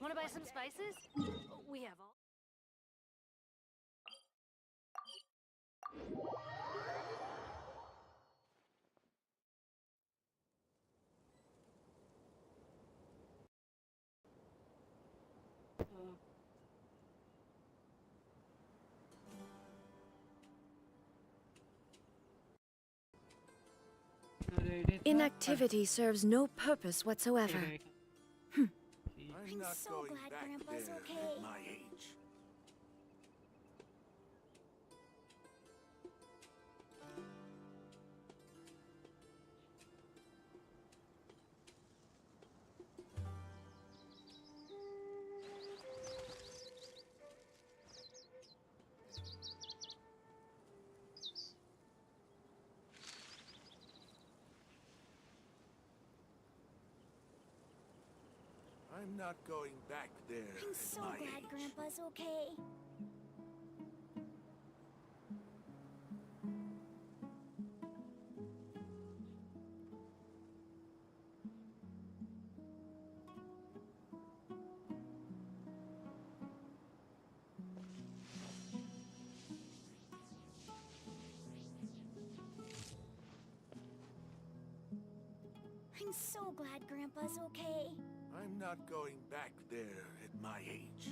Want to buy some spices? We have all. Inactivity serves no purpose whatsoever. I'm not so going glad back Grandpa's there okay. At my age. I'm not going back there. I'm so glad Grandpa's okay. I'm so glad Grandpa's okay. I'm not going back there at my age.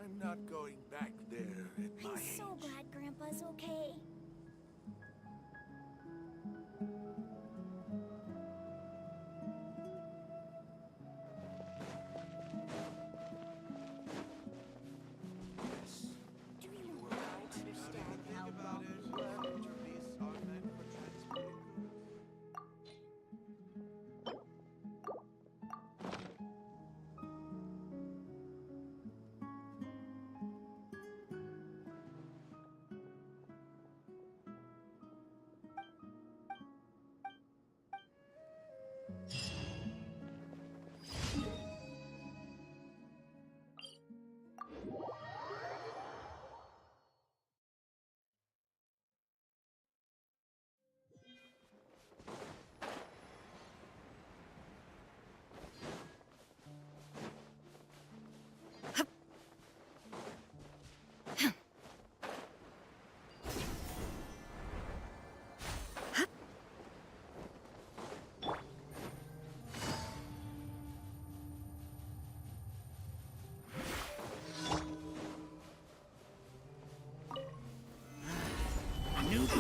I'm not going back there at my age. I'm so glad Grandpa's okay.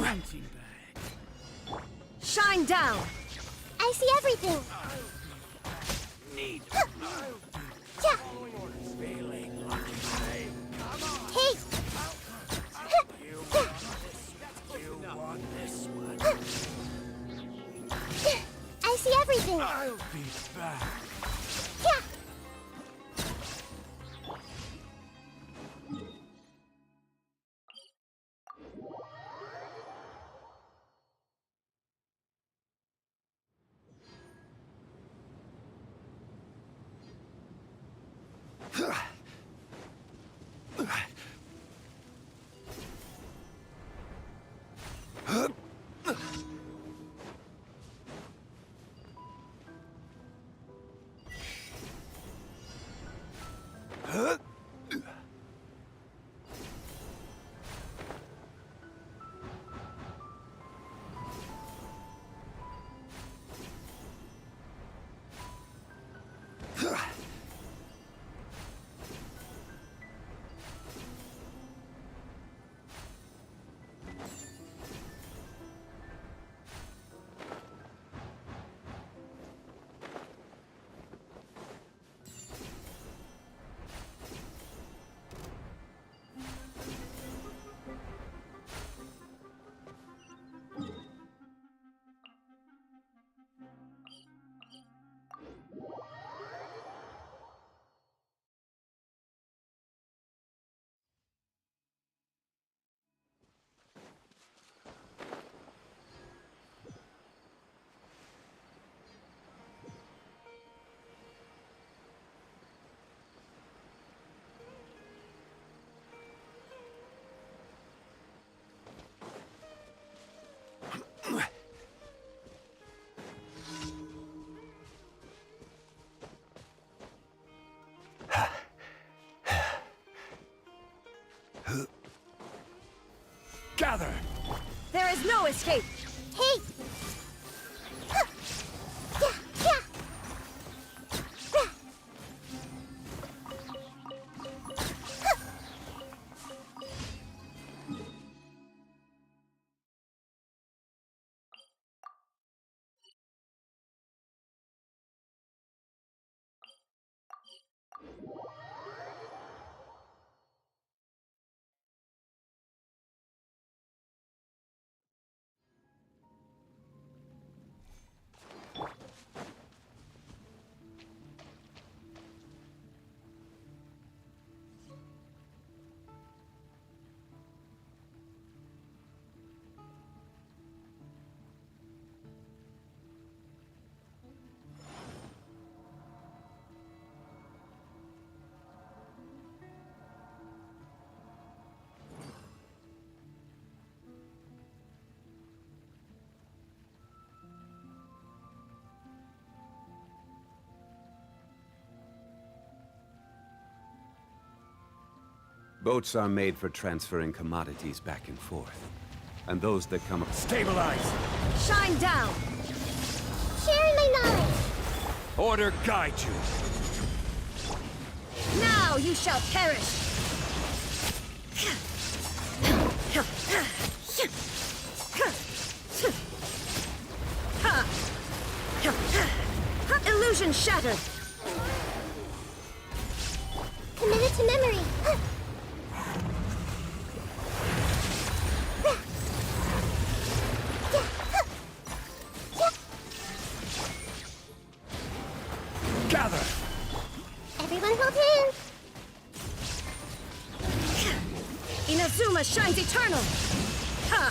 Punching bag. Shine down! I see everything! Need. Yeah. Feeling like Hey! you want this one. I see everything! I'll be back. Yeah. Gather! There is no escape! Hey! Huh. Yeah, yeah. Rah. Boats are made for transferring commodities back and forth. And those that come up... Stabilize! Shine down! Sharing my knowledge. Order guide you! Now you shall perish! Illusion shattered! Committed to memory. Huh. Rah. Yeah, huh. Yeah. Gather! Everyone hold hands. Inazuma shines eternal! Ha!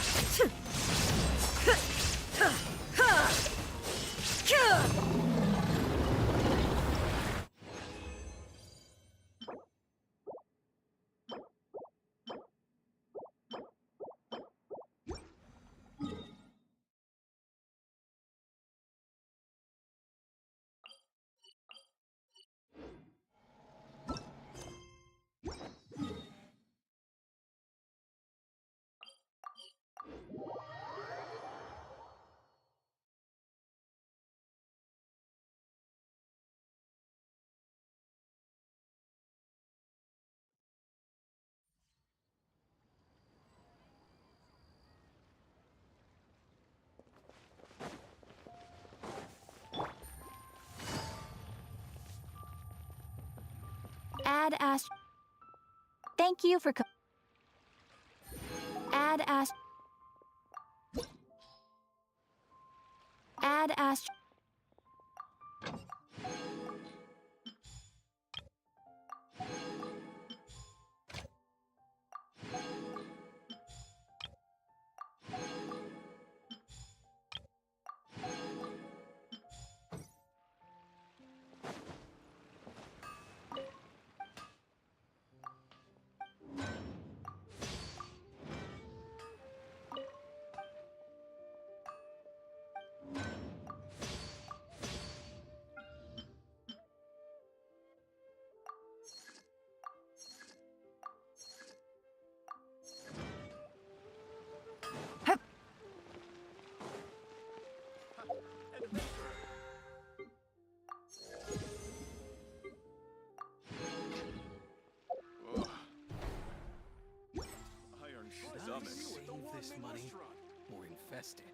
Add Ast. Thank you for. Add Ast. Add Ast. Save this money or invest it.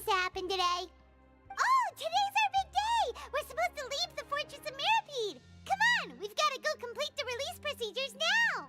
to happen today? Oh, today's our big day! We're supposed to leave the Fortress of Mirapede! Come on, we've got to go complete the release procedures now!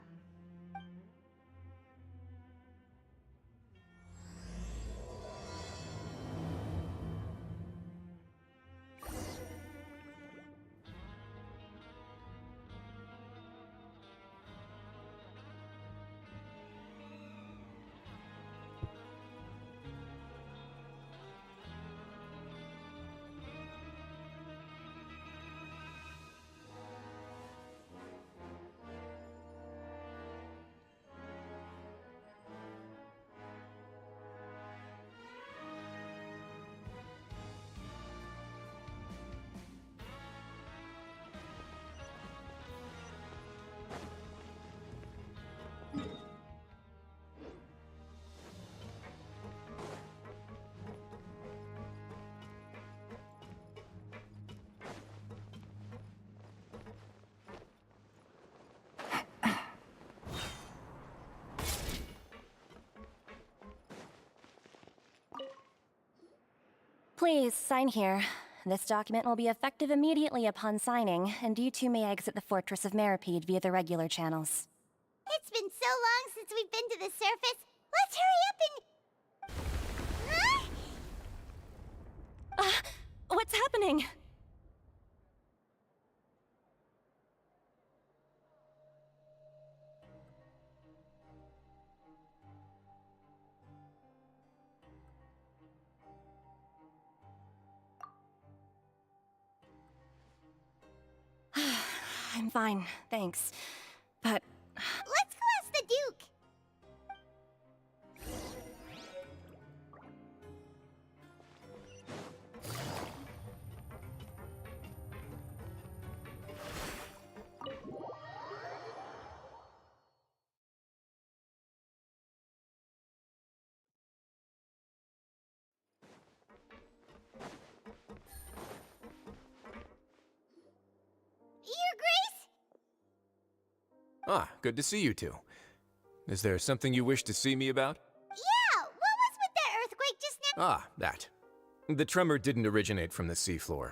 Please, sign here. This document will be effective immediately upon signing, and you two may exit the Fortress of Mirapede via the regular channels. It's been so long since we've been to the surface. Let's hurry up and... Huh? What's happening? I'm fine, thanks. But Let's go ask the Duke. Your Grace? Ah, good to see you two. Is there something you wish to see me about? Yeah, what was with that earthquake just now? Ah, that. The tremor didn't originate from the seafloor.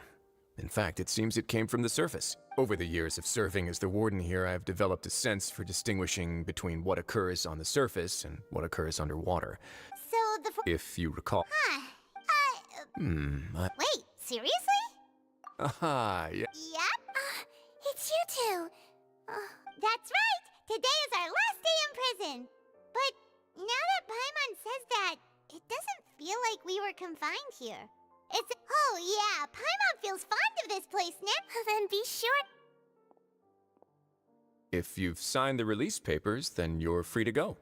In fact, it seems it came from the surface. Over the years of serving as the warden here, I've developed a sense for distinguishing between what occurs on the surface and what occurs underwater. So the... If you recall... Huh. Wait, seriously? Aha, yeah. Yep. It's you two. That's right. Today is our last day in prison. But now that Paimon says that, it doesn't feel like we were confined here. It's... Oh, yeah. Paimon feels fond of this place now. Then be sure... If you've signed the release papers, then you're free to go.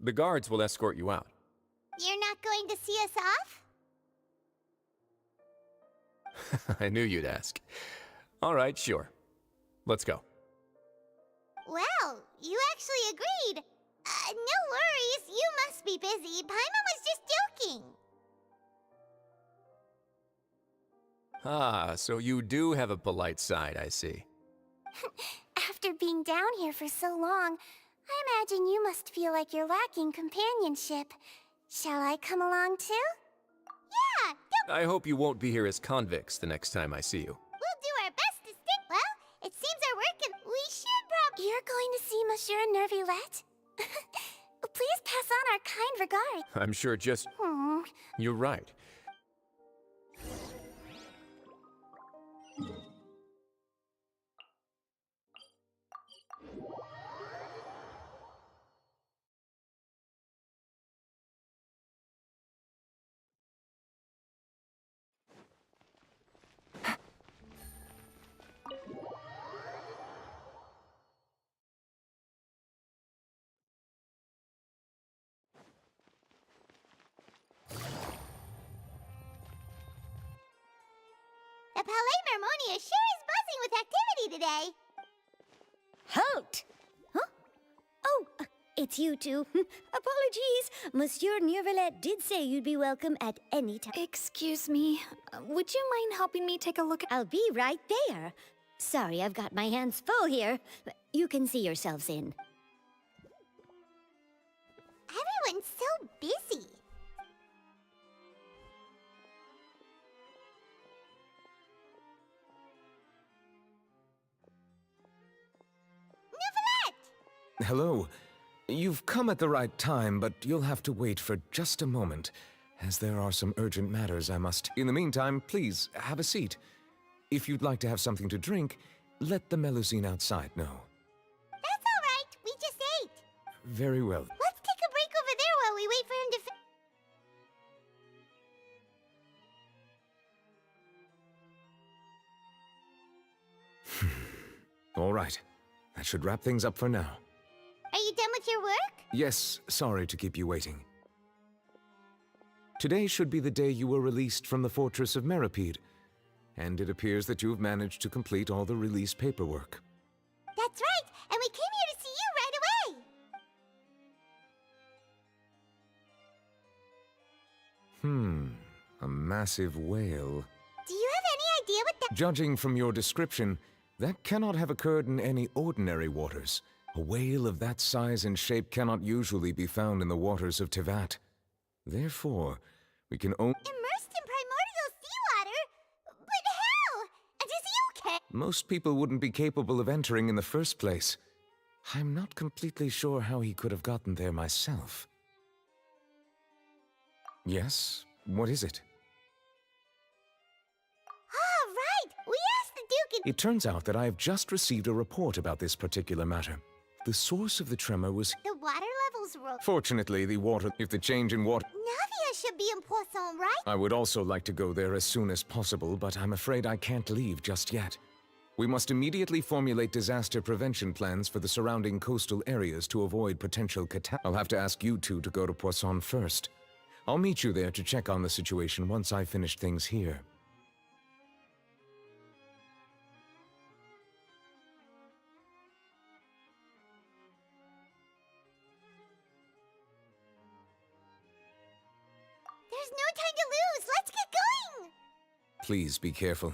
The guards will escort you out. You're not going to see us off? I knew you'd ask. All right, sure. Let's go. Well, you actually agreed. No worries. You must be busy. Paimon was just joking. Ah, so you do have a polite side, I see. After being down here for so long, I imagine you must feel like you're lacking companionship. Shall I come along too? Yeah, I hope you won't be here as convicts the next time I see you. we'll do our best to stick. Well, it seems our work and we should probably... You're going to see Monsieur Nervylette? Please pass on our kind regards. I'm sure just... You're right. The Palais Mermonia sure is buzzing with activity today. Halt! Huh? Oh, it's you two. Apologies. Monsieur Nervylette did say you'd be welcome at any time. excuse me, would you mind helping me take a look at... I'll be right there. Sorry, I've got my hands full here. You can see yourselves in. Everyone's so busy. Hello. You've come at the right time, but you'll have to wait for just a moment, as there are some urgent matters I must... In the meantime, please, have a seat. If you'd like to have something to drink, let the Melusine outside know. That's all right. We just ate. Very well. Let's take a break over there while we wait for him to All right. That should wrap things up for now. Are you done with your work? Yes, sorry to keep you waiting. Today should be the day you were released from the Fortress of Meripede, and it appears that you've managed to complete all the release paperwork. That's right, and we came here to see you right away. A massive whale. Do you have any idea what that... Judging from your description, that cannot have occurred in any ordinary waters. A whale of that size and shape cannot usually be found in the waters of Tivat. Therefore, we can only... Immersed in primordial seawater? But how? And is he okay? Most people wouldn't be capable of entering in the first place. I'm not completely sure how he could have gotten there myself. Yes? What is it? Ah, right! We asked the Duke and... It turns out that I have just received a report about this particular matter. The source of the tremor was... The water levels rose. Fortunately, if the change in water... Navia should be in Poisson, right? I would also like to go there as soon as possible, but I'm afraid I can't leave just yet. We must immediately formulate disaster prevention plans for the surrounding coastal areas to avoid potential I'll have to ask you two to go to Poisson first. I'll meet you there to check on the situation once I finish things here. There's no time to lose! Let's get going! Please be careful.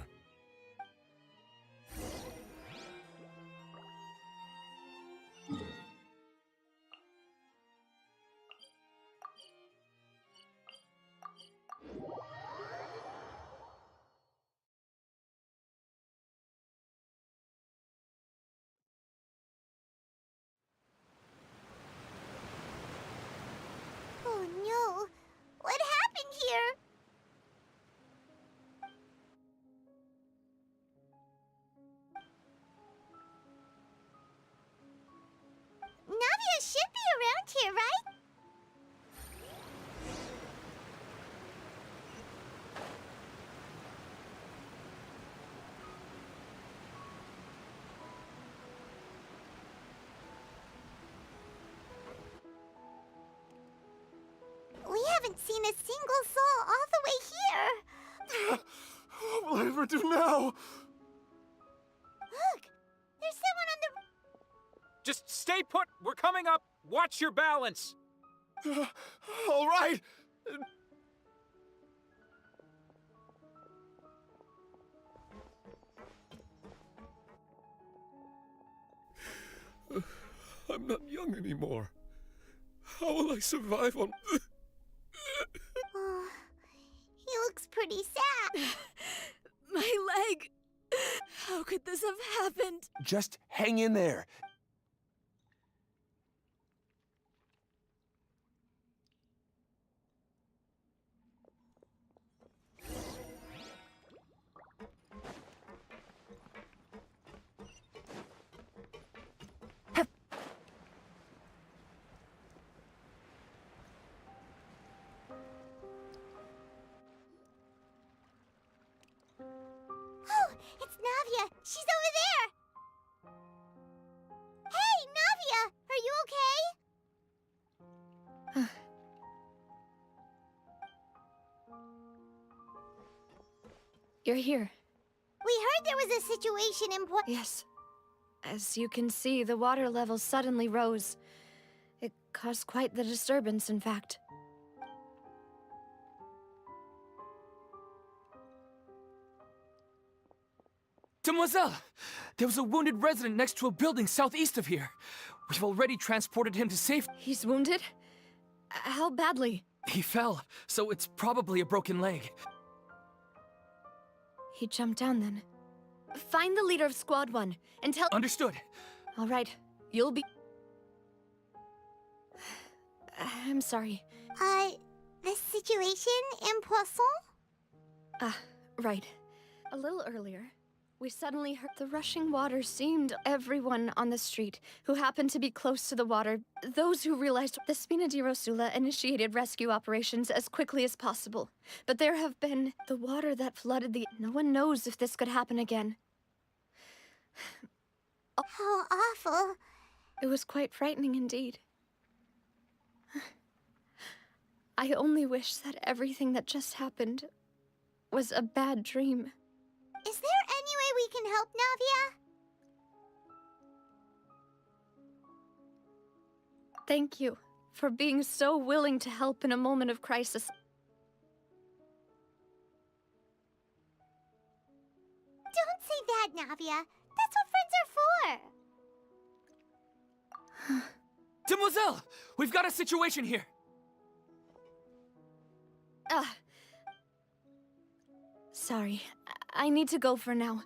Oh no! What happened here? Navia should be around here, right? We haven't seen a single soul all the way here. What will I ever do now? Look! There's someone on the... Just stay put! We're coming up! Watch your balance! All right. I'm not young anymore. How will I survive on... Oh, he looks pretty sad. My leg! How could this have happened? Just hang in there. Oh, it's Navia. She's over there. Hey, Navia, are you okay? You're here. We heard there was a situation in Yes. As you can see, the water level suddenly rose. It caused quite the disturbance, in fact. Demoiselle! There was a wounded resident next to a building southeast of here. We've already transported him to safety. He's wounded? How badly? He fell, so it's probably a broken leg. He jumped down then. Find the leader of Squad 1 and tell— Understood. All right, you'll be— I'm sorry. The situation in Poisson? Right. A little earlier, we suddenly heard the rushing water seemed everyone on the street who happened to be close to the water, those who realized the Spina di Rosula initiated rescue operations as quickly as possible. But there have been the water that flooded the... No one knows if this could happen again. How awful. It was quite frightening indeed. I only wish that everything that just happened was a bad dream. Is there any way we can help, Navia? Thank you for being so willing to help in a moment of crisis. Don't say that, Navia. That's what friends are for. Demoiselle! We've got a situation here! Sorry. I need to go for now.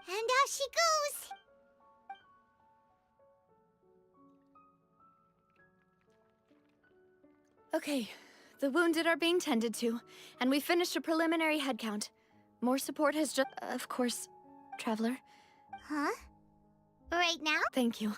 And off she goes. Okay. The wounded are being tended to, and we finished a preliminary head count. More support has just... Of course, Traveler. Huh? Right now? Thank you.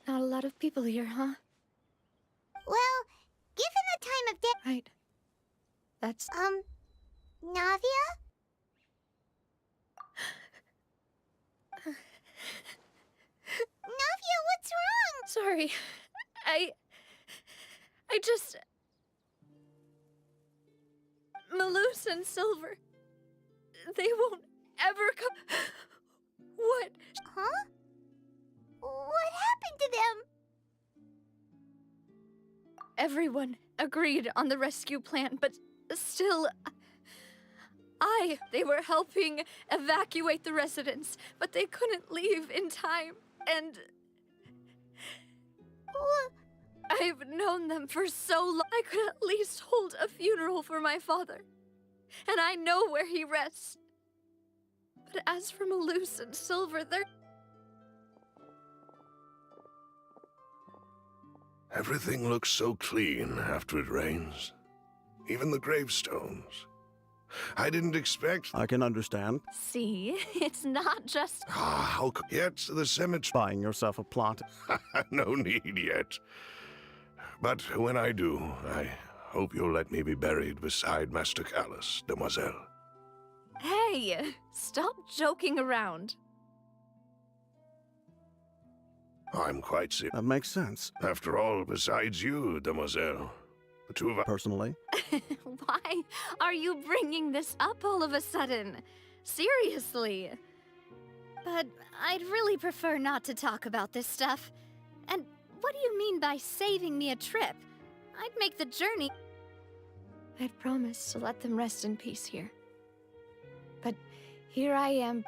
Not a lot of people here, huh? Well, given the time of day... Right. That's... Navia? Navia, what's wrong? Sorry. I just... Maloose and Silver... They won't ever come... What? Huh? What happened to them? Everyone agreed on the rescue plan, but still... They were helping evacuate the residents, but they couldn't leave in time, and... I've known them for so long. I could at least hold a funeral for my father, and I know where he rests. But as for Maloose and Silver, they're... Everything looks so clean after it rains. Even the gravestones. I didn't expect... I can understand. See, it's not just... how yet the cemetery... Buying yourself a plot. No need yet. But when I do, I hope you'll let me be buried beside Master Callus, Demoiselle. Hey, stop joking around. I'm quite serious. That makes sense. After all, besides you, Demoiselle, the two of us... Personally? Why are you bringing this up all of a sudden? Seriously. But I'd really prefer not to talk about this stuff. And what do you mean by saving me a trip? I'd make the journey... I'd promised to let them rest in peace here. But here I am.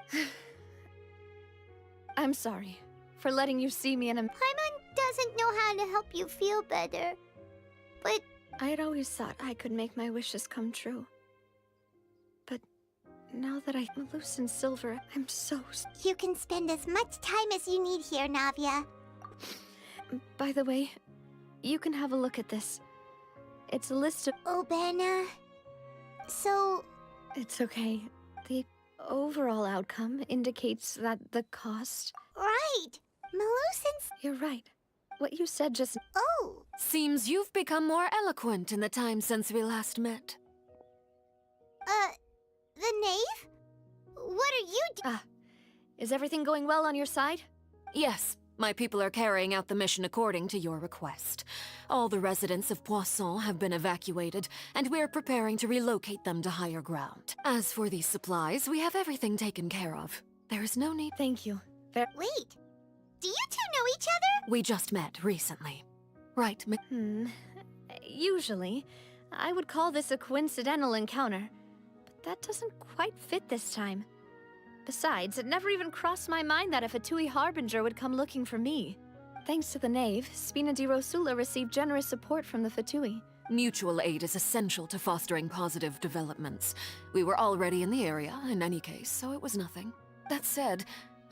I'm sorry for letting you see me in a... Paimon doesn't know how to help you feel better. But... I had always thought I could make my wishes come true. But now that I'm Maloose and Silver, I'm so... You can spend as much time as you need here, Navia. By the way, you can have a look at this. It's a list of... Obana... So... It's okay. The overall outcome indicates that the cost... Right! Maloose and... You're right. What you said just... Oh! Seems you've become more eloquent in the time since we last met. The knave? What are you is everything going well on your side? Yes, My people are carrying out the mission according to your request. All the residents of Poisson have been evacuated, and we're preparing to relocate them to higher ground. As for these supplies, we have everything taken care of. There is no need. Thank you. Wait, do you two know each other? We just met recently. Right, Usually, I would call this a coincidental encounter, but that doesn't quite fit this time. Besides, it never even crossed my mind that a Fatui Harbinger would come looking for me. Thanks to the Knave, Spina di Rosula received generous support from the Fatui. Mutual aid is essential to fostering positive developments. We were already in the area, in any case, so it was nothing. That said,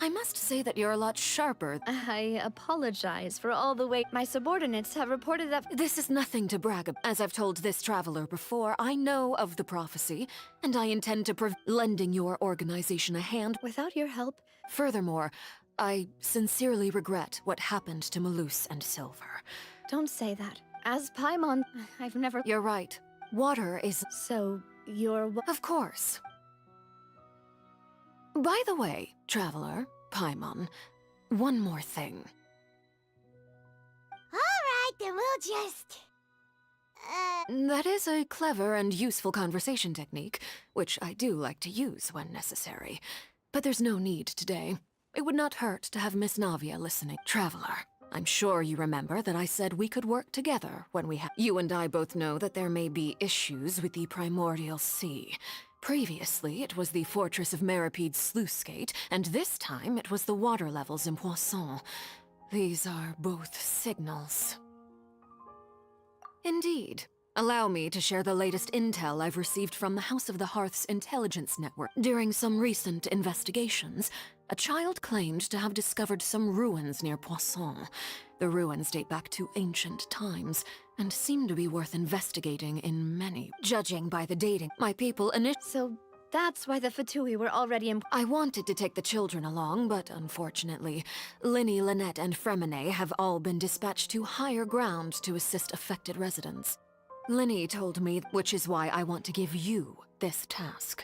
I must say that you're a lot sharper. I apologize for all the way my subordinates have reported that— This is nothing to brag about. As I've told this traveler before, I know of the prophecy, and I intend to lending your organization a hand. Without your help— Furthermore, I sincerely regret what happened to Malus and Silver. Don't say that. As Paimon, I've never— You're right. Water is— So, you're— Of course. By the way, traveler, Paimon, one more thing. Alright, then we'll just... That is a clever and useful conversation technique, which I do like to use when necessary. But there's no need today. It would not hurt to have Miss Navia listening. Traveler, I'm sure you remember that I said we could work together when we have— You and I both know that there may be issues with the Primordial Sea. Previously, it was the Fortress of Meripede's sluice gate, and this time it was the water levels in Poisson. These are both signals. Indeed. Allow me to share the latest intel I've received from the House of the Hearth's intelligence network. During some recent investigations, a child claimed to have discovered some ruins near Poisson. The ruins date back to ancient times, and seem to be worth investigating in many. Judging by the dating, my people So that's why the Fatui were already in— I wanted to take the children along, but unfortunately, Linny, Lynette, and Fremine have all been dispatched to higher ground to assist affected residents. Linny told me, which is why I want to give you this task.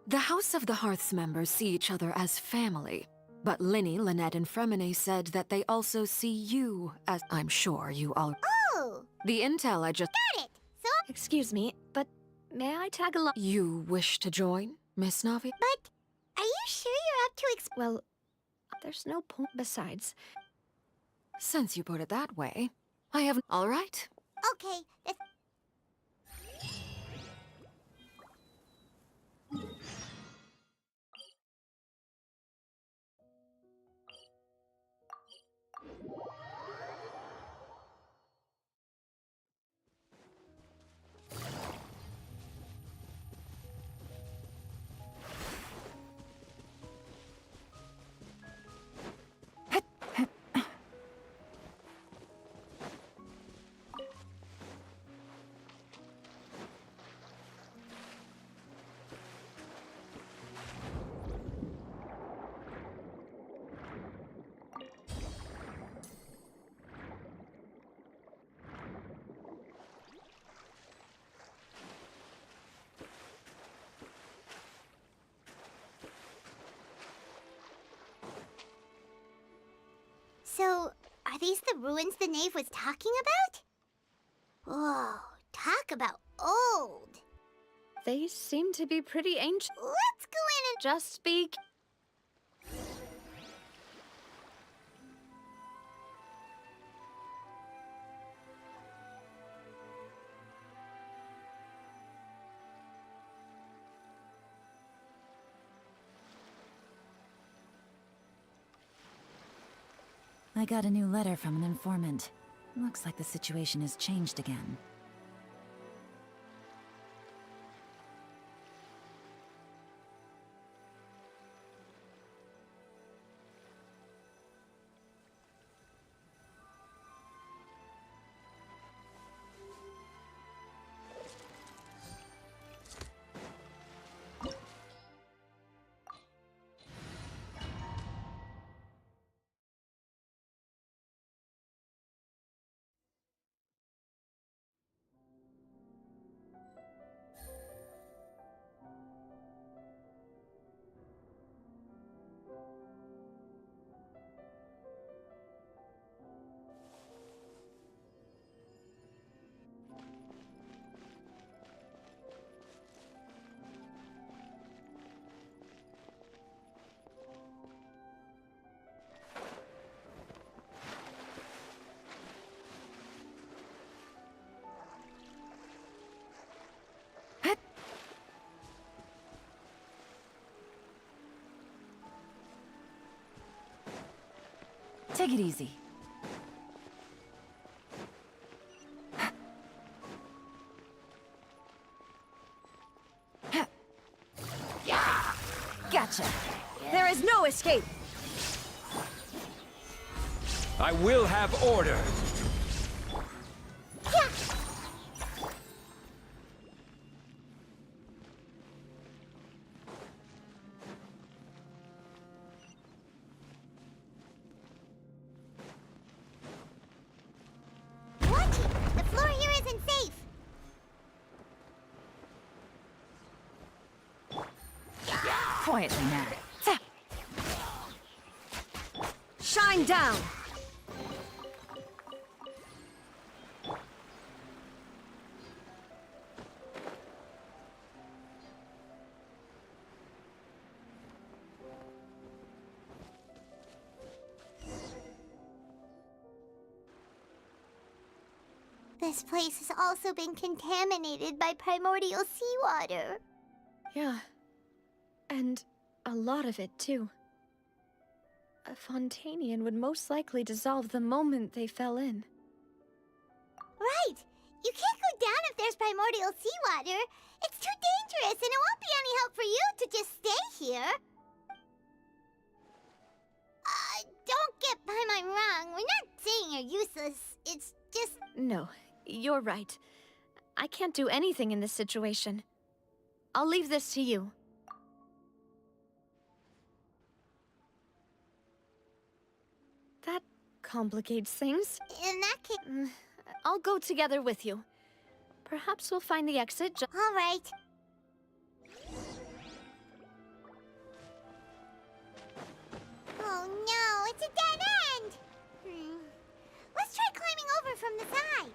The House of the Hearth's members see each other as family, but Linny, Lynette, and Fremine said that they also see you as— I'm sure you all— Oh! The intel I just— Got it! So— Excuse me, but may I tag along? You wish to join, Miss Navi? But, are you sure you're up to Well, there's no point. Besides— Since you put it that way, I have— All right. Okay, that's... So, are these the ruins the Knave was talking about? Whoa, talk about old. They seem to be pretty ancient. Let's go in and... Just speak. I got a new letter from an informant. Looks like the situation has changed again. Take it easy. Gotcha. There is no escape. I will have order. Watch it! The floor here isn't safe! Quietly now. Shine down! This place has also been contaminated by primordial seawater. Yeah. And a lot of it, too. A Fontanian would most likely dissolve the moment they fell in. Right! You can't go down if there's primordial seawater. It's too dangerous, and it won't be any help for you to just stay here. Don't get Paimon wrong. We're not saying you're useless. It's just... No, you're right. I can't do anything in this situation. I'll leave this to you. That complicates things. In that case... I'll go together with you. Perhaps we'll find the exit All right. Oh no, it's a dead end! Let's try climbing over from the side.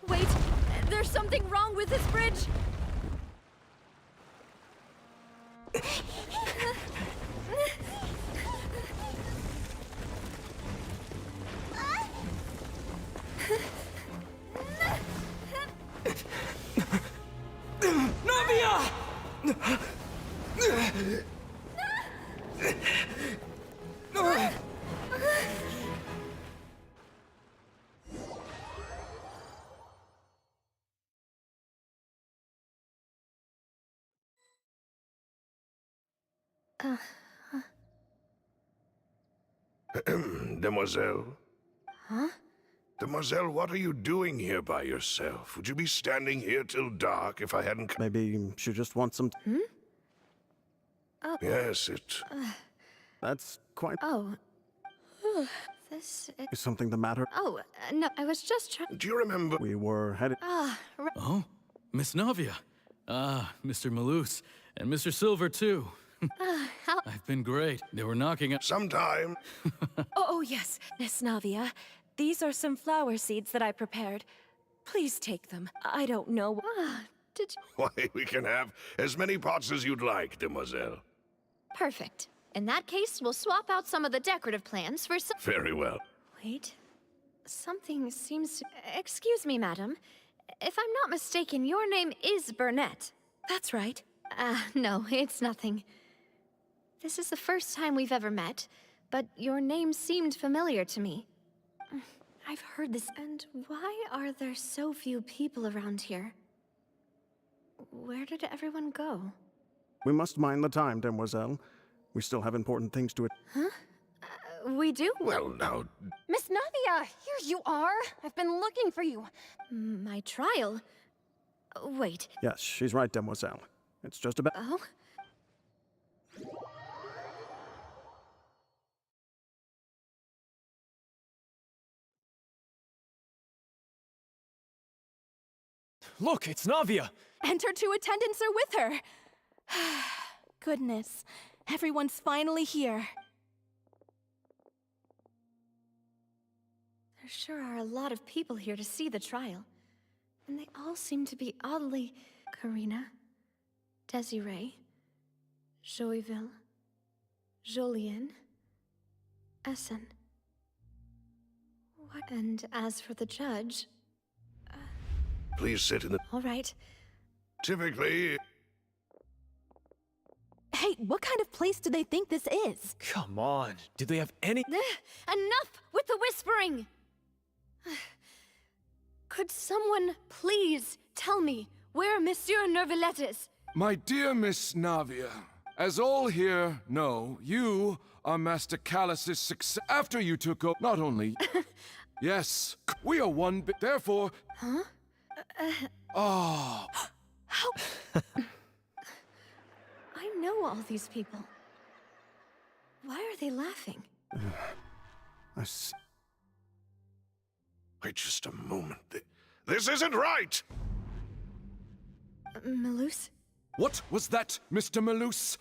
Wait! There's something wrong with this bridge! Demoiselle? Huh? Demoiselle, what are you doing here by yourself? Would you be standing here till dark if I hadn't... Maybe she just wants some... Yes, it... That's quite... Oh. This... Is something the matter? Oh, no, I was just trying... Do you remember... We were headed... Oh, Miss Navia. Ah, Mr. Malus. And Mr. Silver, too. How... I've been great. They were knocking at... Sometime. Oh, yes, Miss Navia. These are some flower seeds that I prepared. Please take them. I don't know... Did you... Why, we can have as many pots as you'd like, Demoiselle. Perfect. In that case, we'll swap out some of the decorative plants for some... Very well. Wait. Something seems to... Excuse me, madam. If I'm not mistaken, your name is Burnett. That's right. No, it's nothing. This is the first time we've ever met, but your name seemed familiar to me. I've heard this. And why are there so few people around here? Where did everyone go? We must mind the time, demoiselle. We still have important things to it. Huh? We do? Well, now... Miss Navia, here you are. I've been looking for you. My trial? Wait. Yes, she's right, demoiselle. It's just about... Oh? Look, it's Navia! And her two attendants are with her. Goodness, everyone's finally here. There sure are a lot of people here to see the trial. And they all seem to be oddly... Karina, Desiree, Joyville, Jolien, Essen. What? And as for the judge... Please sit in the... All right. Typically... Hey, what kind of place do they think this is? Come on, do they have any... Enough with the whispering! Could someone please tell me where Monsieur Neuvillette is? My dear Miss Navia, as all here know, you are Master Callus's success. After you took over, not only... Yes, we are one bit, therefore... Huh? Oh... How... I know all these people. Why are they laughing? Wait just a moment. This isn't right! Malus? What was that, Mr. Malus?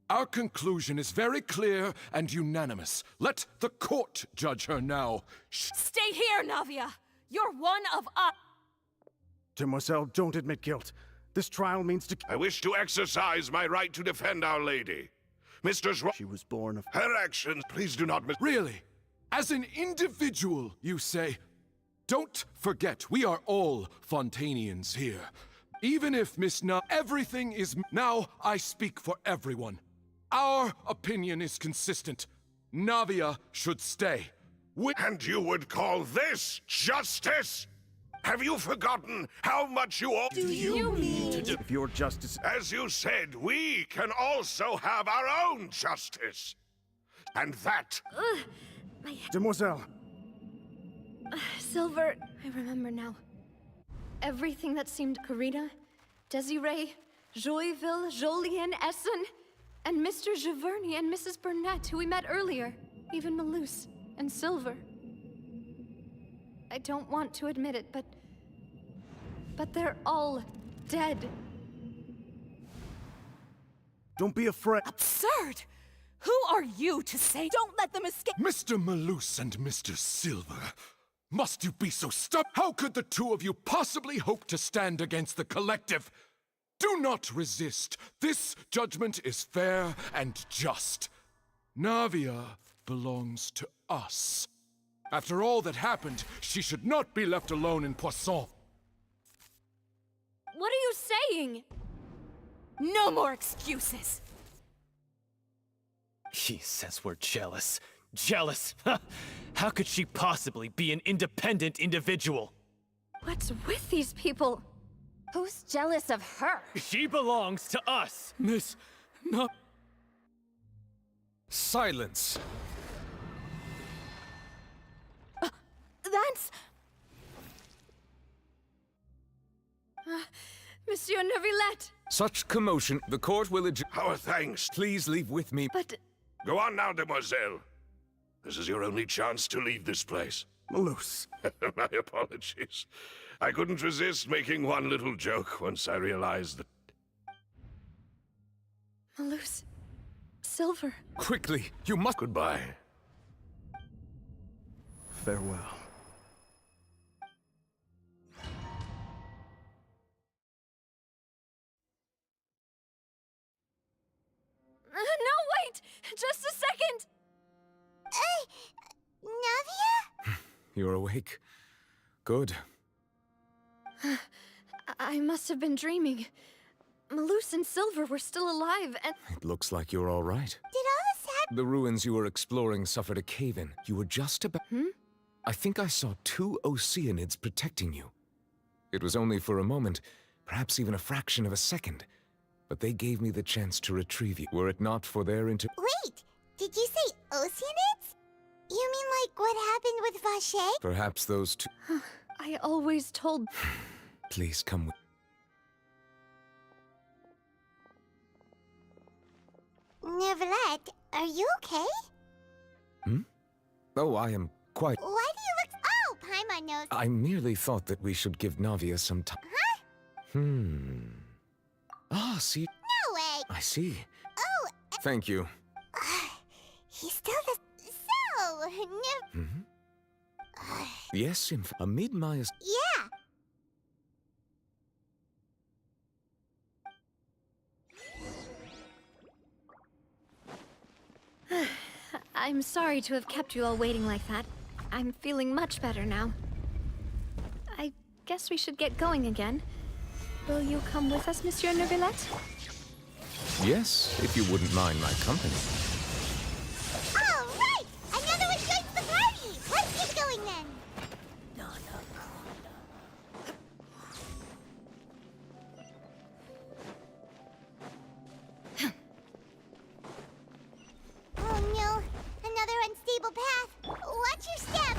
Our conclusion is very clear and unanimous. Let the court judge her now. Stay here, Navia! You're one of us! Demoiselle, don't admit guilt. This trial means to... I wish to exercise my right to defend Our Lady. Mistress She was born of... Her actions, please do not Really? As an individual, you say? Don't forget, we are all Fontanians here. Even if Miss everything is... Now I speak for everyone. Our opinion is consistent. Navia should stay. And you would call this justice? Have you forgotten how much you ought... Do you mean... If your justice... As you said, we can also have our own justice. And that... Demoiselle! Silver, I remember now. Everything that seemed Karina, Desiree, Joyville, Jolien, Essen, and Mr. Giverny and Mrs. Burnett, who we met earlier. Even Malus and Silver. I don't want to admit it, but they're all dead. Don't be afraid. Absurd! Who are you to say don't let them escape? Mr. Malus and Mr. Silver, must you be so stubborn? How could the two of you possibly hope to stand against the collective? Do not resist. This judgment is fair and just. Navia belongs to us. After all that happened, she should not be left alone in Poisson. What are you saying? No more excuses. He says we're jealous. Jealous? How could she possibly be an independent individual? What's with these people? Who's jealous of her? She belongs to us! Miss... No... Silence! That's... Monsieur Neuvillette! Such commotion, the court will adjourn. Our thanks. Please leave with me. But... Go on now, demoiselle. This is your only chance to leave this place. Malus. My apologies. I couldn't resist making one little joke once I realized that... Malus. Silver. Quickly, you must... Goodbye. Farewell. No, wait! Just a second! Navia? You're awake. Good. I must have been dreaming. Malus and Silver were still alive, and... It looks like you're all right. Did all this happen? The ruins you were exploring suffered a cave-in. You were just about... I think I saw 2 Oceanids protecting you. It was only for a moment, perhaps even a fraction of a second, but they gave me the chance to retrieve you. Were it not for their Wait, did you say Oceanids? You mean like what happened with Vache? Perhaps those 2... I always told... Please come with... Neverlet, are you okay? Oh, I am quite... Why do you look... Oh, Paimon knows. I merely thought that we should give Navia some time. Huh? Ah, see... No way! I see. Oh... Thank you. He still does... So... Yes, amid my... Yeah! I'm sorry to have kept you all waiting like that. I'm feeling much better now. I guess we should get going again. Will you come with us, Monsieur Neuvillette? Yes, if you wouldn't mind my company. All right! Another one joins the party! Let's get going then! Oh no! Another unstable path! Watch your step!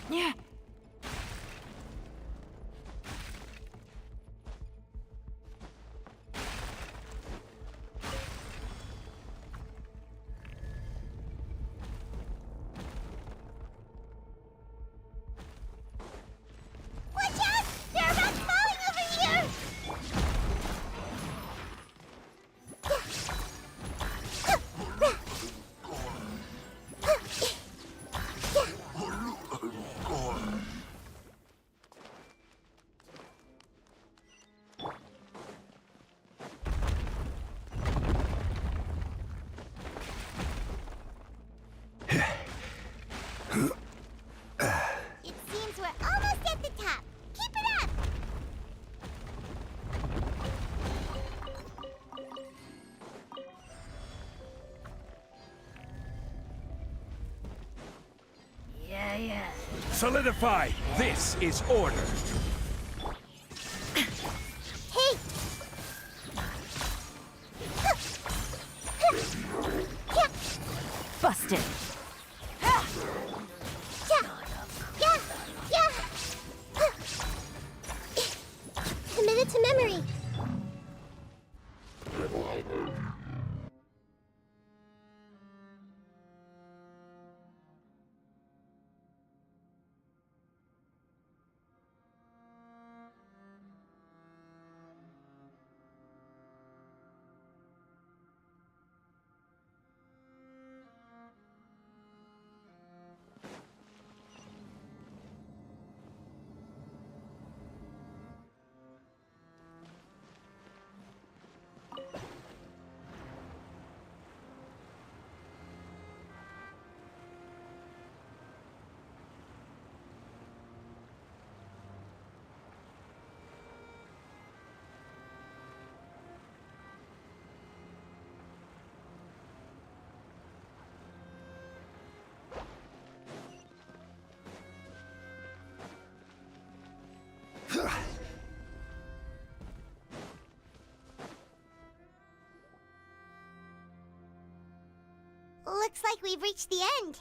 Yeah. Watch out! There are rocks falling over here! It seems we're almost at the top. Keep it up! Yeah. Solidify! This is order! Hey! Busted. Committed to memory. Looks like we've reached the end.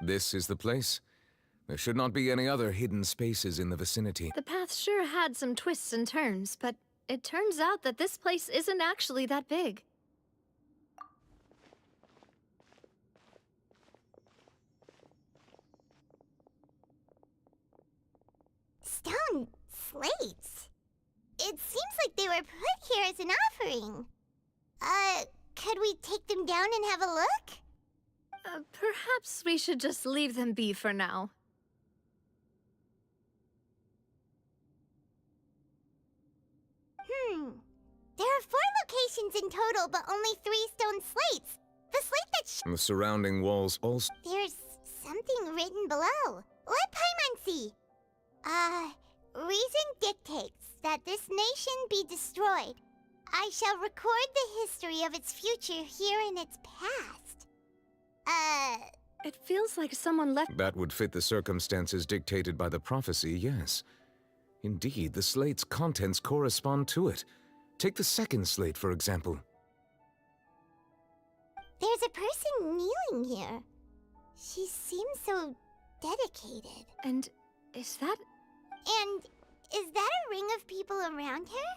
This is the place. There should not be any other hidden spaces in the vicinity. The path sure had some twists and turns, but it turns out that this place isn't actually that big. Stone slates. It seems like they were put here as an offering. Could we take them down and have a look? Perhaps we should just leave them be for now. There are 4 locations in total, but only 3 stone slates. The slate that The surrounding walls also. There's something written below. Let Paimon see. Reason dictates that this nation be destroyed. I shall record the history of its future here in its past. It feels like someone left. That would fit the circumstances dictated by the prophecy, yes. Indeed, the slate's contents correspond to it. Take the second slate, for example. There's a person kneeling here. She seems so dedicated. And is that... And is that a ring of people around her?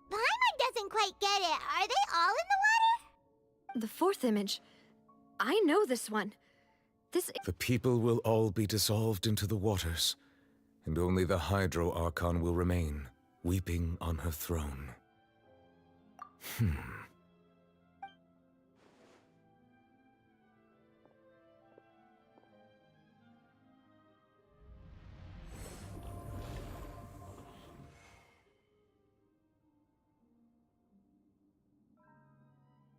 Paimon doesn't quite get it. Are they all in the water? The 4th image. I know this one. This... The people will all be dissolved into the waters, and only the Hydro Archon will remain, weeping on her throne.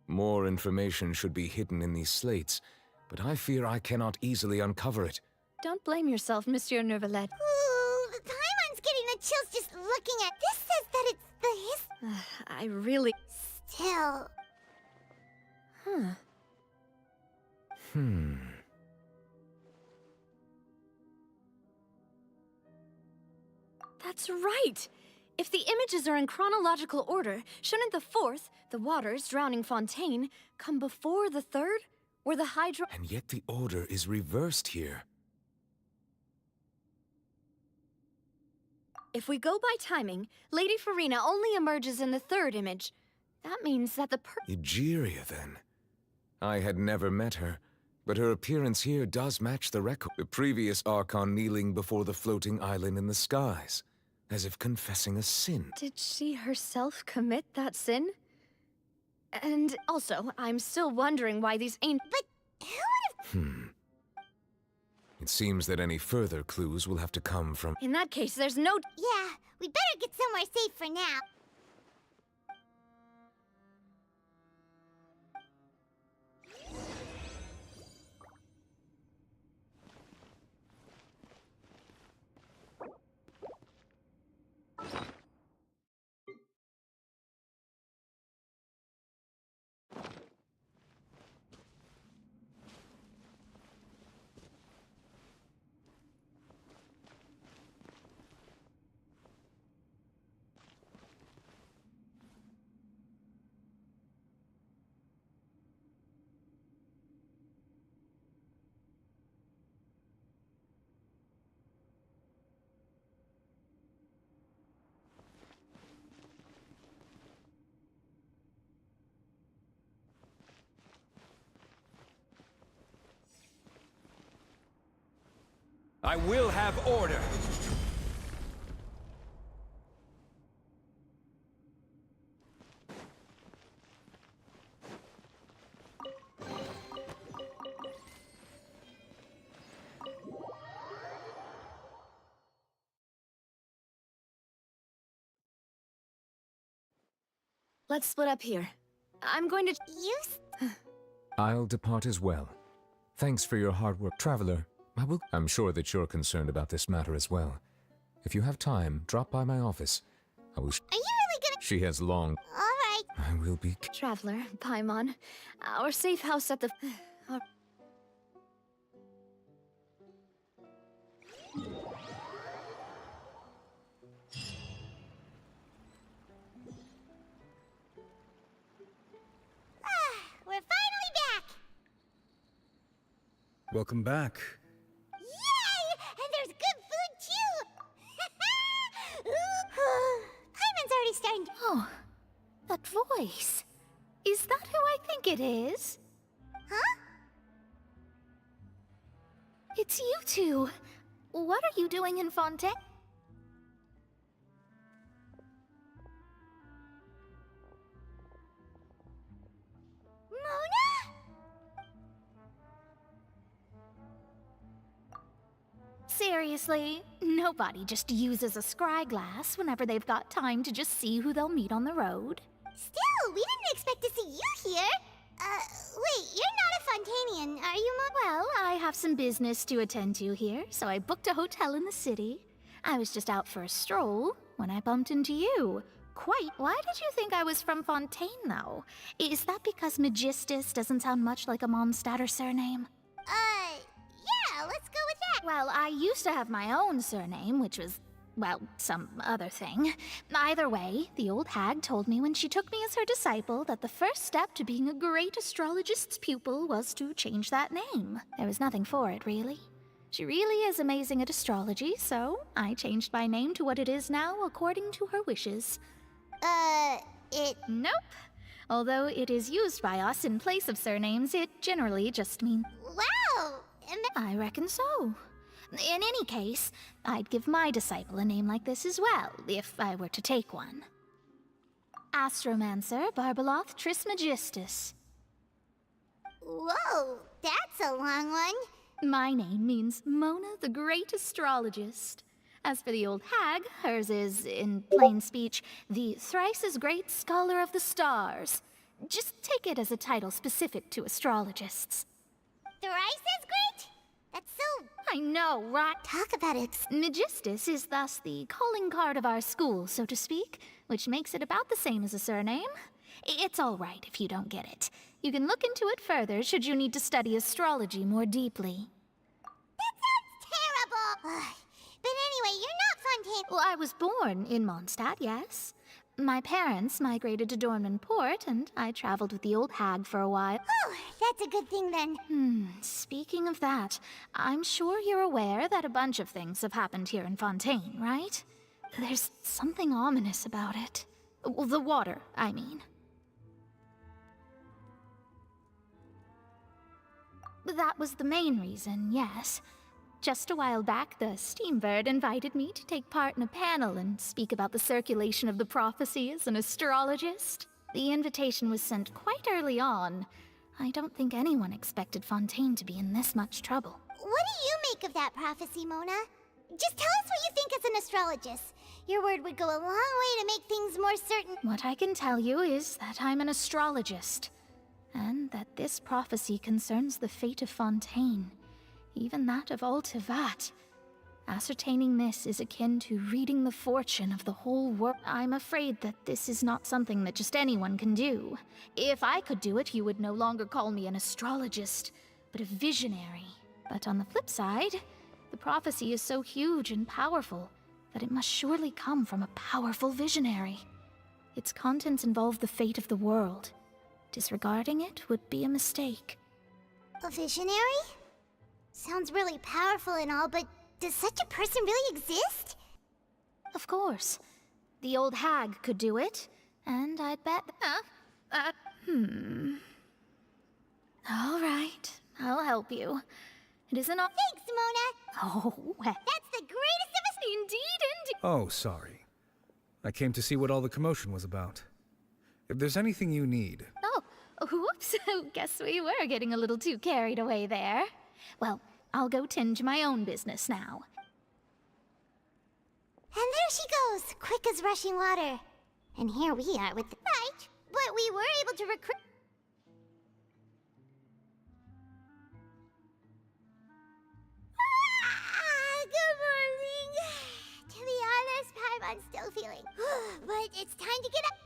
More information should be hidden in these slates, but I fear I cannot easily uncover it. Don't blame yourself, Monsieur Neuvillette. Ooh, Paimon's getting the chills just looking at this. Says that it's the I really... Still... That's right! If the images are in chronological order, shouldn't the 4th, the waters drowning Fontaine, come before the 3rd, where the Hydro... And yet the order is reversed here. If we go by timing, Lady Farina only emerges in the 3rd image. That means that the Egeria, then. I had never met her, but her appearance here does match the record. The previous Archon kneeling before the floating island in the skies, as if confessing a sin. Did she herself commit that sin? And also, I'm still wondering why these ain't... But who would've... It seems that any further clues will have to come from... In that case, there's no... Yeah, we better get somewhere safe for now. I will have order. Let's split up here. I'm going to... I'll depart as well. Thanks for your hard work, Traveler. I'm sure that you're concerned about this matter as well. If you have time, drop by my office. I will... Are you really gonna... She has long... All right. I will be... Traveler, Paimon, our safe house at the... We're finally back! Welcome back. Yay! And there's good food, too! Paimon's already starting to... Oh, that voice. Is that who I think it is? Huh? It's you two. What are you doing in Fontaine? Mona? seriously, nobody just uses a scry glass whenever they've got time to just see who they'll meet on the road. Still, we didn't expect to see you here. Wait, you're not a Fontanian, are you, Well, I have some business to attend to here, so I booked a hotel in the city. I was just out for a stroll when I bumped into you. Quite. Why did you think I was from Fontaine, though? Is that because Magistus doesn't sound much like a Mondstadter surname? Yeah, let's go with that. Well, I used to have my own surname, which was, well, some other thing. Either way, the old hag told me when she took me as her disciple that the first step to being a great astrologist's pupil was to change that name. There was nothing for it, really. She really is amazing at astrology, so I changed my name to what it is now according to her wishes. Nope. Although it is used by us in place of surnames, it generally just means... Wow! I reckon so. In any case, I'd give my disciple a name like this as well, if I were to take one. Astromancer Barbeloth Trismegistus. Whoa, that's a long one. My name means Mona the Great Astrologist. As for the old hag, hers is, in plain speech, the thrice-as-great Scholar of the Stars. Just take it as a title specific to astrologists. Thrice as great? That's so... I know, right? Talk about it. Magistus is thus the calling card of our school, so to speak, which makes it about the same as a surname. It's all right if you don't get it. You can look into it further should you need to study astrology more deeply. That sounds terrible! But anyway, you're not Fontaine. Well, I was born in Mondstadt, yes. My parents migrated to Dornman Port, and I traveled with the old hag for a while. Oh, that's a good thing then. Speaking of that, I'm sure you're aware that a bunch of things have happened here in Fontaine, right? There's something ominous about it. Well, the water, I mean. That was the main reason, yes. Just a while back, the Steambird invited me to take part in a panel and speak about the circulation of the prophecy as an astrologist. The invitation was sent quite early on. I don't think anyone expected Fontaine to be in this much trouble. What do you make of that prophecy, Mona? Just tell us what you think as an astrologist. Your word would go a long way to make things more certain. What I can tell you is that I'm an astrologist, and that this prophecy concerns the fate of Fontaine. Even that of all Tevat. Ascertaining this is akin to reading the fortune of the whole world. I'm afraid that this is not something that just anyone can do. If I could do it, you would no longer call me an astrologist, but a visionary. But on the flip side, the prophecy is so huge and powerful that it must surely come from a powerful visionary. Its contents involve the fate of the world. Disregarding it would be a mistake. A visionary? Sounds really powerful and all, but does such a person really exist? Of course. The old hag could do it, and I'd bet... All right, I'll help you. It isn't all... Thanks, Mona! Oh, well... That's the greatest of us... Indeed. Oh, sorry. I came to see what all the commotion was about. If there's anything you need... Oh, whoops. Guess we were getting a little too carried away there. Well, I'll go tend to my own business now. And there she goes, quick as rushing water. And here we are with the... Right, but we were able to recruit... Good morning. To be honest, Paimon's still feeling. But it's time to get up.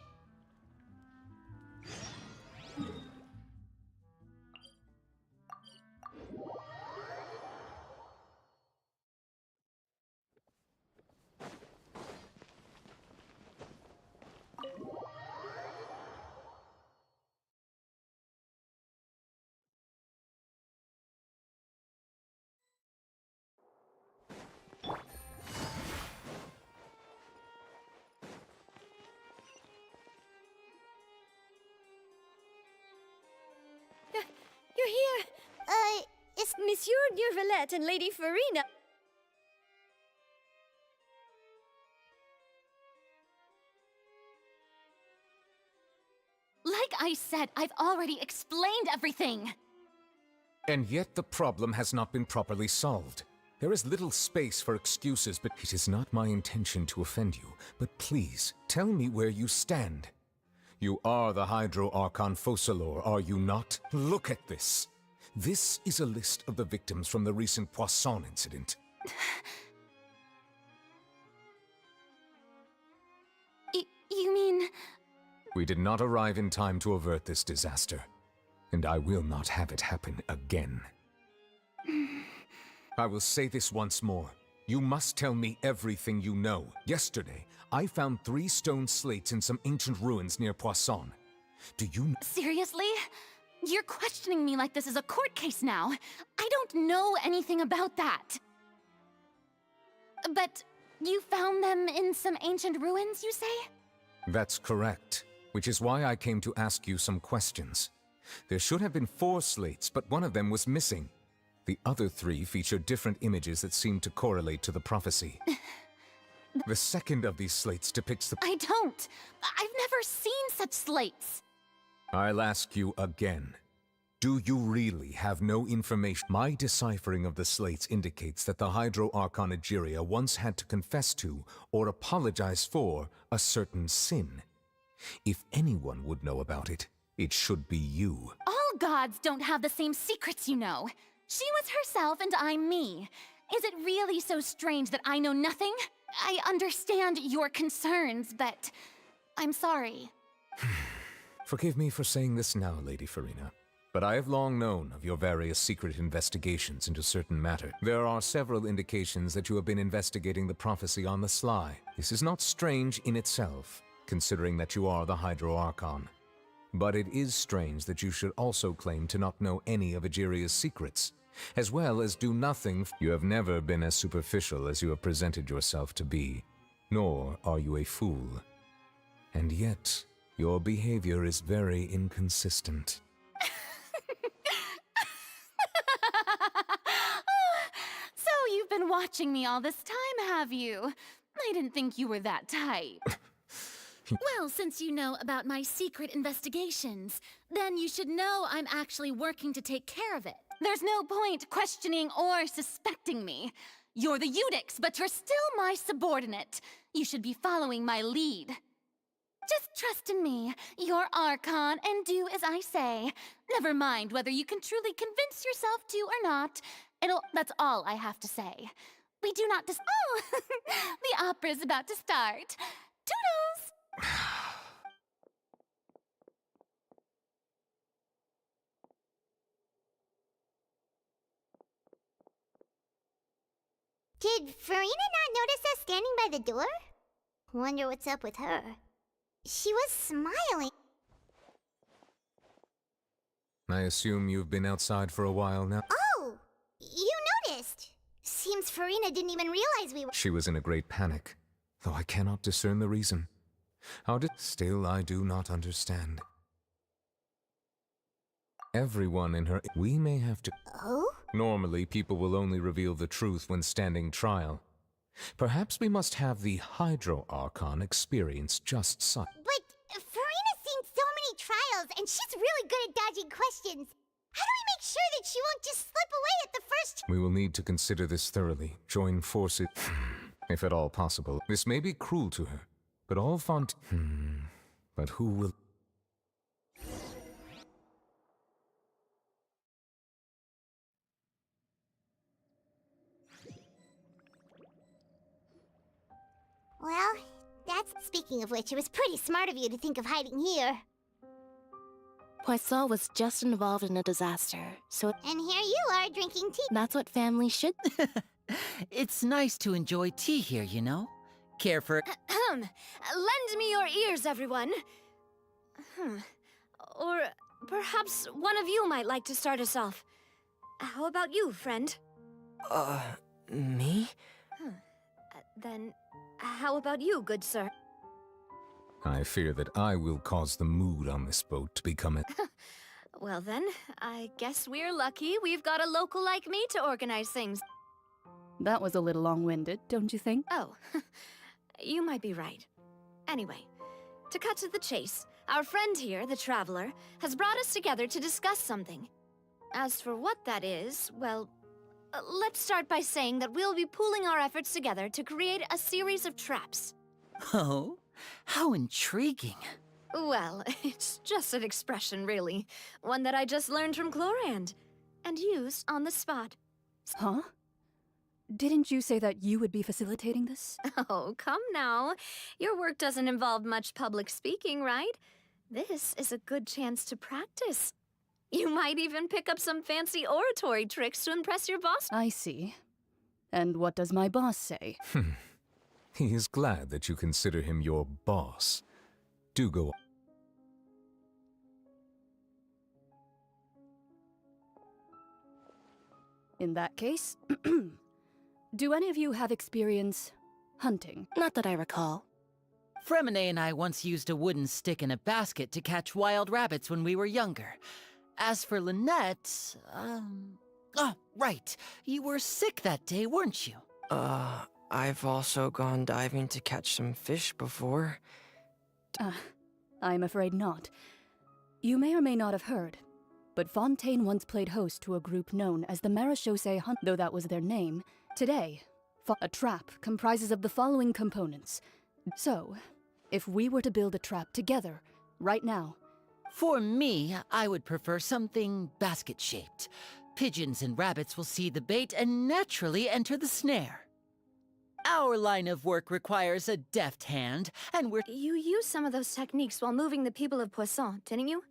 You're here! It's Monsieur Neurvalette and Lady Farina. Like I said, I've already explained everything. And yet the problem has not been properly solved. There is little space for excuses, but it is not my intention to offend you. But please, tell me where you stand. You are the Hydro Archon Focalor, are you not? Look at this. This is a list of the victims from the recent Poisson incident. You mean... We did not arrive in time to avert this disaster, and I will not have it happen again. I will say this once more. You must tell me everything you know. Yesterday, I found 3 stone slates in some ancient ruins near Poisson. Do you... Seriously? You're questioning me like this is a court case now. I don't know anything about that. But you found them in some ancient ruins, you say? That's correct, which is why I came to ask you some questions. There should have been 4 slates, but one of them was missing. The other 3 feature different images that seem to correlate to the prophecy. The second of these slates depicts the... I don't! I've never seen such slates! I'll ask you again. Do you really have no information? My deciphering of the slates indicates that the Hydro Archon Egeria once had to confess to, or apologize for, a certain sin. If anyone would know about it, it should be you. All gods don't have the same secrets, you know. She was herself and I'm me. Is it really so strange that I know nothing? I understand your concerns, but I'm sorry. Forgive me for saying this now, Lady Farina, but I have long known of your various secret investigations into certain matters. There are several indications that you have been investigating the prophecy on the sly. This is not strange in itself, considering that you are the Hydro Archon. But it is strange that you should also claim to not know any of Egeria's secrets, as well as do nothing. You have never been as superficial as you have presented yourself to be, nor are you a fool. And yet, your behavior is very inconsistent. So you've been watching me all this time, have you? I didn't think you were that type. Well, since you know about my secret investigations, then you should know I'm actually working to take care of it. There's no point questioning or suspecting me. You're the Eudix, but you're still my subordinate. You should be following my lead. Just trust in me. You're Archon, and do as I say. Never mind whether you can truly convince yourself to or not. That's all I have to say. We do not Oh! The opera's about to start. Toodles! Did Farina not notice us standing by the door? Wonder what's up with her. She was smiling. I assume you've been outside for a while now? Oh! You noticed! Seems Farina didn't even realize we were— She was in a great panic, though I cannot discern the reason. Still, I do not understand. Everyone in her... We may have to... Oh? Normally, people will only reveal the truth when standing trial. Perhaps we must have the Hydro Archon experience just such. But Farina's seen so many trials, and she's really good at dodging questions. How do we make sure that she won't just slip away at the first— We will need to consider this thoroughly. Join forces, if at all possible. This may be cruel to her, but all font... But who will... Well, that's— Speaking of which, it was pretty smart of you to think of hiding here. Poisson was just involved in a disaster, so... And here you are, drinking tea. That's what family should... It's nice to enjoy tea here, you know? Care for... Lend me your ears, everyone. Or perhaps one of you might like to start us off. How about you, friend? Me? Then, how about you, good sir? I fear that I will cause the mood on this boat to become a... Well then, I guess we're lucky we've got a local like me to organize things. That was a little long-winded, don't you think? Oh, you might be right. Anyway, to cut to the chase, our friend here, the Traveler, has brought us together to discuss something. As for what that is, well, let's start by saying that we'll be pooling our efforts together to create a series of traps. Oh? How intriguing. Well, it's just an expression, really. One that I just learned from Chlorand, and used on the spot. Huh? Didn't you say that you would be facilitating this? Oh, come now. Your work doesn't involve much public speaking, right? This is a good chance to practice. You might even pick up some fancy oratory tricks to impress your boss. I see. And what does my boss say? He is glad that you consider him your boss. Do go on. In that case, do any of you have experience hunting? Not that I recall. Fremine and I once used a wooden stick in a basket to catch wild rabbits when we were younger. As for Lynette, oh, right. You were sick that day, weren't you? I've also gone diving to catch some fish before. I'm afraid not. You may or may not have heard, but Fontaine once played host to a group known as the Marechaussee Hunt, though that was their name. Today, a trap comprises of the following components. So, if we were to build a trap together, right now... For me, I would prefer something basket-shaped. Pigeons and rabbits will see the bait and naturally enter the snare. Our line of work requires a deft hand, and we're... You used some of those techniques while moving the people of Poisson, didn't you?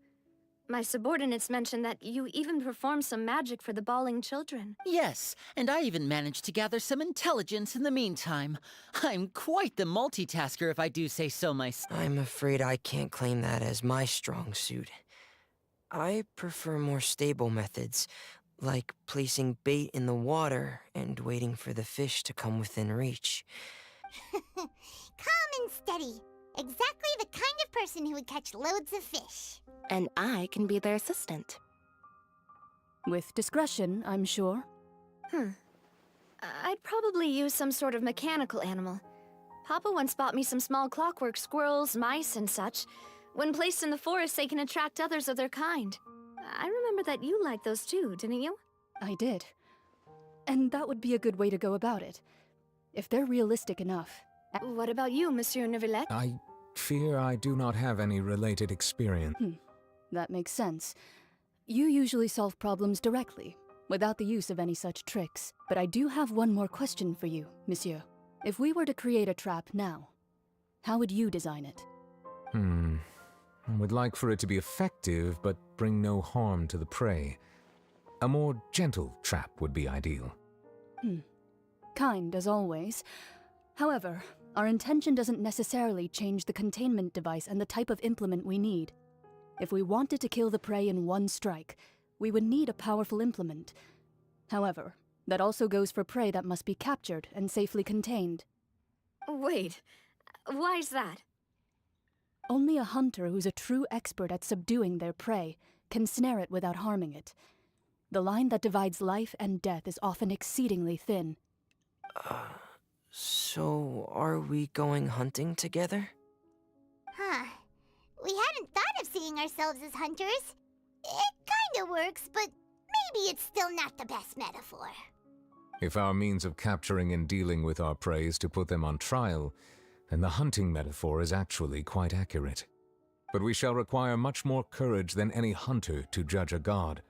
My subordinates mentioned that you even performed some magic for the bawling children. Yes, and I even managed to gather some intelligence in the meantime. I'm quite the multitasker, if I do say so myself. I'm afraid I can't claim that as my strong suit. I prefer more stable methods, like placing bait in the water and waiting for the fish to come within reach. Calm and steady. Exactly the kind of person who would catch loads of fish. And I can be their assistant. With discretion, I'm sure. I'd probably use some sort of mechanical animal. Papa once bought me some small clockwork squirrels, mice, and such. When placed in the forest, they can attract others of their kind. I remember that you liked those too, didn't you? I did. And that would be a good way to go about it. If they're realistic enough. What about you, Monsieur Neuvillette? I fear I do not have any related experience. That makes sense. You usually solve problems directly, without the use of any such tricks. But I do have one more question for you, Monsieur. If we were to create a trap now, how would you design it? I would like for it to be effective, but bring no harm to the prey. A more gentle trap would be ideal. Kind, as always. However, our intention doesn't necessarily change the containment device and the type of implement we need. If we wanted to kill the prey in one strike, we would need a powerful implement. However, that also goes for prey that must be captured and safely contained. Wait, why's that? Only a hunter who's a true expert at subduing their prey can snare it without harming it. The line that divides life and death is often exceedingly thin. So are we going hunting together? Huh. We hadn't thought of seeing ourselves as hunters. It kinda works, but maybe it's still not the best metaphor. If our means of capturing and dealing with our prey is to put them on trial, then the hunting metaphor is actually quite accurate. But we shall require much more courage than any hunter to judge a god,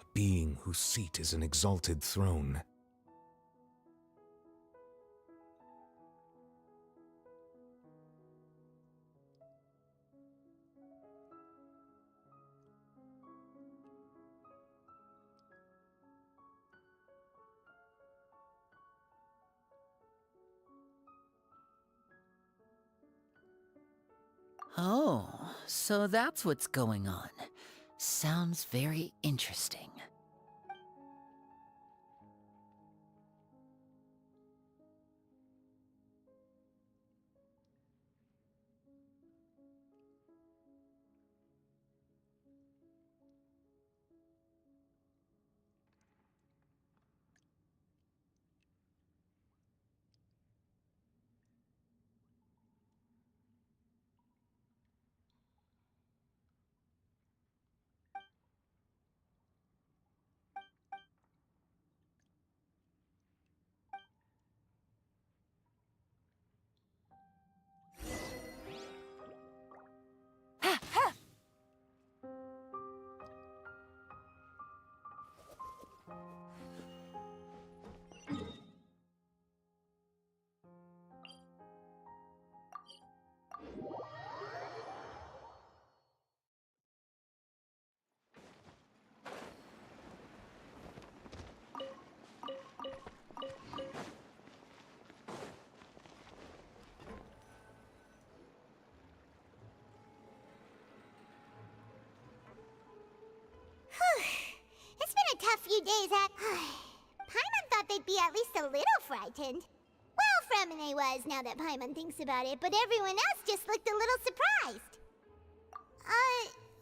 a being whose seat is an exalted throne. Oh, so that's what's going on. Sounds very interesting. few days Paimon thought they'd be at least a little frightened. Well, Fremine was, now that Paimon thinks about it, but everyone else just looked a little surprised.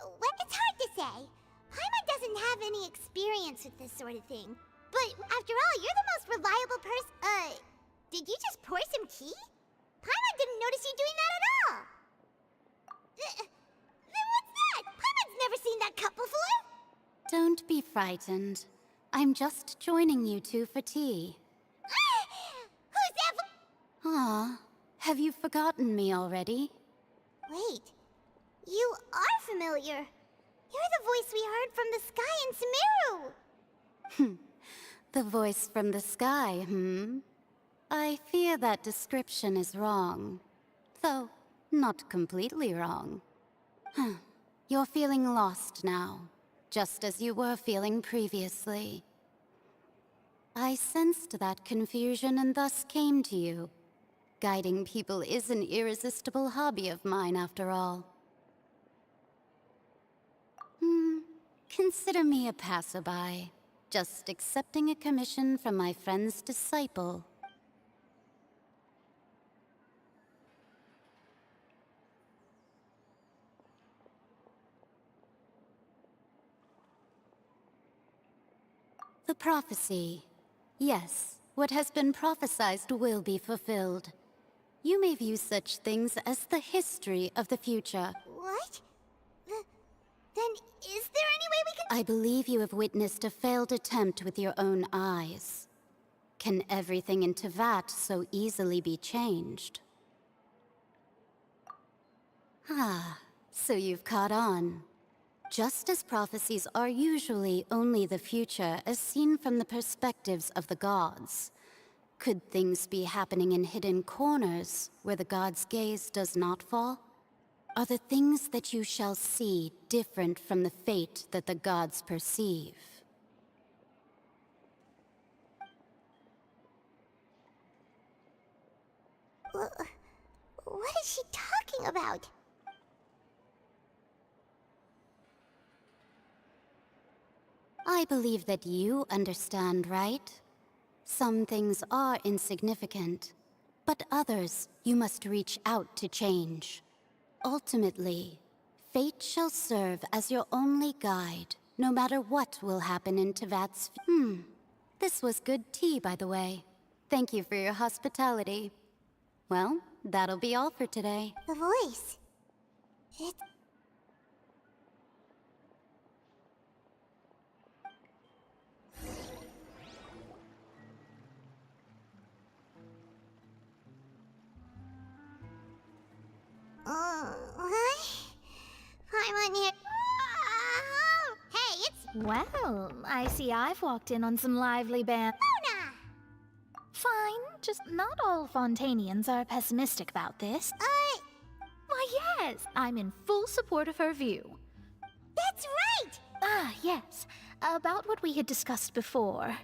Well, it's hard to say. Paimon doesn't have any experience with this sort of thing. But after all, you're the most reliable person. Did you just pour some tea? Paimon didn't notice you doing that at all. Then what's that? Paimon's never seen that cup before. Don't be frightened. I'm just joining you two for tea. Who's that? Aw, have you forgotten me already? Wait, you are familiar. You're the voice we heard from the sky in Sumeru. The voice from the sky, I fear that description is wrong. Though, not completely wrong. You're feeling lost now, just as you were feeling previously. I sensed that confusion and thus came to you. Guiding people is an irresistible hobby of mine, after all. Consider me a passerby, just accepting a commission from my friend's disciple. The prophecy. Yes, what has been prophesied will be fulfilled. You may view such things as the history of the future. What? Then is there any way we can— I believe you have witnessed a failed attempt with your own eyes. Can everything in Tevat so easily be changed? So you've caught on. Just as prophecies are usually only the future as seen from the perspectives of the gods, could things be happening in hidden corners where the gods' gaze does not fall? Are the things that you shall see different from the fate that the gods perceive? What is she talking about? I believe that you understand, right? Some things are insignificant, but others you must reach out to change. Ultimately, fate shall serve as your only guide, no matter what will happen in Tevat's— This was good tea, by the way. Thank you for your hospitality. Well, that'll be all for today. The voice. It's— Paimon here. Hey, it's— Well, I see I've walked in on some lively band. Mona! Fine, just not all Fontanians are pessimistic about this. Why, yes, I'm in full support of her view. That's right! Yes, about what we had discussed before.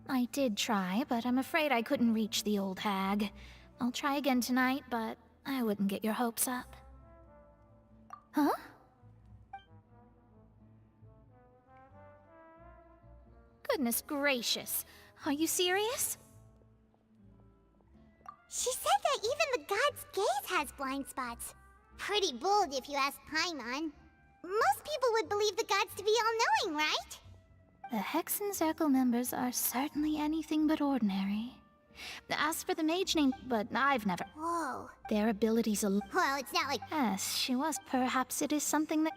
I did try, but I'm afraid I couldn't reach the old hag. I'll try again tonight, but I wouldn't get your hopes up. Huh? Goodness gracious. Are you serious? She said that even the god's gaze has blind spots. Pretty bold if you ask Paimon. Most people would believe the gods to be all-knowing, right? The Hexen Circle members are certainly anything but ordinary. As for the mage name, but I've never— Whoa. Their abilities are— Well, it's not like— Yes, she was. Perhaps it is something that—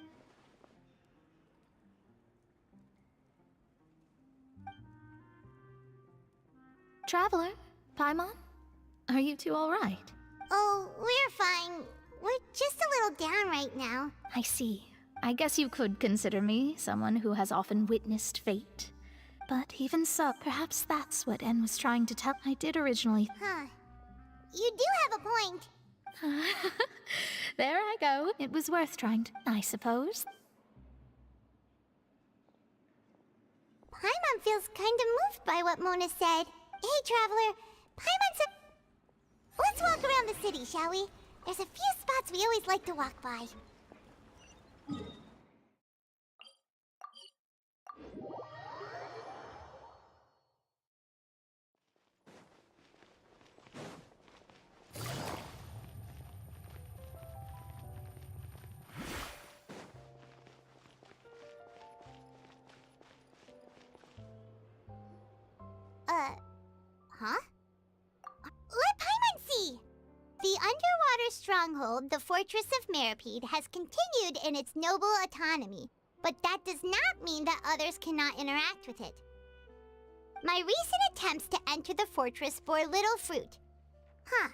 Traveler, Paimon, are you two all right? Oh, we're fine. We're just a little down right now. I see. I guess you could consider me someone who has often witnessed fate. But even so, perhaps that's what En was trying to tell. I did originally— Huh. You do have a point. There I go. It was worth trying to— I suppose. Paimon feels kind of moved by what Mona said. Hey, Traveler. Paimon said— Let's walk around the city, shall we? There's a few spots we always like to walk by. stronghold, the Fortress of Meripede, has continued in its noble autonomy, but that does not mean that others cannot interact with it. My recent attempts to enter the fortress bore little fruit. Huh.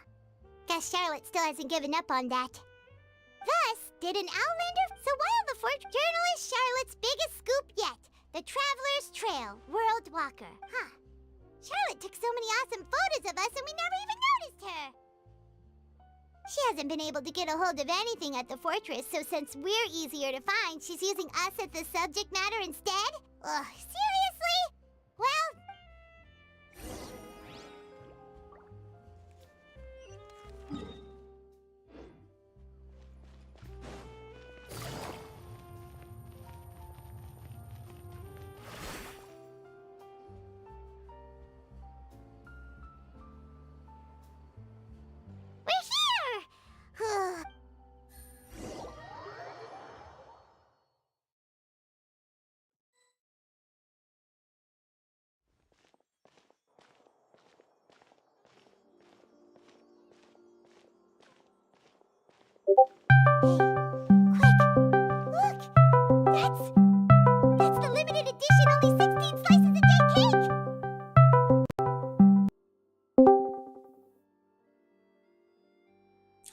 Guess Charlotte still hasn't given up on that. Thus, did an Outlander... So while the journalist Charlotte's biggest scoop yet, the Traveler's Trail, World Walker. Huh. Charlotte took so many awesome photos of us and we never even noticed her. She hasn't been able to get a hold of anything at the fortress, so since we're easier to find, she's using us as the subject matter instead? Ugh, seriously? Well... We're here! That's the limited edition, only 16 slices a day cake!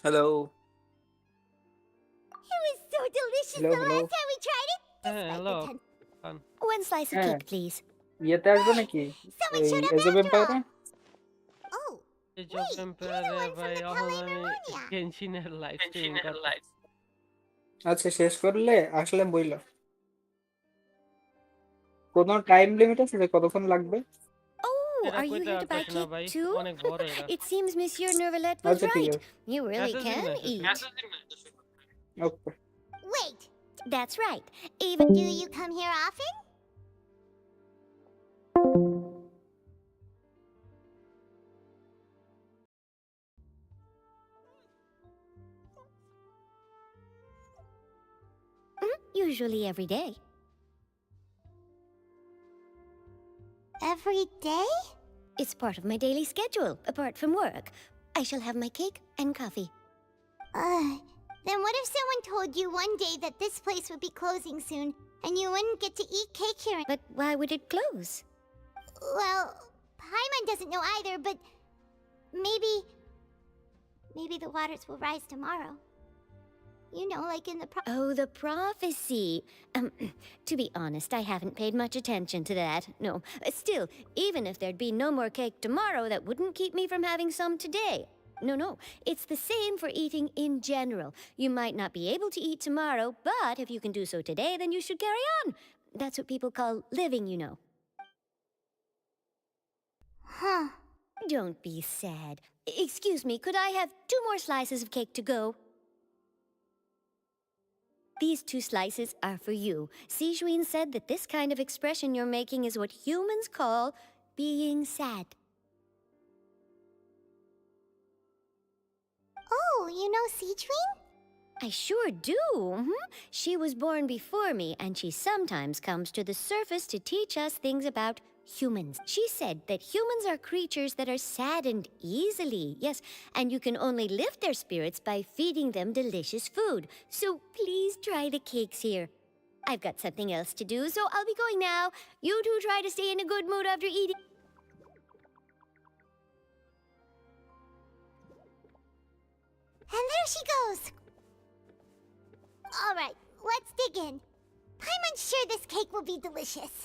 Hello. It was so delicious Hello, the hello. last time we tried it! Hello. One slice of cake, please. ইয়েতে আসবে নাকি এই age of এম্পায়ারে Oh, age of এম্পায়ারে ভাই এখন আমি গেনশিনের live stream করছি আচ্ছা শেষ করলে আসলে বইলো কোনো টাইম লিমিট আছে যে কতক্ষণ লাগবে Oh, এটা are you কইতে here to buy পারতাছি না ভাই cake too? অনেক বড় এটা It seems Monsieur Nervalette was আচ্ছা ঠিক right. আছে You really মেসেজ can দিন eat. Okay wait! That's right. Even Do you come here often? usually every day. Every day? It's part of my daily schedule, apart from work. I shall have my cake and coffee. Then what if someone told you one day that this place would be closing soon, and you wouldn't get to eat cake here? But why would it close? Well, Paimon doesn't know either, but maybe the waters will rise tomorrow. You know, like in the Oh, the prophecy. To be honest, I haven't paid much attention to that. No. Still, even if there'd be no more cake tomorrow, that wouldn't keep me from having some today. No. It's the same for eating in general. You might not be able to eat tomorrow, but if you can do so today, then you should carry on. That's what people call living, you know. Huh. Don't be sad. Excuse me, could I have 2 more slices of cake to go? These 2 slices are for you. Sijuin said that this kind of expression you're making is what humans call being sad. Oh, you know Sijuin? I sure do. She was born before me, and she sometimes comes to the surface to teach us things about humans. She said that humans are creatures that are saddened easily, yes, and you can only lift their spirits by feeding them delicious food. So please try the cakes here. I've got something else to do, so I'll be going now. You two try to stay in a good mood after eating. And there she goes. All right, let's dig in. Paimon's sure this cake will be delicious.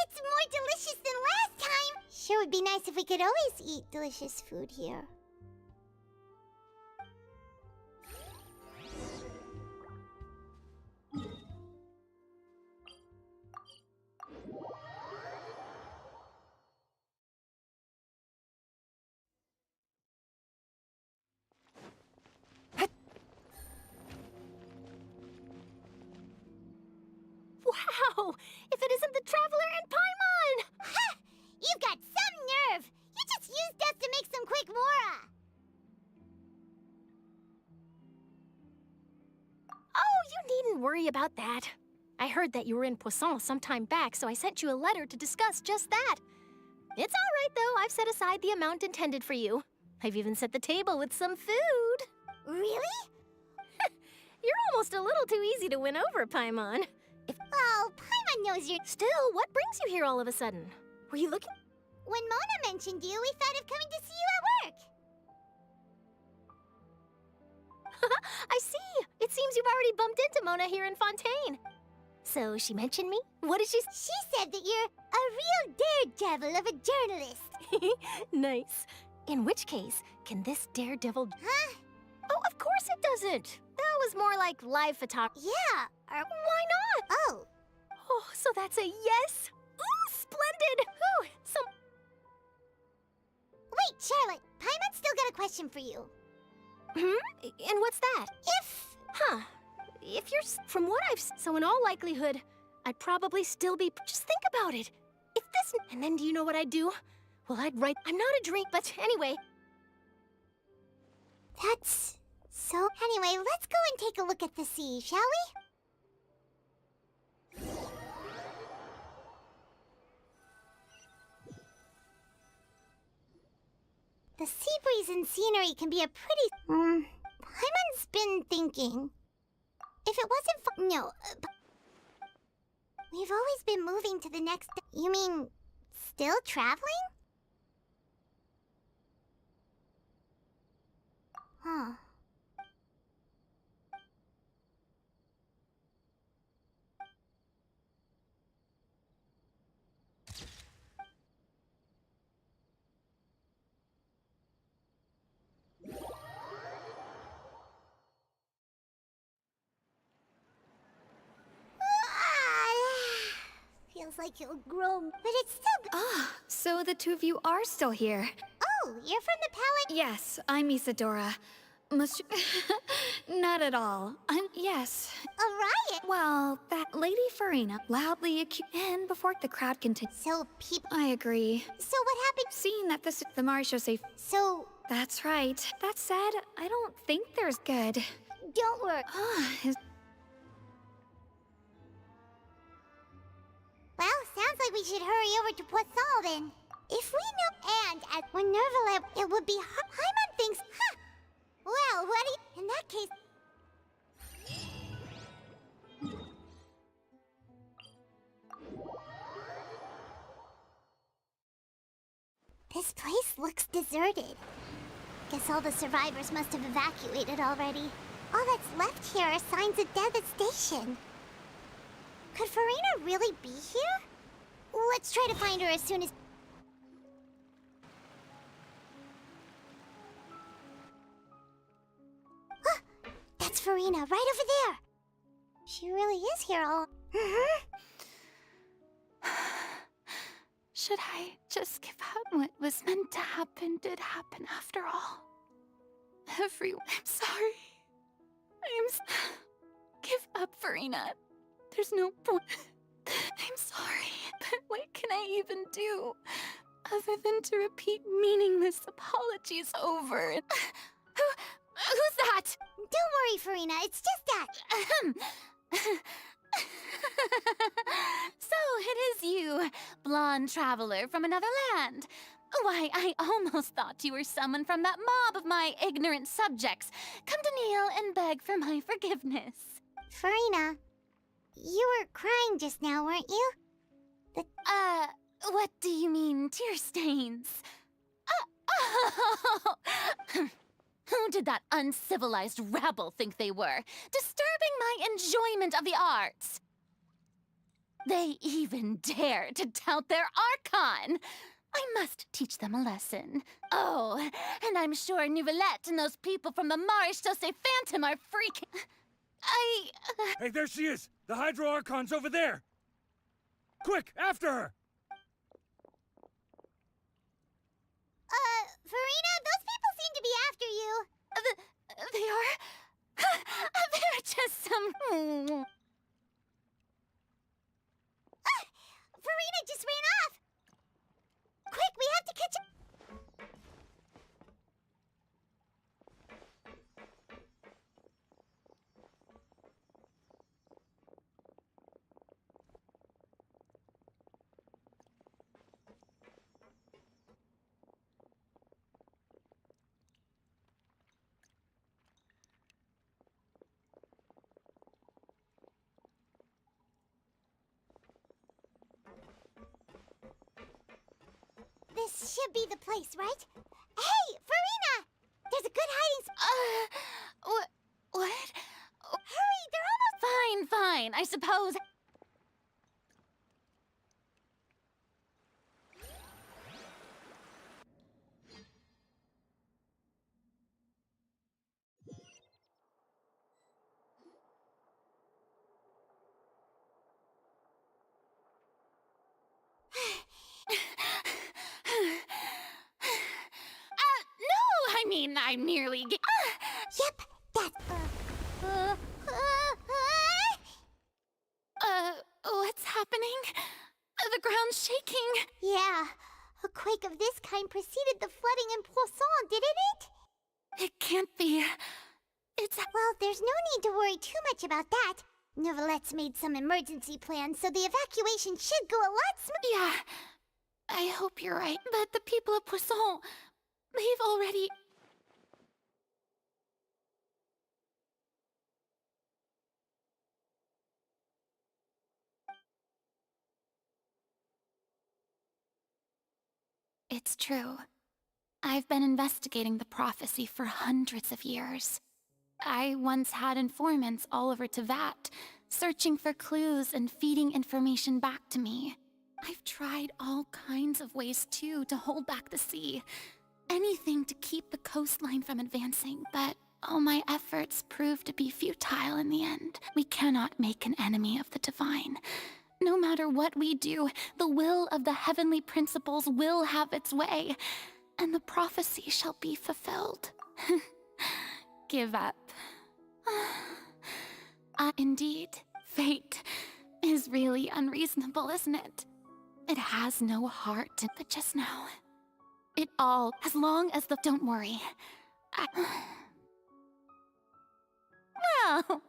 It's more delicious than last time! Sure would be nice if we could always eat delicious food here. Wow! If it isn't the Traveler and Paimon! Ha! You've got some nerve! You just used us to make some quick mora! Oh, you needn't worry about that. I heard that you were in Poisson some time back, so I sent you a letter to discuss just that. It's all right, though. I've set aside the amount intended for you. I've even set the table with some food. Really? You're almost a little too easy to win over, Paimon. Oh, Paimon knows you're... Still, what brings you here all of a sudden? Were you looking? When Mona mentioned you, we thought of coming to see you at work. I see. It seems you've already bumped into Mona here in Fontaine. So she mentioned me? What did she She said that you're a real daredevil of a journalist. Nice. In which case, can this daredevil... Huh? Oh, of course it doesn't. That was more like live photography. Yeah. Why not? Oh. Oh, so that's a yes? Ooh, splendid! Ooh, some... Wait, Charlotte. Paimon's still got a question for you. And what's that? If you're... From what I've... So in all likelihood, I'd probably still be... Just think about it. If this... And then do you know what I'd do? Well, I'd write... I'm not a drink, but anyway... That's... So, anyway, let's go and take a look at the sea, shall we? The sea breeze and scenery can be a pretty... Paimon's been thinking... If it wasn't for... No, we've always been moving to the next... You mean... Still traveling? Huh. Feels like you'll grow, but it's still... Ah, so the two of you are still here. Oh, you're from the palace? Yes, I'm Isadora. Must Not at all. Yes. A riot? Well, that Lady Farina loudly accused... And before the crowd continued... So people... I agree. So what happened? Seeing that the Marisho say... So... That's right. That said, I don't think there's good. Don't worry. Well, sounds like we should hurry over to Poisson then. If we know... And at Minerva, it would be hard. Paimon thinks... Huh! Well, what do you... In that case... This place looks deserted. Guess all the survivors must have evacuated already. All that's left here are signs of devastation. Could Farina really be here? Let's try to find her as soon as... That's Farina, right over there! She really is here all... Should I just give up? What was meant to happen did happen after all. Everyone, I'm sorry. Give up, Farina. There's no point. I'm sorry, but what can I even do? Other than to repeat meaningless apologies over it. Who's that? Don't worry, Farina, it's just that. So it is you, blonde traveler from another land. Why, I almost thought you were someone from that mob of my ignorant subjects. Come to kneel and beg for my forgiveness. Farina, you were crying just now, weren't you? What do you mean, tear stains? Who did that uncivilized rabble think they were, disturbing my enjoyment of the arts? They even dare to tout their Archon! I must teach them a lesson. Oh, and I'm sure Nouvellette and those people from the Marish Sauce Phantom are freaking... Hey, there she is! The Hydro Archon's over there! Quick, after her! Farina, those people seem to be after you. They are? They're just some... Farina just ran off! Quick, we have to catch up! This should be the place, right? Hey, Farina! There's a good hiding spot. What? Hurry, they're almost— Fine, I suppose. No, I mean, I'm nearly Yep, that's— what's happening? The ground's shaking. Yeah, a quake of this kind preceded the flooding in Poisson, didn't it? It can't be. Well, there's no need to worry too much about that. Neverlette's made some emergency plans, so the evacuation should go a lot smoother. Yeah, I hope you're right. But the people of Poisson, they've already... It's true. I've been investigating the prophecy for hundreds of years. I once had informants all over Tevat, searching for clues and feeding information back to me. I've tried all kinds of ways, too, to hold back the sea. Anything to keep the coastline from advancing, but all my efforts proved to be futile in the end. We cannot make an enemy of the divine. No matter what we do, the will of the heavenly principles will have its way, and the prophecy shall be fulfilled. Give up. Indeed, fate is really unreasonable, isn't it? It has no heart, but just now, it all, as long as the... Don't worry. Well,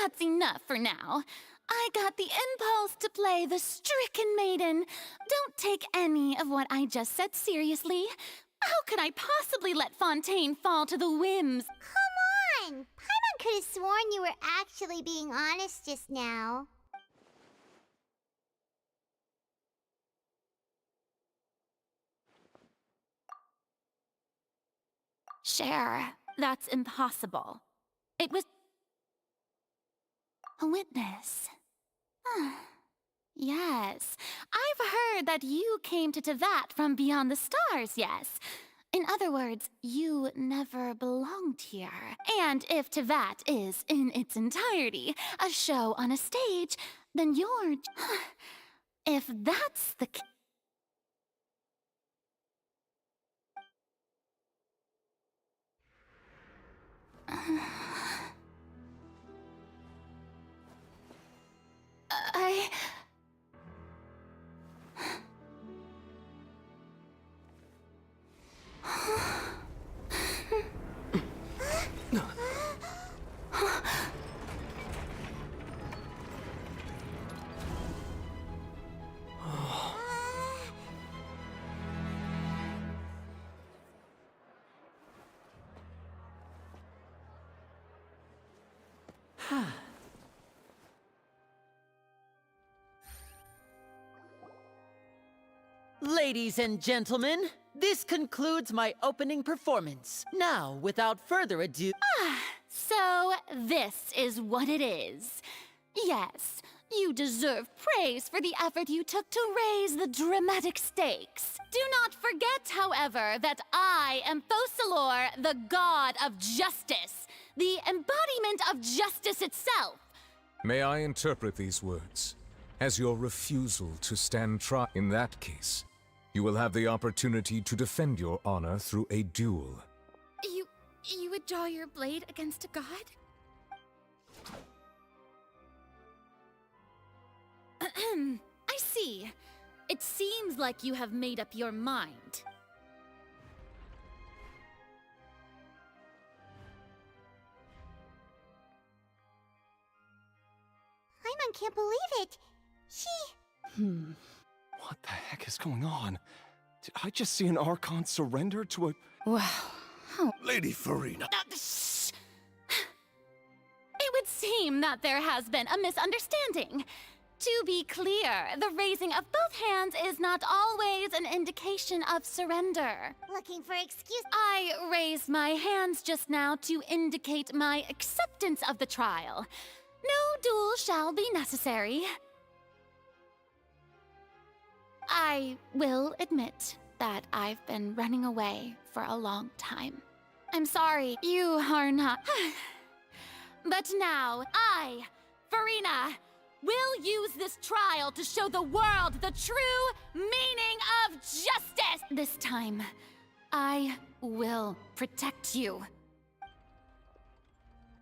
that's enough for now. I got the impulse to play the stricken maiden. Don't take any of what I just said seriously. How could I possibly let Fontaine fall to the whims? Come on! Paimon could have sworn you were actually being honest just now. Cher, that's impossible. It was... a witness. Yes, I've heard that you came to Tevat from beyond the stars, yes. In other words, you never belonged here. And if Tevat is, in its entirety, a show on a stage, then you're... If that's the... Ladies and gentlemen, this concludes my opening performance. Now, without further ado... So, this is what it is. Yes, you deserve praise for the effort you took to raise the dramatic stakes. Do not forget, however, that I am Focalor, the god of justice, the embodiment of justice itself. May I interpret these words as your refusal to stand trial? In that case, you will have the opportunity to defend your honor through a duel. You would draw your blade against a god? I see. It seems like you have made up your mind. Paimon can't believe it. She... What the heck is going on? Did I just see an Archon surrender to a... Wow. Lady Farina. It would seem that there has been a misunderstanding. To be clear, the raising of both hands is not always an indication of surrender. Looking for excuse? I raised my hands just now to indicate my acceptance of the trial. No duel shall be necessary. I will admit that I've been running away for a long time. I'm sorry, you are not. But now, I, Farina, will use this trial to show the world the true meaning of justice! This time, I will protect you.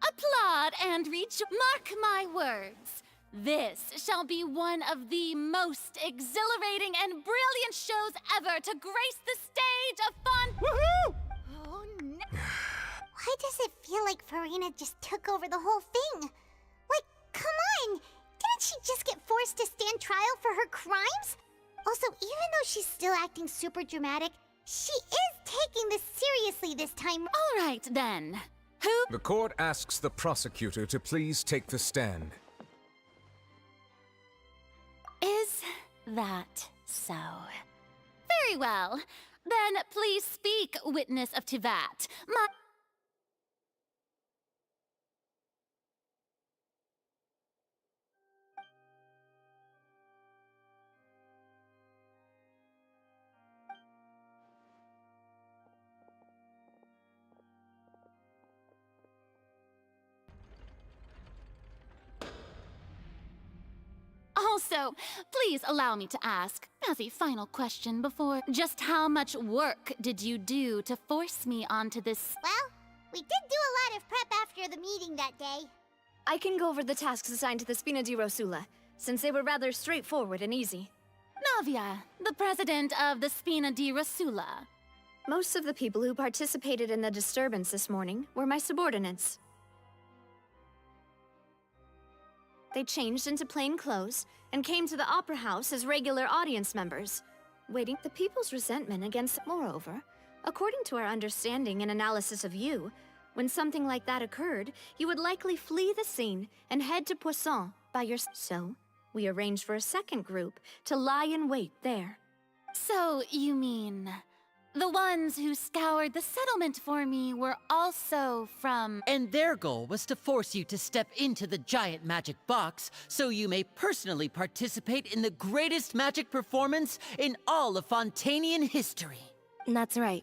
Applaud and reach. Mark my words. This shall be one of the most exhilarating and brilliant shows ever to grace the stage of fun. Woohoo! Oh no. Why does it feel like Farina just took over the whole thing? Like, come on! Didn't she just get forced to stand trial for her crimes? Also, even though she's still acting super dramatic, she is taking this seriously this time. All right, then. Who? The court asks the prosecutor to please take the stand. Is that so? Very well. Then please speak, witness of Tivat. My... Also, please allow me to ask, as a final question before, just how much work did you do to force me onto this? Well, we did do a lot of prep after the meeting that day. I can go over the tasks assigned to the Spina di Rosula, since they were rather straightforward and easy. Navia, the president of the Spina di Rosula. Most of the people who participated in the disturbance this morning were my subordinates. They changed into plain clothes and came to the Opera House as regular audience members, waiting. The people's resentment against... Moreover, according to our understanding and analysis of you, when something like that occurred, you would likely flee the scene and head to Poisson by your... So, we arranged for a second group to lie in wait there. So, you mean... the ones who scoured the settlement for me were also from... And their goal was to force you to step into the giant magic box so you may personally participate in the greatest magic performance in all of Fontanian history. That's right.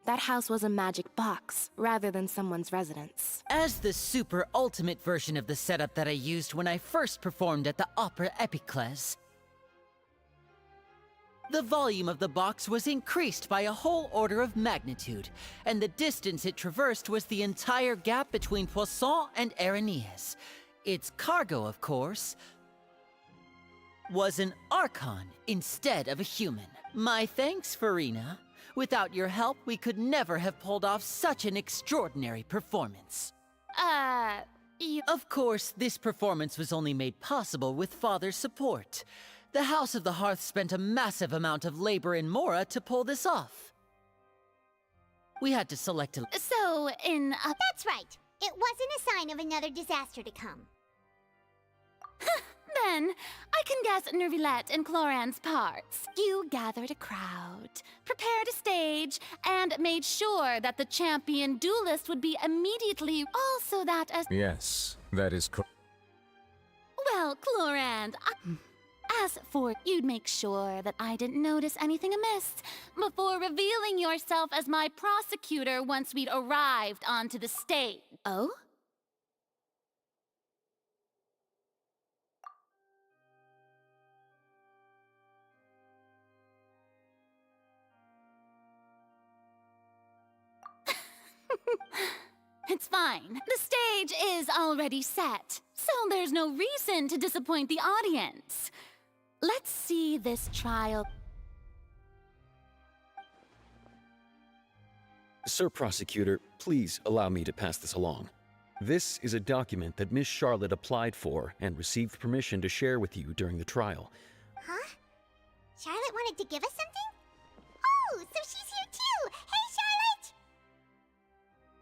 That house was a magic box, rather than someone's residence. As the super ultimate version of the setup that I used when I first performed at the Opera Epiclese, the volume of the box was increased by a whole order of magnitude, and the distance it traversed was the entire gap between Poisson and Aranias. Its cargo, of course, was an Archon instead of a human. My thanks, Farina. Without your help, we could never have pulled off such an extraordinary performance. Of course, this performance was only made possible with Father's support. The House of the Hearth spent a massive amount of labor in Mora to pull this off. We had to select a... So, That's right. It wasn't a sign of another disaster to come. Then, I can guess Nervilette and Cloran's parts. You gathered a crowd, prepared a stage, and made sure that the champion duelist would be immediately... Also that as... Yes, that is correct. Well, Cloran, as for... You'd make sure that I didn't notice anything amiss before revealing yourself as my prosecutor once we'd arrived onto the stage. Oh? It's fine. The stage is already set, so there's no reason to disappoint the audience. Let's see this trial. Sir Prosecutor, please allow me to pass this along. This is a document that Miss Charlotte applied for and received permission to share with you during the trial. Huh? Charlotte wanted to give us something? Oh, so she's here too! Hey, Charlotte!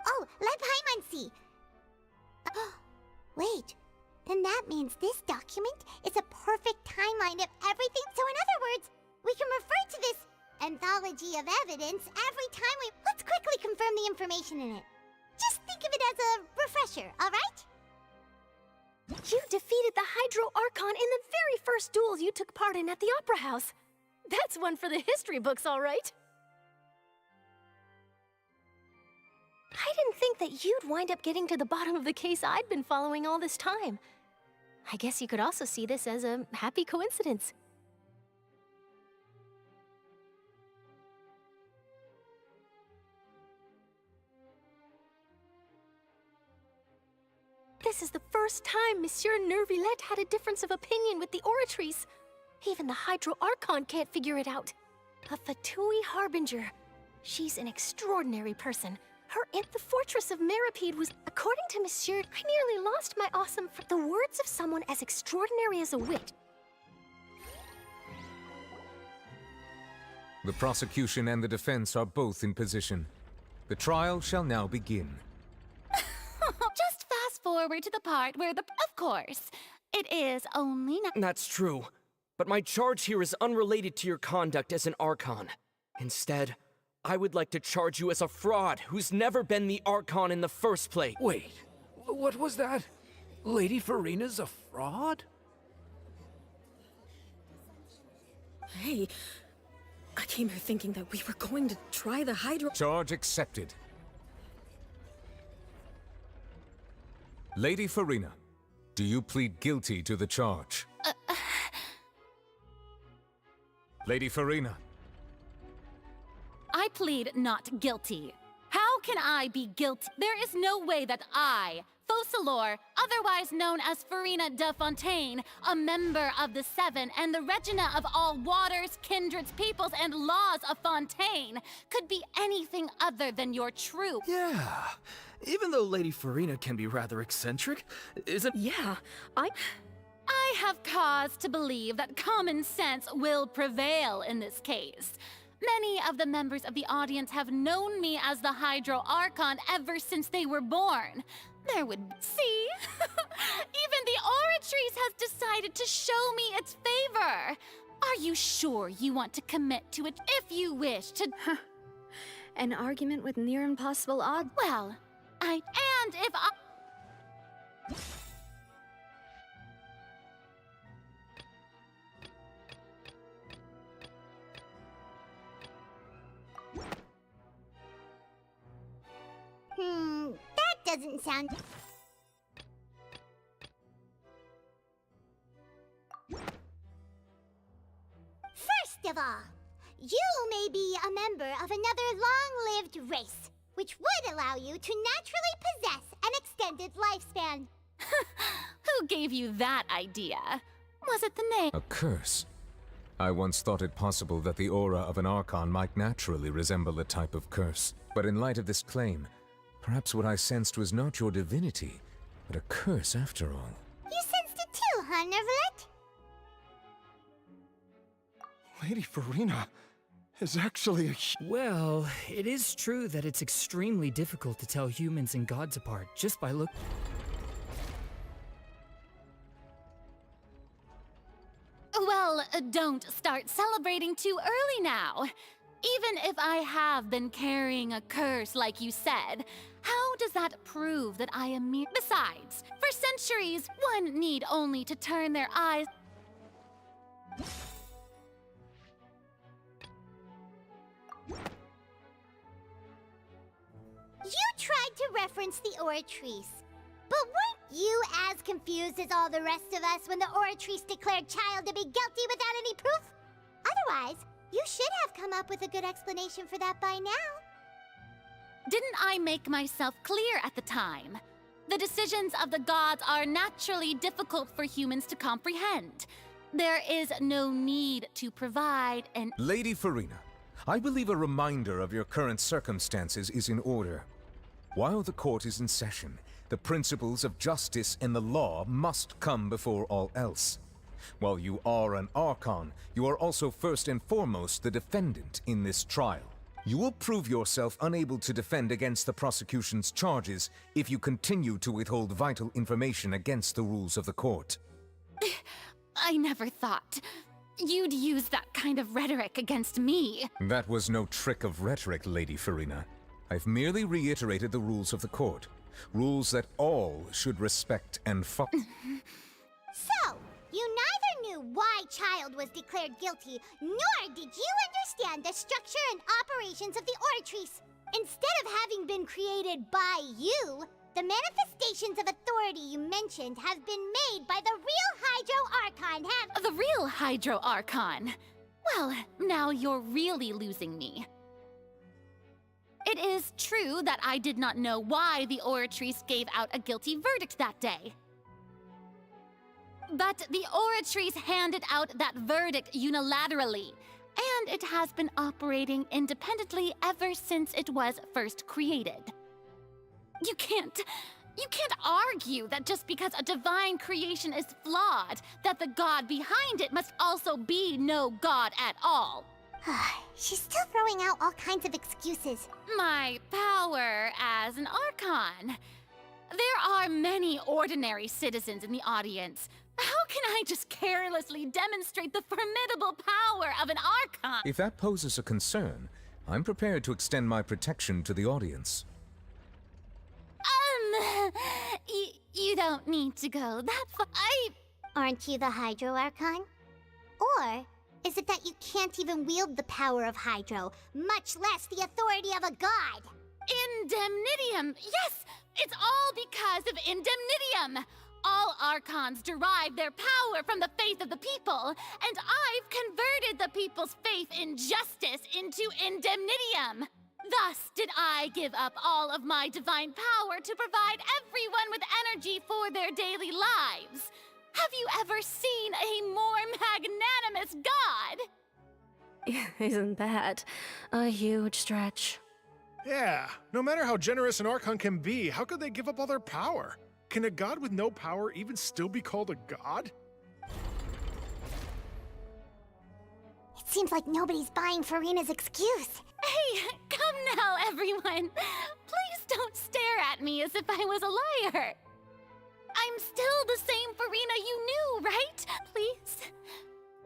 Oh, let Paimon see. Wait, then that means this document is a perfect timeline of everything. So in other words, we can refer to this anthology of evidence every time we... Let's quickly confirm the information in it. Just think of it as a refresher, alright? You defeated the Hydro Archon in the very first duels you took part in at the Opera House. That's one for the history books, all right. I didn't think that you'd wind up getting to the bottom of the case I'd been following all this time. I guess you could also see this as a happy coincidence. This is the first time Monsieur Nervillette had a difference of opinion with the Oratrice. Even the Hydro Archon can't figure it out. A Fatui Harbinger. She's an extraordinary person. Her in the fortress of Meripede was, according to Monsieur, I nearly lost my awesome for the words of someone as extraordinary as a wit. The prosecution and the defense are both in position. The trial shall now begin. Just fast forward to the part where Of course, it is only... That's true. But my charge here is unrelated to your conduct as an Archon. Instead, I would like to charge you as a fraud who's never been the Archon in the first place. Wait, what was that? Lady Farina's a fraud? Hey, I came here thinking that we were going to try the Hydro... Charge accepted. Lady Farina, do you plead guilty to the charge? Lady Farina. I plead not guilty. How can I be guilty? There is no way that I, Focalor, otherwise known as Farina de Fontaine, a member of the Seven and the Regina of all waters, kindreds, peoples, and laws of Fontaine, could be anything other than your true... Yeah, even though Lady Farina can be rather eccentric, isn't... Yeah, I have cause to believe that common sense will prevail in this case. Many of the members of the audience have known me as the Hydro Archon ever since they were born. There would... See? Even the Oratrice has decided to show me its favor. Are you sure you want to commit to it if you wish to... An argument with near impossible odds? Well, and if I... That doesn't sound... First of all, you may be a member of another long-lived race, which would allow you to naturally possess an extended lifespan. Who gave you that idea? Was it the name? A curse. I once thought it possible that the aura of an Archon might naturally resemble a type of curse. But in light of this claim, perhaps what I sensed was not your divinity, but a curse after all. You sensed it too, huh, Nervillette? Lady Farina is actually a... Well, it is true that it's extremely difficult to tell humans and gods apart just by looking. Well, don't start celebrating too early now. Even if I have been carrying a curse like you said, how does that prove that I am mere... Besides, for centuries, one need only to turn their eyes... You tried to reference the Oratrice, but weren't you as confused as all the rest of us when the Oratrice declared Child to be guilty without any proof? Otherwise, you should have come up with a good explanation for that by now. Didn't I make myself clear at the time? The decisions of the gods are naturally difficult for humans to comprehend. There is no need to provide an... Lady Farina, I believe a reminder of your current circumstances is in order. While the court is in session, the principles of justice and the law must come before all else. While you are an Archon, you are also first and foremost the defendant in this trial. You will prove yourself unable to defend against the prosecution's charges if you continue to withhold vital information against the rules of the court. I never thought you'd use that kind of rhetoric against me. That was no trick of rhetoric, Lady Farina. I've merely reiterated the rules of the court. Rules that all should respect and follow. So, you neither knew why Child was declared guilty, nor did you understand the structure and operations of the Oratrice. Instead of having been created by you, the manifestations of authority you mentioned have been made by the real Hydro Archon The real Hydro Archon? Well, now you're really losing me. It is true that I did not know why the Oratrice gave out a guilty verdict that day. But the Oratrice handed out that verdict unilaterally, and it has been operating independently ever since it was first created. You can't argue that just because a divine creation is flawed, that the god behind it must also be no god at all. She's still throwing out all kinds of excuses. My power as an Archon. There are many ordinary citizens in the audience. How can I just carelessly demonstrate the formidable power of an Archon? If that poses a concern, I'm prepared to extend my protection to the audience. You don't need to go that far. Aren't you the Hydro Archon? Or is it that you can't even wield the power of Hydro, much less the authority of a god? Indemnitium! Yes! It's all because of Indemnitium! All Archons derive their power from the faith of the people, and I've converted the people's faith in justice into Indemnitium! Thus did I give up all of my divine power to provide everyone with energy for their daily lives. Have you ever seen a more magnanimous god? Isn't that a huge stretch? Yeah, no matter how generous an Archon can be, how could they give up all their power? Can a god with no power even still be called a god? It seems like nobody's buying Farina's excuse. Hey, come now, everyone. Please don't stare at me as if I was a liar. I'm still the same Farina you knew, right? Please,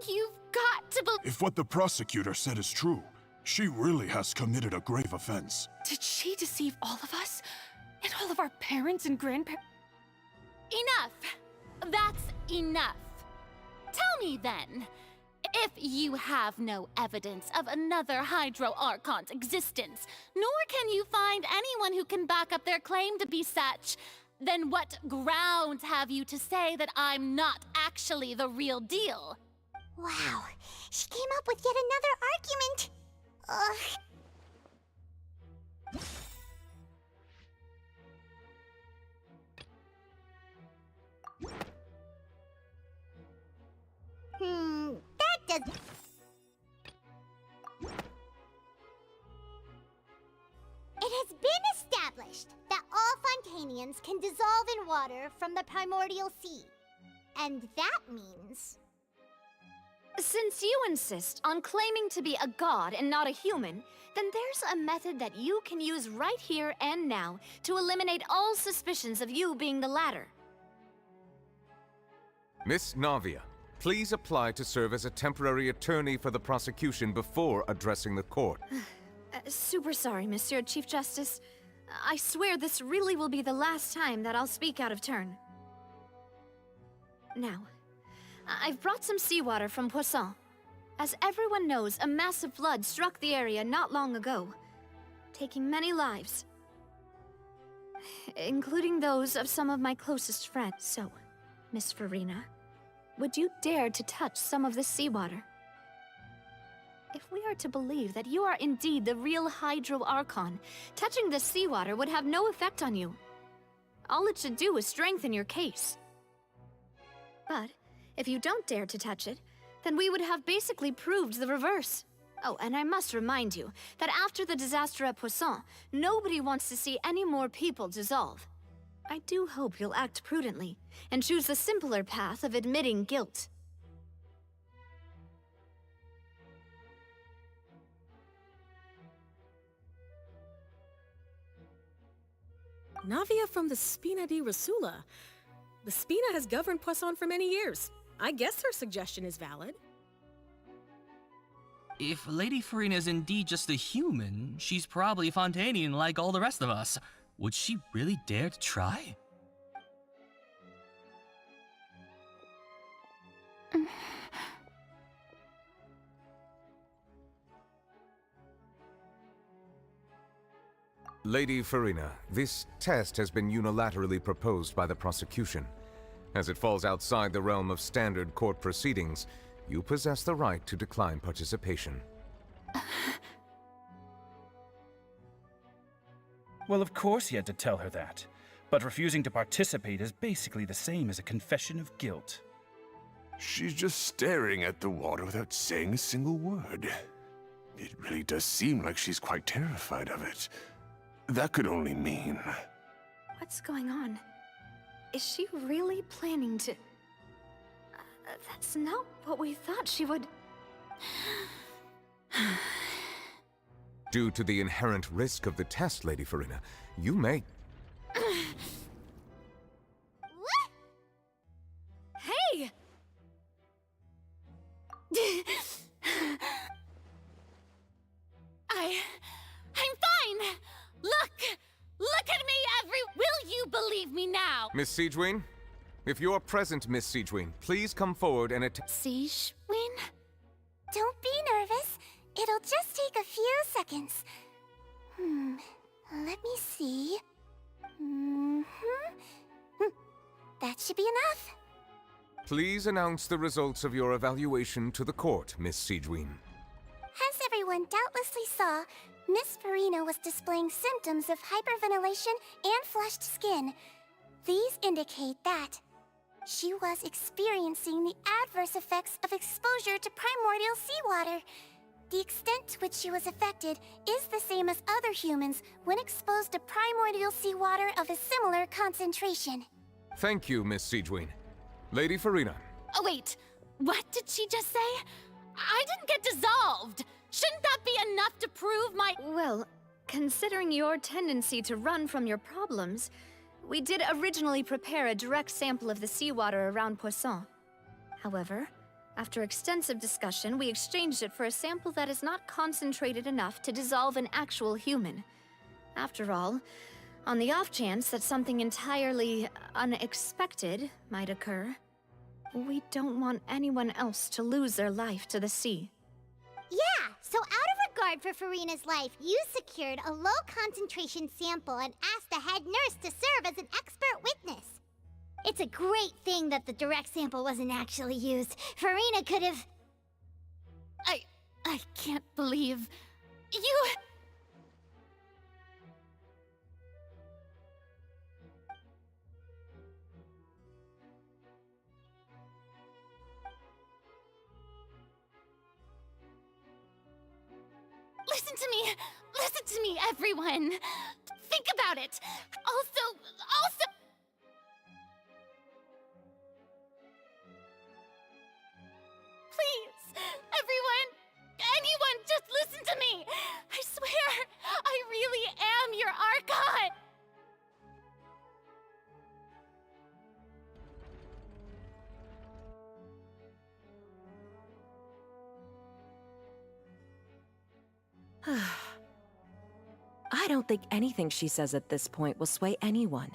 you've got to believe. If what the prosecutor said is true, she really has committed a grave offense. Did she deceive all of us? And all of our parents and grandparents? Enough! That's enough. Tell me then, if you have no evidence of another Hydro Archon's existence, nor can you find anyone who can back up their claim to be such, then what grounds have you to say that I'm not actually the real deal? Wow, she came up with yet another argument. Ugh. That does... It has been established that all Fontanians can dissolve in water from the primordial sea. And that means... Since you insist on claiming to be a god and not a human, then there's a method that you can use right here and now to eliminate all suspicions of you being the latter. Miss Navia, please apply to serve as a temporary attorney for the prosecution before addressing the court. Super sorry, Monsieur Chief Justice. I swear this really will be the last time that I'll speak out of turn. Now, I've brought some seawater from Poisson. As everyone knows, a massive flood struck the area not long ago, taking many lives, including those of some of my closest friends. So, Miss Farina, would you dare to touch some of this seawater? If we are to believe that you are indeed the real Hydro Archon, touching this seawater would have no effect on you. All it should do is strengthen your case. But if you don't dare to touch it, then we would have basically proved the reverse. Oh, and I must remind you that after the disaster at Poisson, nobody wants to see any more people dissolve. I do hope you'll act prudently and choose the simpler path of admitting guilt. Navia from the Spina di Rasula. The Spina has governed Poisson for many years. I guess her suggestion is valid. If Lady Farina is indeed just a human, she's probably Fontanian like all the rest of us. Would she really dare to try? Lady Farina, this test has been unilaterally proposed by the prosecution. As it falls outside the realm of standard court proceedings, you possess the right to decline participation. Well, of course he had to tell her that. But refusing to participate is basically the same as a confession of guilt. She's just staring at the water without saying a single word. It really does seem like she's quite terrified of it. That could only mean... What's going on? Is she really planning to... that's not what we thought she would... Due to the inherent risk of the test, Lady Farina, you may... Hey! I'm fine! Look at me, Will you believe me now? Miss Siegewien? If you're present, Miss Siegewien, please come forward and Siegewien? Don't be nervous. It'll just take a few seconds. Let me see. That should be enough. Please announce the results of your evaluation to the court, Miss Siegewien. As everyone doubtlessly saw, Miss Farina was displaying symptoms of hyperventilation and flushed skin. These indicate that she was experiencing the adverse effects of exposure to primordial seawater. The extent to which she was affected is the same as other humans when exposed to primordial seawater of a similar concentration. Thank you, Miss Siegewien. Lady Farina. Oh, wait. What did she just say? I didn't get dissolved. Shouldn't that be enough to prove my... Well, considering your tendency to run from your problems, we did originally prepare a direct sample of the seawater around Poisson. However, after extensive discussion, we exchanged it for a sample that is not concentrated enough to dissolve an actual human. After all, on the off chance that something entirely unexpected might occur, we don't want anyone else to lose their life to the sea. Yeah, so out of regard for Farina's life, you secured a low-concentration sample and asked the head nurse to serve as an expert witness. It's a great thing that the direct sample wasn't actually used. Farina could have... I can't believe... You... Listen to me, everyone. Think about it. Also... Please, anyone, just listen to me. I swear, I really am your Archon. I don't think anything she says at this point will sway anyone.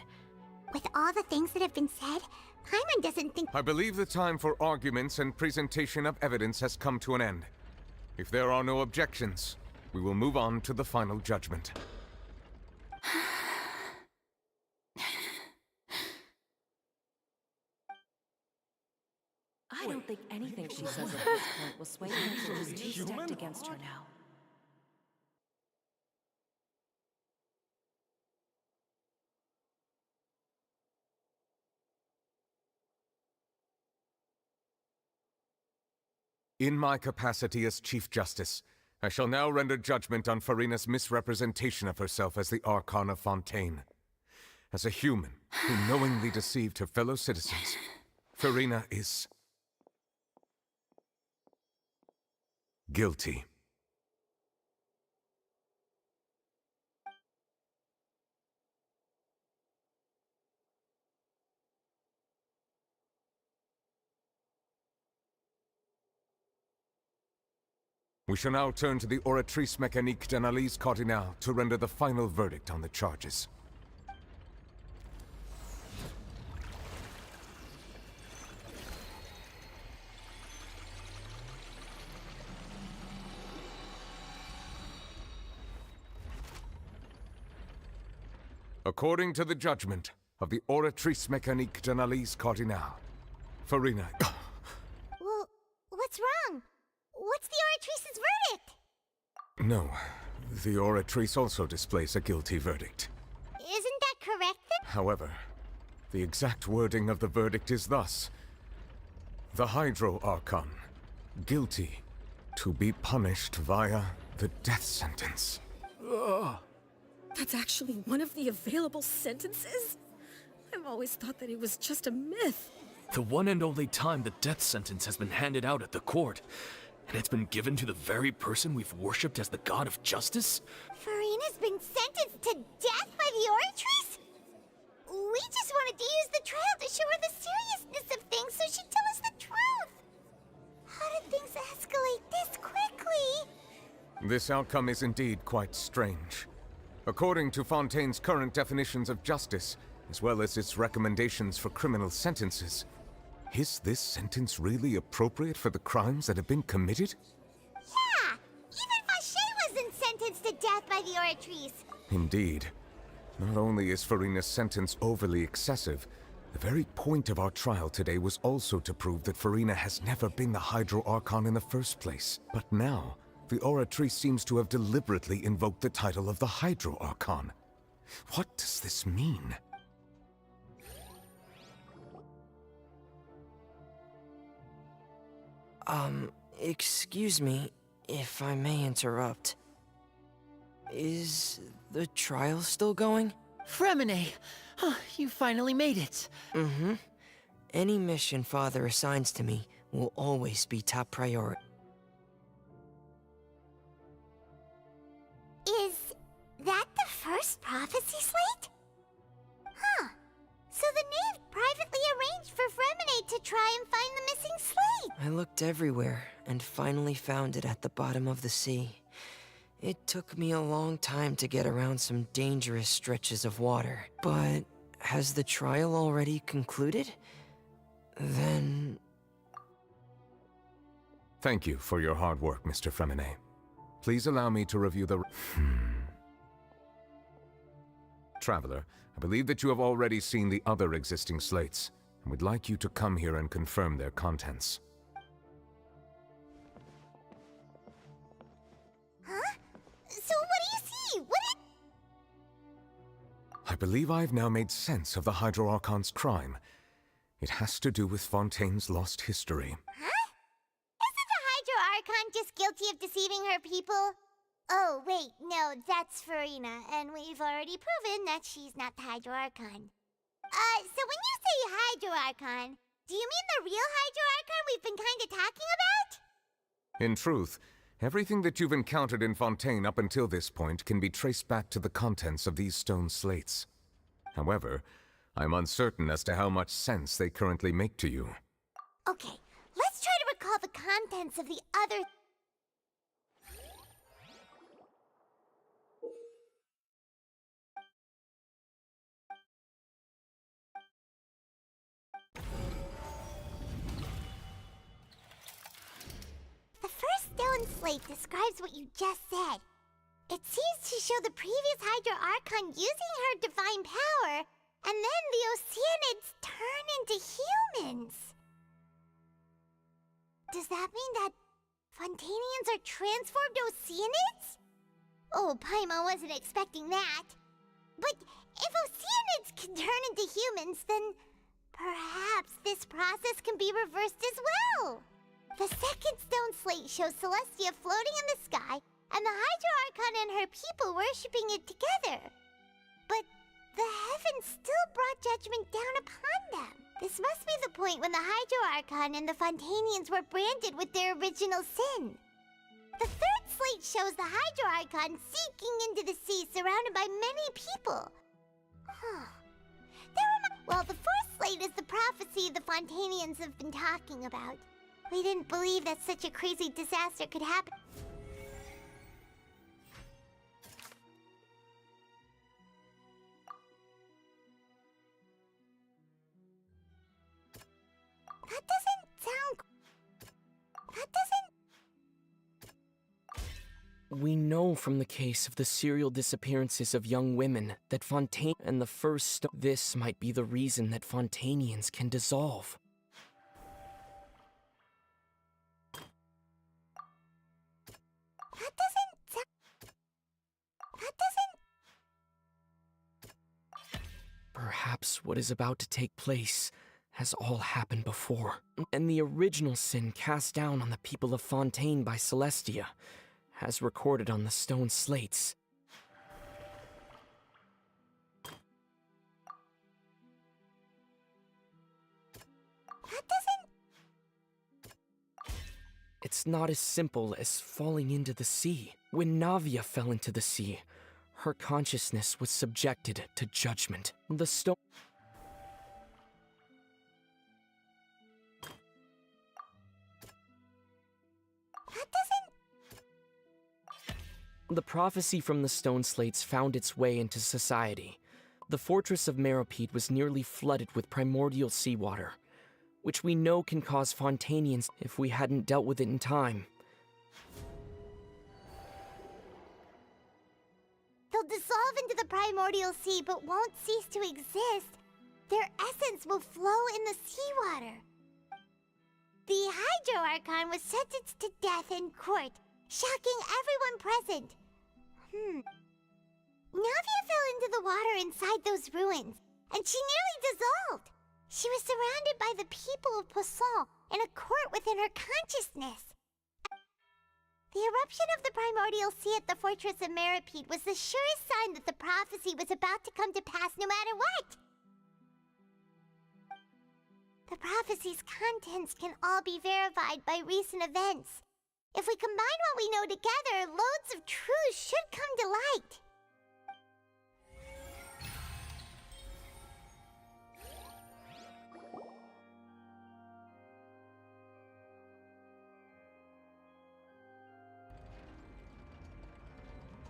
With all the things that have been said, Paimon doesn't think... I believe the time for arguments and presentation of evidence has come to an end. If there are no objections, we will move on to the final judgment. I don't think anything she says at this point will sway anyone who's too stacked against her now. In my capacity as Chief Justice, I shall now render judgment on Farina's misrepresentation of herself as the Archon of Fontaine. As a human who knowingly deceived her fellow citizens, Farina is... guilty. We shall now turn to the Oratrice Mécanique d'Analyse Cardinale to render the final verdict on the charges. According to the judgment of the Oratrice Mécanique d'Analyse Cardinale, Farina... Well, what's wrong? What's the Oratrice's verdict? No, the Oratrice also displays a guilty verdict. Isn't that correct then? However, the exact wording of the verdict is thus. The Hydro Archon, guilty to be punished via the death sentence. Ugh. That's actually one of the available sentences? I've always thought that it was just a myth. The one and only time the death sentence has been handed out at the court, and it's been given to the very person we've worshipped as the god of justice? Farina's been sentenced to death by the Oratrice? We just wanted to use the trial to show her the seriousness of things so she'd tell us the truth. How did things escalate this quickly? This outcome is indeed quite strange. According to Fontaine's current definitions of justice, as well as its recommendations for criminal sentences, is this sentence really appropriate for the crimes that have been committed? Yeah! Even Vacher wasn't sentenced to death by the Oratrice! Indeed. Not only is Farina's sentence overly excessive, the very point of our trial today was also to prove that Farina has never been the Hydro Archon in the first place. But now, the Oratrice seems to have deliberately invoked the title of the Hydro Archon. What does this mean? Excuse me, if I may interrupt. Is the trial still going? Fremine! You finally made it. Mm-hmm. Any mission Father assigns to me will always be top priority. Is that the first prophecy slate? Huh. So the knave privately arranged for Fremine to try and find the missing slate. I looked everywhere and finally found it at the bottom of the sea. It took me a long time to get around some dangerous stretches of water. But has the trial already concluded? Then... Thank you for your hard work, Mr. Fremine. Please allow me to review the... Traveler, I believe that you have already seen the other existing slates, and would like you to come here and confirm their contents. Huh? So what do you see? What I believe I have now made sense of the Hydro Archon's crime. It has to do with Fontaine's lost history. Huh? Isn't the Hydro Archon just guilty of deceiving her people? Oh, wait, no, that's Farina, and we've already proven that she's not the Hydro Archon. So when you say Hydro Archon, do you mean the real Hydro Archon we've been kinda talking about? In truth, everything that you've encountered in Fontaine up until this point can be traced back to the contents of these stone slates. However, I'm uncertain as to how much sense they currently make to you. Okay, let's try to recall the contents of the other... The first stone slate describes what you just said. It seems to show the previous Hydro Archon using her divine power, and then the Oceanids turn into humans. Does that mean that Fontanians are transformed Oceanids? Oh, Paimon wasn't expecting that. But if Oceanids can turn into humans, then perhaps this process can be reversed as well. The second stone slate shows Celestia floating in the sky, and the Hydro Archon and her people worshipping it together. But the heavens still brought judgment down upon them. This must be the point when the Hydro Archon and the Fontanians were branded with their original sin. The third slate shows the Hydro Archon sinking into the sea surrounded by many people. Well, the fourth slate is the prophecy the Fontanians have been talking about. We didn't believe that such a crazy disaster could happen. We know from the case of the serial disappearances of young women that Fontaine and the first this might be the reason that Fontainians can dissolve. That doesn't... Perhaps what is about to take place has all happened before, and the original sin cast down on the people of Fontaine by Celestia, as recorded on the stone slates. That doesn't... It's not as simple as falling into the sea. When Navia fell into the sea, her consciousness was subjected to judgment. The stone... That doesn't... The prophecy from the stone slates found its way into society. The fortress of Meropide was nearly flooded with primordial seawater, which we know can cause Fontainians if we hadn't dealt with it in time. They'll dissolve into the primordial sea but won't cease to exist. Their essence will flow in the seawater. The Hydro Archon was sentenced to death in court, shocking everyone present. Navia fell into the water inside those ruins, and she nearly dissolved. She was surrounded by the people of Poisson in a court within her consciousness. The eruption of the primordial sea at the fortress of Meropide was the surest sign that the prophecy was about to come to pass no matter what. The prophecy's contents can all be verified by recent events. If we combine what we know together, loads of truths should come to light.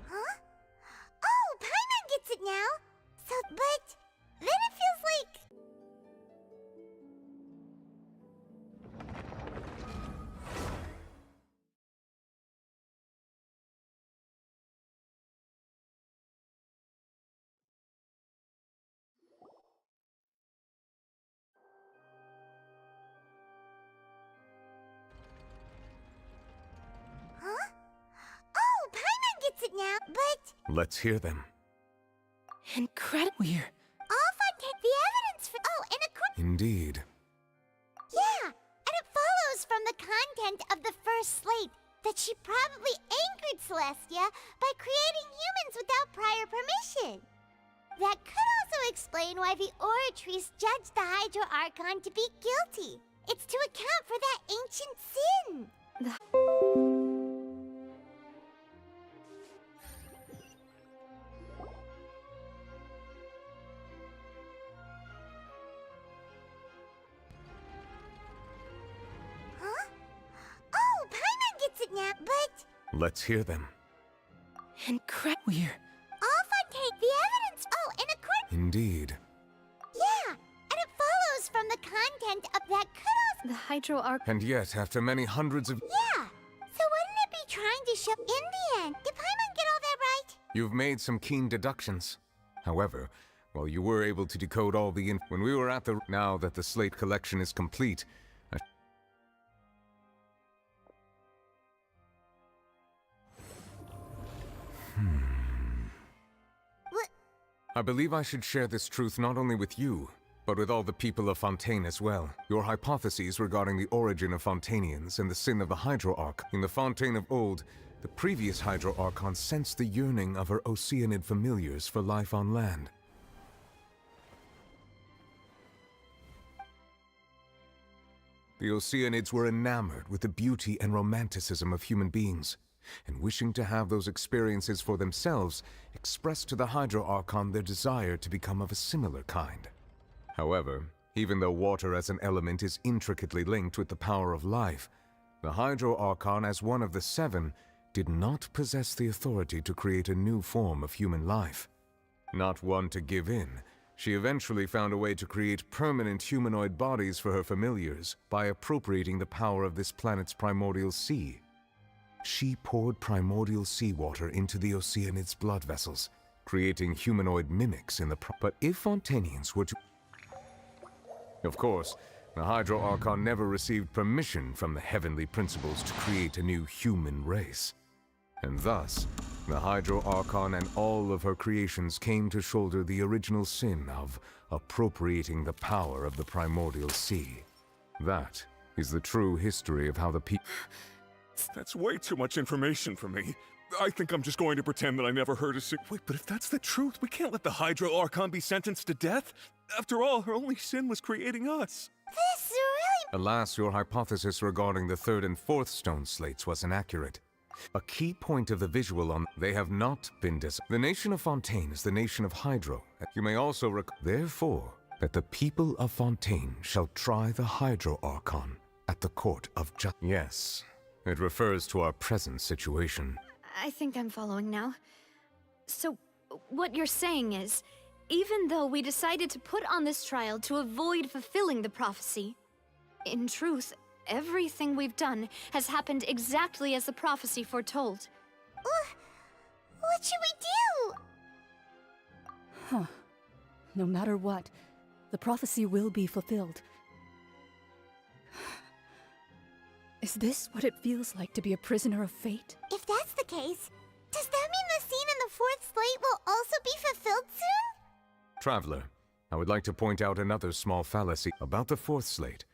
Huh? Oh, Paimon gets it now! But then it feels like... Huh? Oh, Paimon gets it now, but... Let's hear them. Incredible. We're... All Fontaine, the evidence for... Oh, and Indeed. Yeah, and it follows from the content of the first slate that she probably angered Celestia by creating humans without prior permission. That could also explain why the Oratrice judged the Hydro Archon to be guilty. It's to account for that ancient sin. Huh? Oh, Paimon gets it now, but... Let's hear them. Incredible. We're... All Fontaine, the evidence... Oh, and Indeed. Yeah, and it follows from the content of that could also... The Hydro Arc... And yet, after many hundreds of... Yeah, so wouldn't it be trying to show... In the end, did Paimon get all that right? You've made some keen deductions. However, while you were able to decode all the when we were at the... Now that the slate collection is complete, I believe I should share this truth not only with you, but with all the people of Fontaine as well. Your hypotheses regarding the origin of Fontainians and the sin of the Hydro Arc. In the Fontaine of old, the previous Hydro Archon sensed the yearning of her Oceanid familiars for life on land. The Oceanids were enamored with the beauty and romanticism of human beings, and wishing to have those experiences for themselves, expressed to the Hydro Archon their desire to become of a similar kind. However, even though water as an element is intricately linked with the power of life, the Hydro Archon, as one of the seven, did not possess the authority to create a new form of human life. Not one to give in, she eventually found a way to create permanent humanoid bodies for her familiars by appropriating the power of this planet's primordial sea. She poured primordial seawater into the Oceanid's blood vessels, creating humanoid mimics in the But if Fontanians were to... Of course, the Hydro Archon never received permission from the heavenly principles to create a new human race. And thus, the Hydro Archon and all of her creations came to shoulder the original sin of appropriating the power of the primordial sea. That is the true history of how the people... That's way too much information for me. I think I'm just going to pretend that I never heard a Wait, but if that's the truth, we can't let the Hydro Archon be sentenced to death. After all, her only sin was creating us. This really... Alas, your hypothesis regarding the third and fourth stone slates was inaccurate. A key point of the visual on... They have not been The nation of Fontaine is the nation of Hydro. You may also Therefore, that the people of Fontaine shall try the Hydro Archon at the court of justice. Yes, it refers to our present situation. I think I'm following now. So, what you're saying is, even though we decided to put on this trial to avoid fulfilling the prophecy, in truth, everything we've done has happened exactly as the prophecy foretold. What should we do? Huh. No matter what, the prophecy will be fulfilled. Is this what it feels like to be a prisoner of fate? If that's the case, does that mean the scene in the fourth slate will also be fulfilled soon? Traveler, I would like to point out another small fallacy about the fourth slate.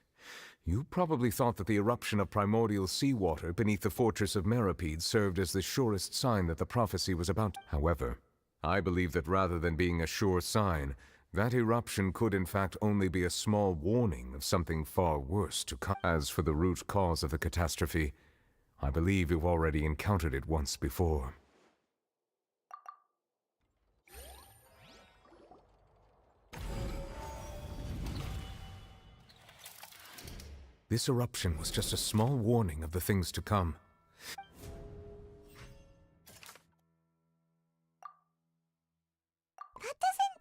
You probably thought that the eruption of primordial seawater beneath the fortress of Meripede served as the surest sign that the prophecy was about. However, I believe that rather than being a sure sign, that eruption could in fact only be a small warning of something far worse to come. As for the root cause of the catastrophe, I believe you've already encountered it once before. This eruption was just a small warning of the things to come. That doesn't...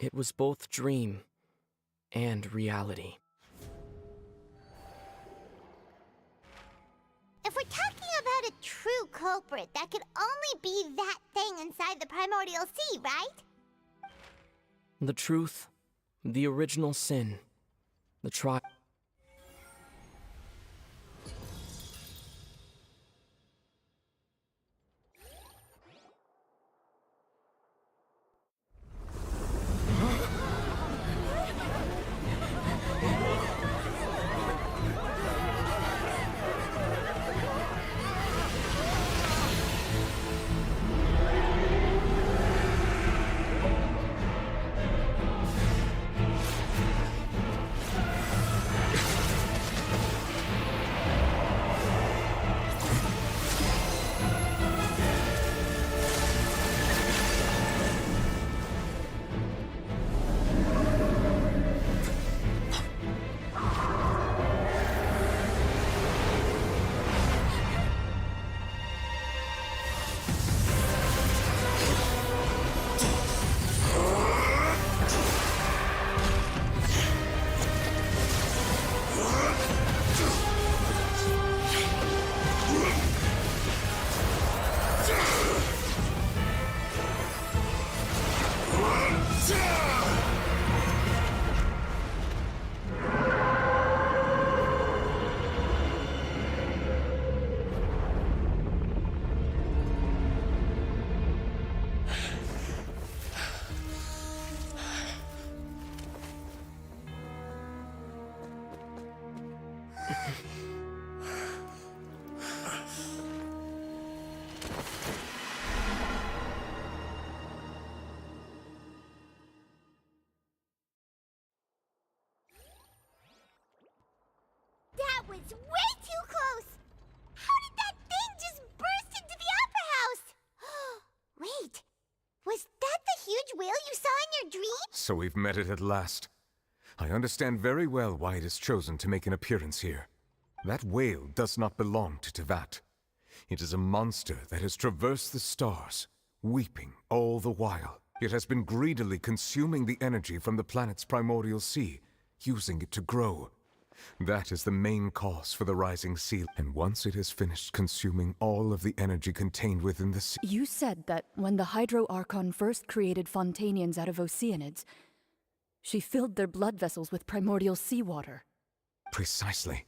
It was both dream and reality. If we're talking about a true culprit, that could only be that thing inside the primordial sea, right? The truth, the original sin, the trial. That was way too close! How did that thing just burst into the Opera House? Wait, was that the huge whale you saw in your dream? So we've met it at last. I understand very well why it has chosen to make an appearance here. That whale does not belong to Tevat. It is a monster that has traversed the stars, weeping all the while. It has been greedily consuming the energy from the planet's primordial sea, using it to grow. That is the main cause for the rising sea, and once it has finished consuming all of the energy contained within the sea... You said that when the Hydro Archon first created Fontanians out of Oceanids, she filled their blood vessels with primordial seawater. Precisely.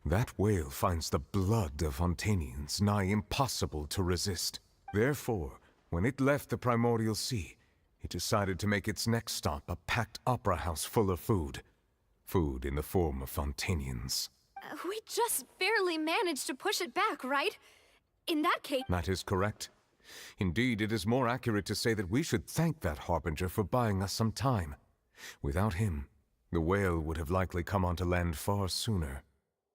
That whale finds the blood of Fontanians nigh impossible to resist. Therefore, when it left the primordial sea, it decided to make its next stop a packed opera house full of food. Food in the form of Fontanians. We just barely managed to push it back, right? In that case... That is correct. Indeed, it is more accurate to say that we should thank that Harbinger for buying us some time. Without him, the whale would have likely come onto land far sooner.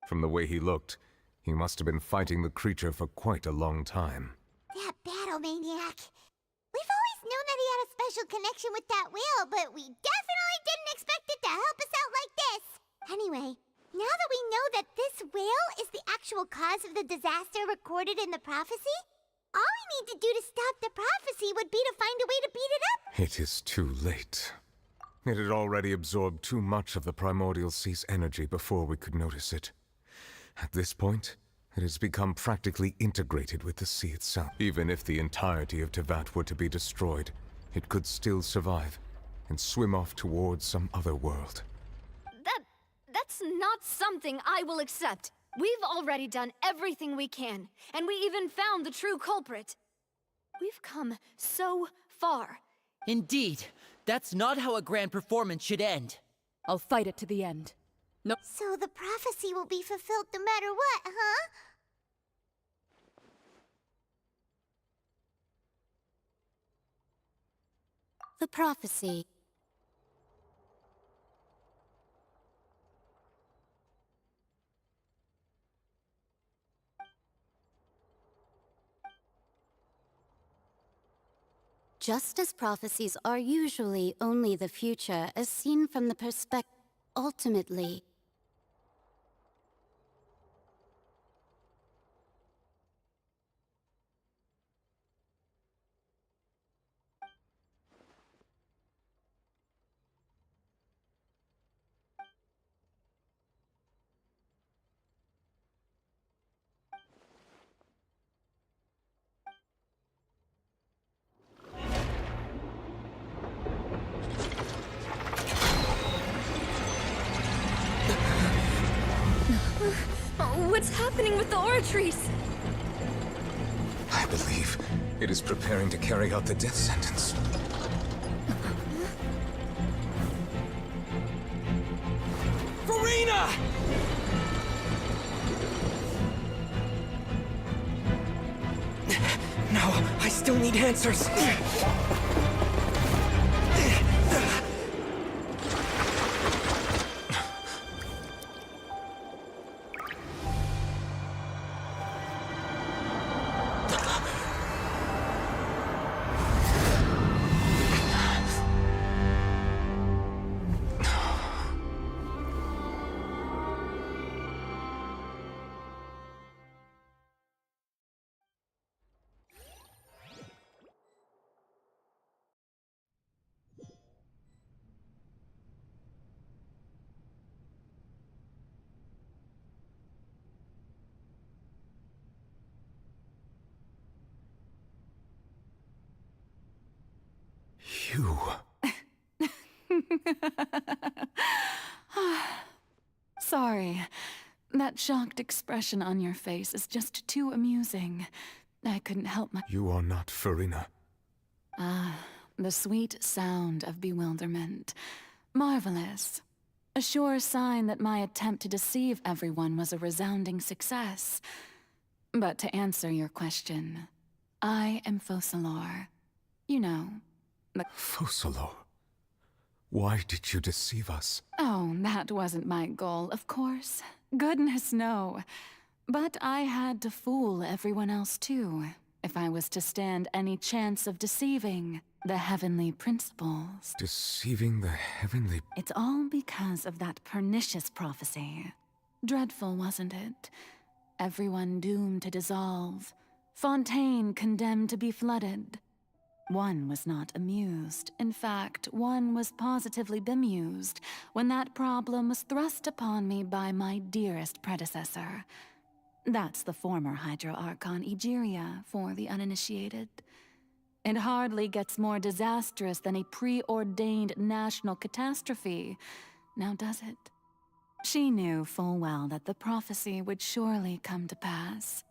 From the way he looked, he must have been fighting the creature for quite a long time. That battle maniac. We've always known that he had a special connection with that whale, but we definitely didn't expect it to help us out like this. Anyway, now that we know that this whale is the actual cause of the disaster recorded in the prophecy, all we need to do to stop the prophecy would be to find a way to beat it up. It is too late. It had already absorbed too much of the primordial sea's energy before we could notice it. At this point, it has become practically integrated with the sea itself. Even if the entirety of Tevat were to be destroyed, it could still survive and swim off towards some other world. That's not something I will accept. We've already done everything we can, and we even found the true culprit. We've come so far. Indeed. That's not how a grand performance should end. I'll fight it to the end. No. So the prophecy will be fulfilled no matter what, huh? The prophecy. Just as prophecies are usually only the future as seen from the perspective, ultimately, What's happening with the oratories? I believe it is preparing to carry out the death sentence. Farina! No, I still need answers. You... Sorry. That shocked expression on your face is just too amusing. I couldn't help my... You are not Farina. Ah, the sweet sound of bewilderment. Marvelous. A sure sign that my attempt to deceive everyone was a resounding success. But to answer your question, I am Focalor. You know, the... Focalor? Why did you deceive us? Oh, that wasn't my goal, of course. Goodness, no. But I had to fool everyone else too, if I was to stand any chance of deceiving the heavenly principles. Deceiving the heavenly... It's all because of that pernicious prophecy. Dreadful, wasn't it? Everyone doomed to dissolve. Fontaine condemned to be flooded. One was not amused. In fact, one was positively bemused when that problem was thrust upon me by my dearest predecessor. That's the former Hydro Archon Egeria for the uninitiated. It hardly gets more disastrous than a preordained national catastrophe, now does it? She knew full well that the prophecy would surely come to pass.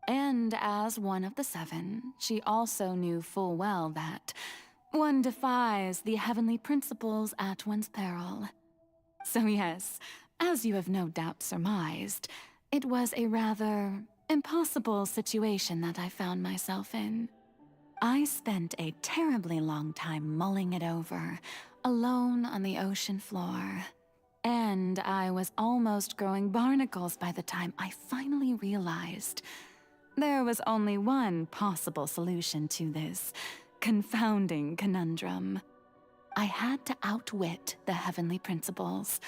And as one of the seven, she also knew full well that one defies the heavenly principles at one's peril. So yes, as you have no doubt surmised, it was a rather impossible situation that I found myself in. I spent a terribly long time mulling it over, alone on the ocean floor. And I was almost growing barnacles by the time I finally realized there was only one possible solution to this confounding conundrum. I had to outwit the heavenly principles,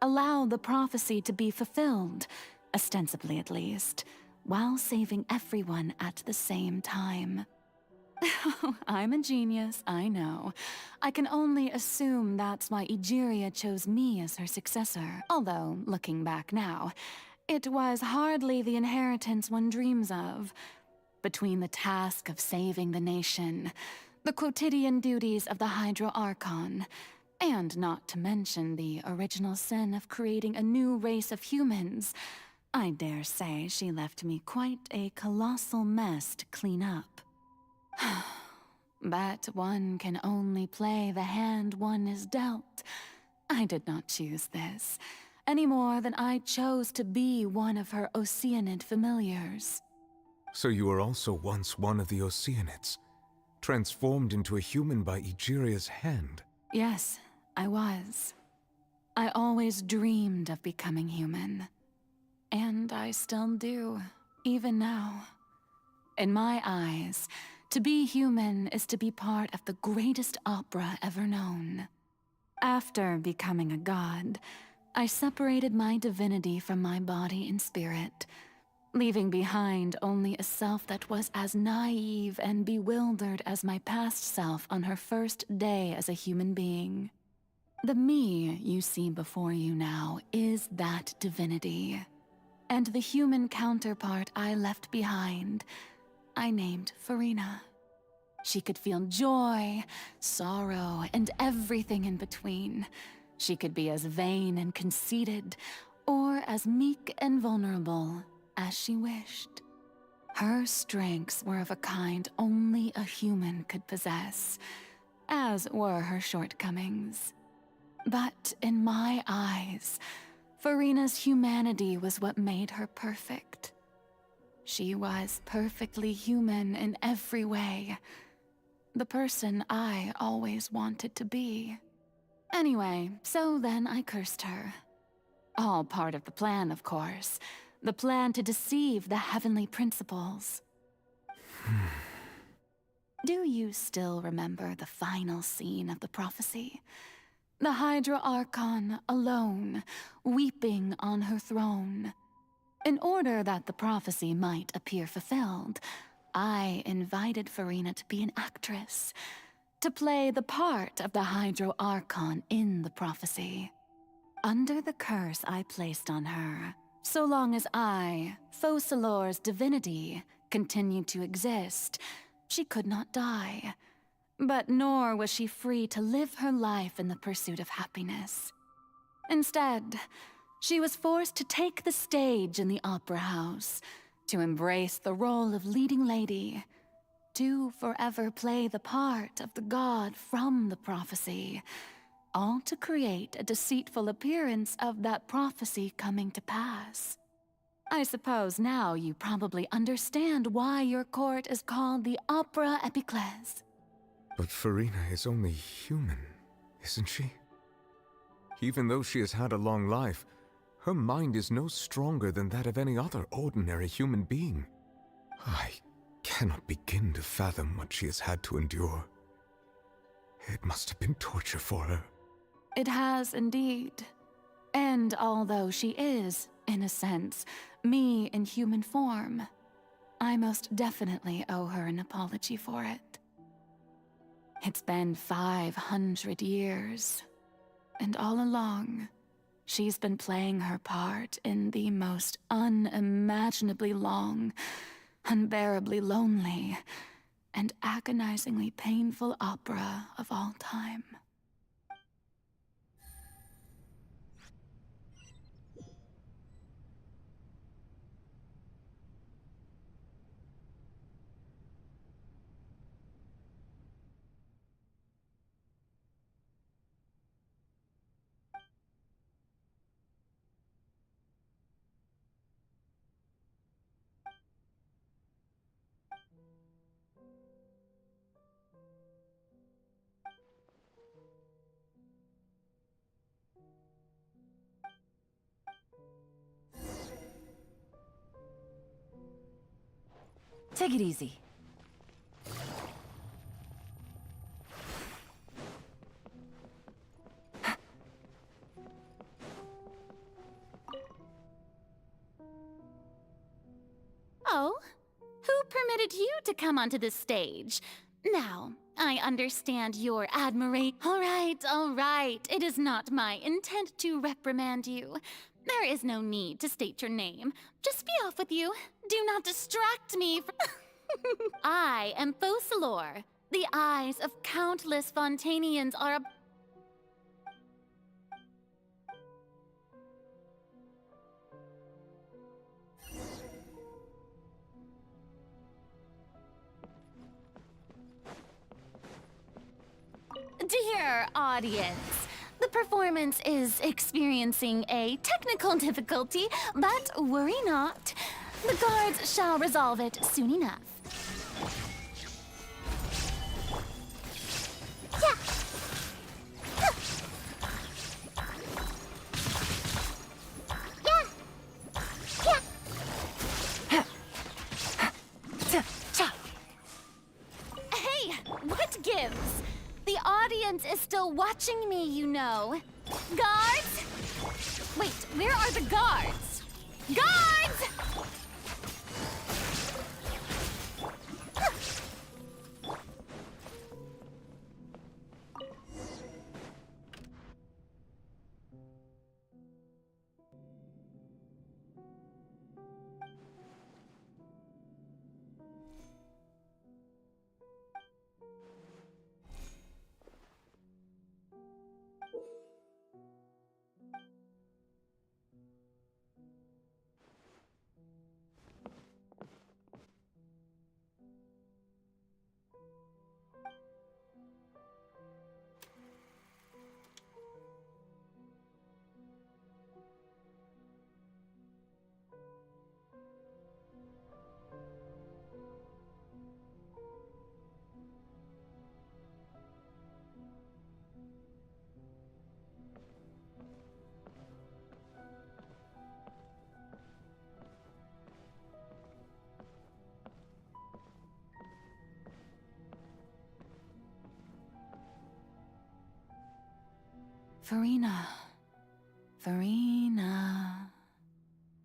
allow the prophecy to be fulfilled, ostensibly at least, while saving everyone at the same time. I'm a genius, I know. I can only assume that's why Egeria chose me as her successor, although, looking back now, it was hardly the inheritance one dreams of. Between the task of saving the nation, the quotidian duties of the Hydro Archon, and not to mention the original sin of creating a new race of humans, I dare say she left me quite a colossal mess to clean up. But one can only play the hand one is dealt. I did not choose this, any more than I chose to be one of her Oceanid familiars. So you were also once one of the Oceanids, transformed into a human by Egeria's hand? Yes, I was. I always dreamed of becoming human. And I still do, even now. In my eyes, to be human is to be part of the greatest opera ever known. After becoming a god, I separated my divinity from my body and spirit, leaving behind only a self that was as naive and bewildered as my past self on her first day as a human being. The me you see before you now is that divinity. And the human counterpart I left behind, I named Farina. She could feel joy, sorrow, and everything in between. She could be as vain and conceited, or as meek and vulnerable as she wished. Her strengths were of a kind only a human could possess, as were her shortcomings. But in my eyes, Farina's humanity was what made her perfect. She was perfectly human in every way. The person I always wanted to be. Anyway, so then I cursed her. All part of the plan, of course. The plan to deceive the heavenly principles. Do you still remember the final scene of the prophecy? The Hydra Archon alone, weeping on her throne. In order that the prophecy might appear fulfilled, I invited Farina to be an actress, to play the part of the Hydro Archon in the prophecy. Under the curse I placed on her, so long as I, Focalor's divinity, continued to exist, she could not die. But nor was she free to live her life in the pursuit of happiness. Instead, she was forced to take the stage in the opera house, to embrace the role of leading lady, to forever play the part of the god from the prophecy, all to create a deceitful appearance of that prophecy coming to pass. I suppose now you probably understand why your court is called the Opera Epiclese. But Farina is only human, isn't she? Even though she has had a long life, her mind is no stronger than that of any other ordinary human being. I cannot begin to fathom what she has had to endure. It must have been torture for her. It has indeed. And although she is, in a sense, me in human form, I most definitely owe her an apology for it. It's been 500 years. And all along, she's been playing her part in the most unimaginably long, unbearably lonely, and agonizingly painful opera of all time. Take it easy. Oh? Who permitted you to come onto this stage? Now, I understand your admiration. All right. It is not my intent to reprimand you. There is no need to state your name. Just be off with you. Do not distract me from... I am Focalor. The eyes of countless Fontanians are... Dear audience, the performance is experiencing a technical difficulty, but worry not. The guards shall resolve it soon enough. Hey, what gives? The audience is still watching me, you know. Guards? Wait, where are the guards? Guards! Farina.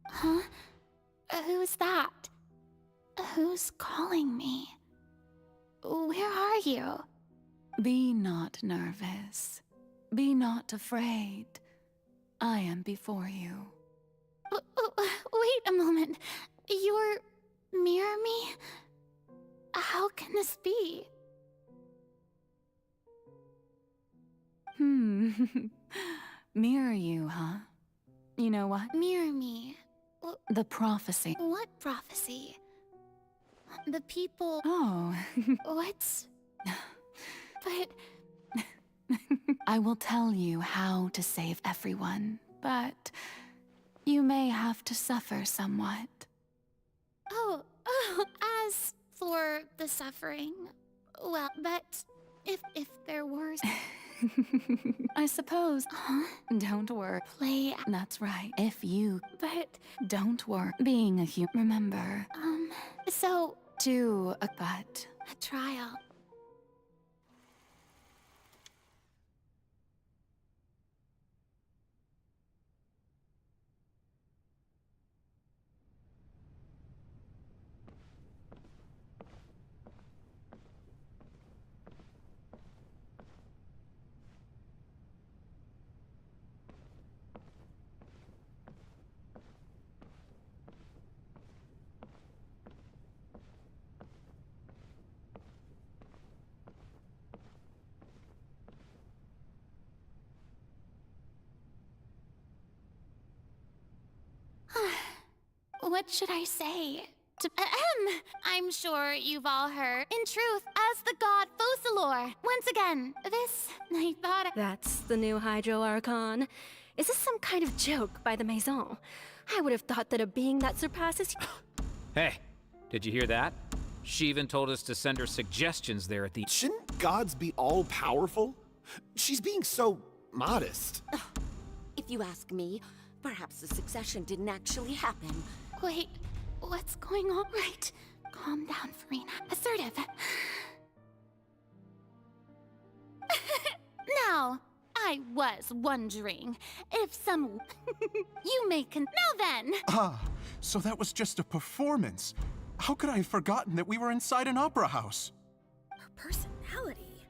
Huh? Who's that? Who's calling me? Where are you? Be not nervous. Be not afraid. I am before you. Wait a moment. You're mirror me? How can this be? Mirror you, huh? You know what? Mirror me. The prophecy. What prophecy? The people... Oh. What's... But... I will tell you how to save everyone, but... you may have to suffer somewhat. Oh, as for the suffering... Well, but... If there were... I suppose. Huh? Don't worry. Play. That's right. If you. But. Don't worry. Being a human. Remember. So. Do a but. A trial. what should I say? I'm sure you've all heard. In truth, as the god Focalor, once again, this, I thought... That's the new Hydro Archon. Is this some kind of joke by the Maison? I would have thought that a being that surpasses... Hey, did you hear that? She even told us to send her suggestions there at the... Shouldn't gods be all-powerful? She's being so modest. If you ask me, perhaps the succession didn't actually happen. Wait, what's going on? Right. Calm down, Farina. Assertive. Now, I was wondering if some... you may Now then! Ah, so that was just a performance. How could I have forgotten that we were inside an opera house? Her personality.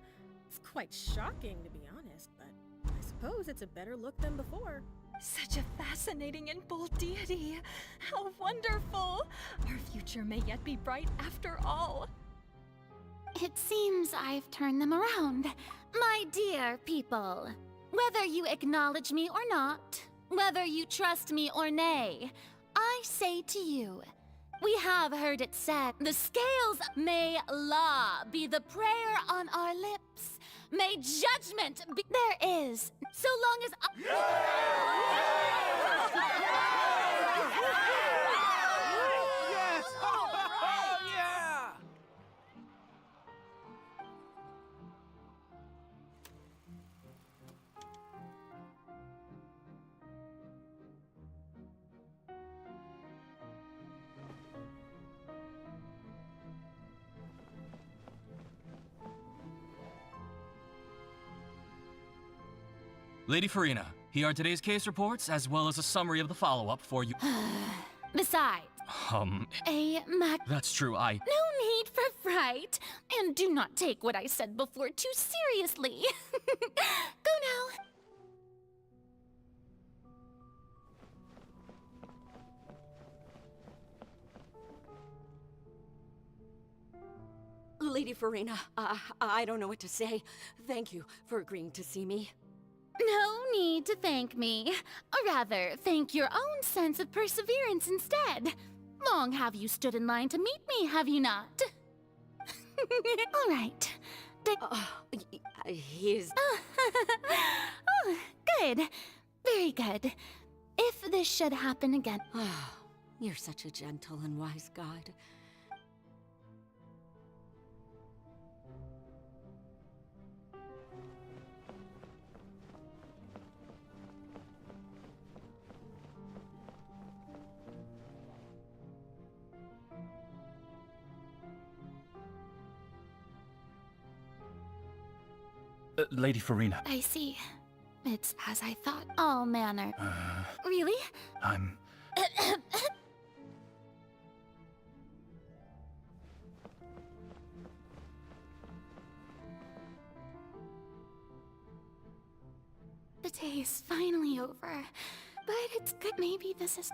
It's quite shocking, to be honest, but I suppose it's a better look than before. Such a fascinating and bold deity. How wonderful! Our future may yet be bright after all. It seems I've turned them around. My dear people, whether you acknowledge me or not, whether you trust me or nay, I say to you, we have heard it said, the scales may law be the prayer on our lips. May judgment be... There is, so long as... Yes! Oh, yeah! Lady Farina, here are today's case reports, as well as a summary of the follow-up for you. Besides, That's true, No need for fright, and do not take what I said before too seriously. Go now. Lady Farina, I don't know what to say. Thank you for agreeing to see me. No need to thank me. Or rather, thank your own sense of perseverance instead. Long have you stood in line to meet me, have you not? All right. He's... Oh, good. Very good. If this should happen again... You're such a gentle and wise god. Lady Farina. I see. It's as I thought. All manner. Really? I'm... The day is finally over. But it's good. Maybe this is...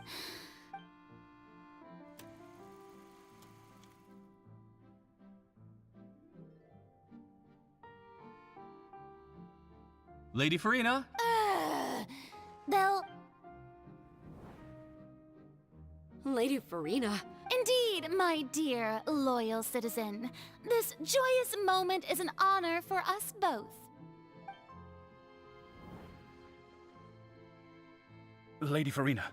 Lady Farina? They'll... Lady Farina. Indeed, my dear, loyal citizen. This joyous moment is an honor for us both. Lady Farina,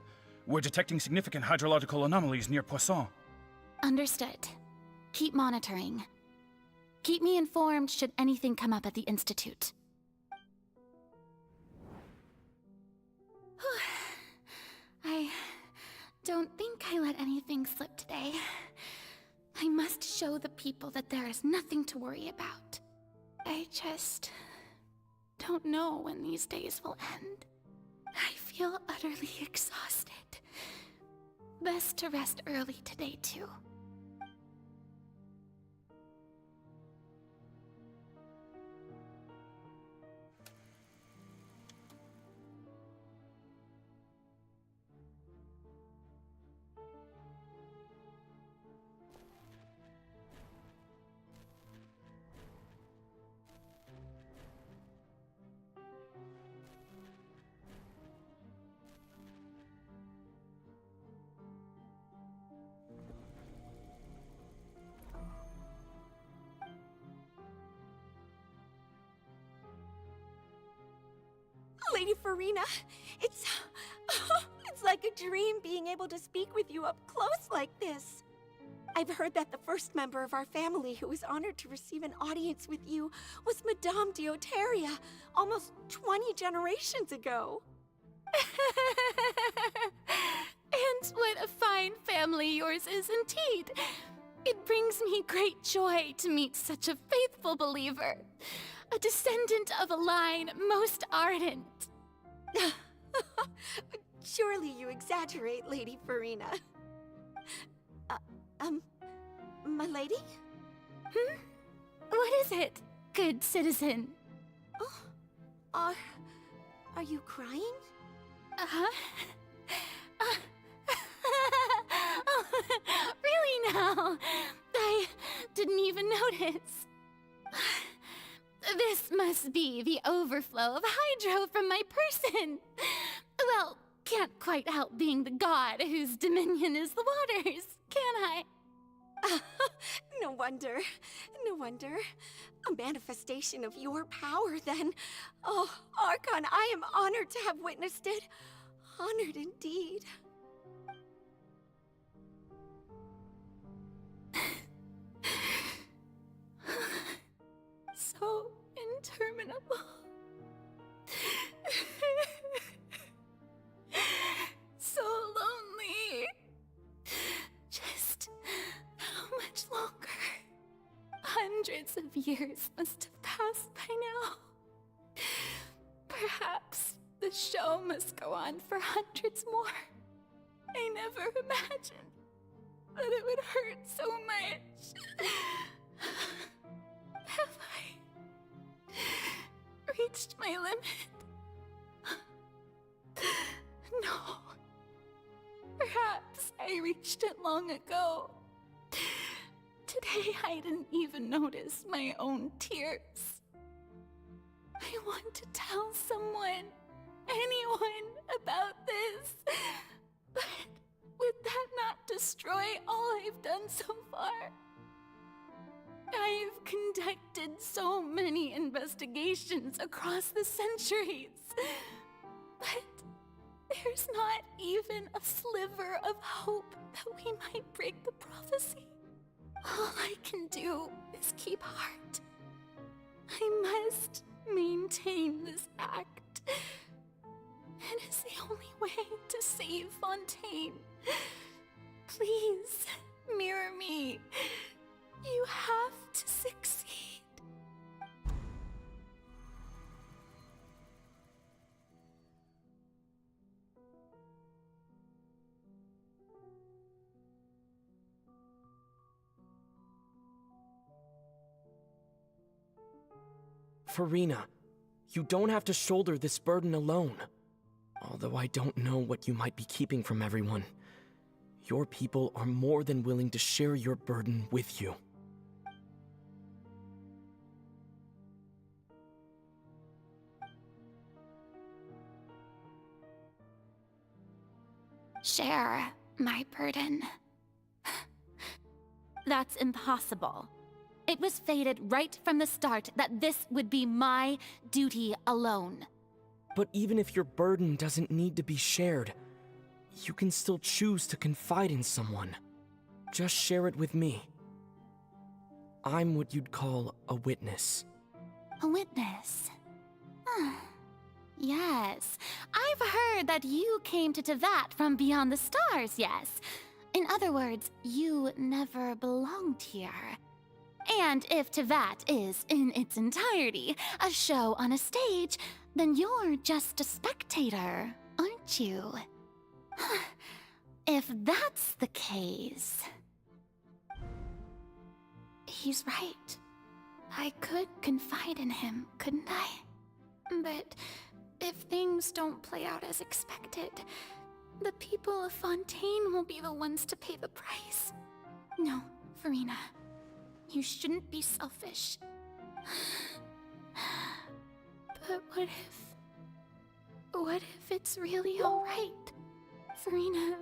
we're detecting significant hydrological anomalies near Poisson. Understood. Keep monitoring. Keep me informed should anything come up at the Institute. I don't think I let anything slip today. I must show the people that there is nothing to worry about. I just don't know when these days will end. I feel utterly exhausted. Best to rest early today, too. Lady Farina. It's like a dream being able to speak with you up close like this. I've heard that the first member of our family who was honored to receive an audience with you was Madame Deoteria, almost 20 generations ago. And what a fine family yours is indeed. It brings me great joy to meet such a faithful believer, a descendant of a line most ardent. Surely you exaggerate, Lady Farina. My lady? What is it, good citizen? Oh, are you crying? Uh-huh. Oh, really now? I didn't even notice. This must be the overflow of hydro from my person. Well, can't quite help being the god whose dominion is the waters, can I? No wonder. No wonder. A manifestation of your power, then. Oh, Archon, I am honored to have witnessed it. Honored indeed. So interminable. So lonely. Just how much longer? Hundreds of years must have passed by now. Perhaps the show must go on for hundreds more. I never imagined that it would hurt so much. Have I reached my limit? No. Perhaps I reached it long ago. Today I didn't even notice my own tears. I want to tell someone, anyone, about this. But would that not destroy all I've done so far? I've conducted so many investigations across the centuries. But there's not even a sliver of hope that we might break the prophecy. All I can do is keep heart. I must maintain this act. It is the only way to save Fontaine. Please, mirror me. You have to succeed. Farina, you don't have to shoulder this burden alone. Although I don't know what you might be keeping from everyone, your people are more than willing to share your burden with you. Share my burden. That's impossible. It was fated right from the start that this would be my duty alone. But even if your burden doesn't need to be shared, you can still choose to confide in someone. Just share it with me. I'm what you'd call a witness. A witness? Yes, I've heard that you came to Tevat from beyond the stars, yes. In other words, you never belonged here. And if Tevat is, in its entirety, a show on a stage, then you're just a spectator, aren't you? If that's the case... He's right. I could confide in him, couldn't I? But if things don't play out as expected, the people of Fontaine will be the ones to pay the price. No, Farina. You shouldn't be selfish. But what if it's really alright? Farina,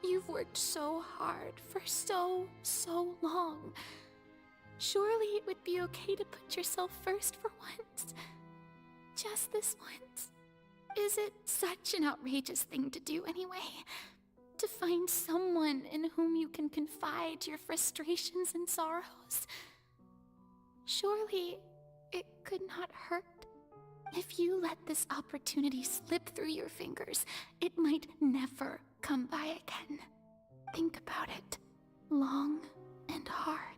you've worked so hard for so long. Surely it would be okay to put yourself first for once. Just this once. Is it such an outrageous thing to do anyway? To find someone in whom you can confide your frustrations and sorrows? Surely it could not hurt. If you let this opportunity slip through your fingers, it might never come by again. Think about it long and hard.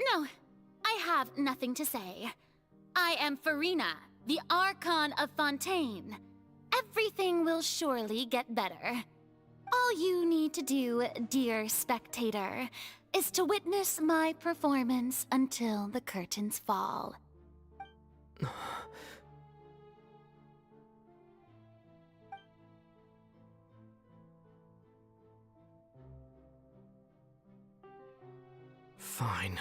No, I have nothing to say. I am Farina, the Archon of Fontaine. Everything will surely get better. All you need to do, dear spectator, is to witness my performance until the curtains fall. Fine.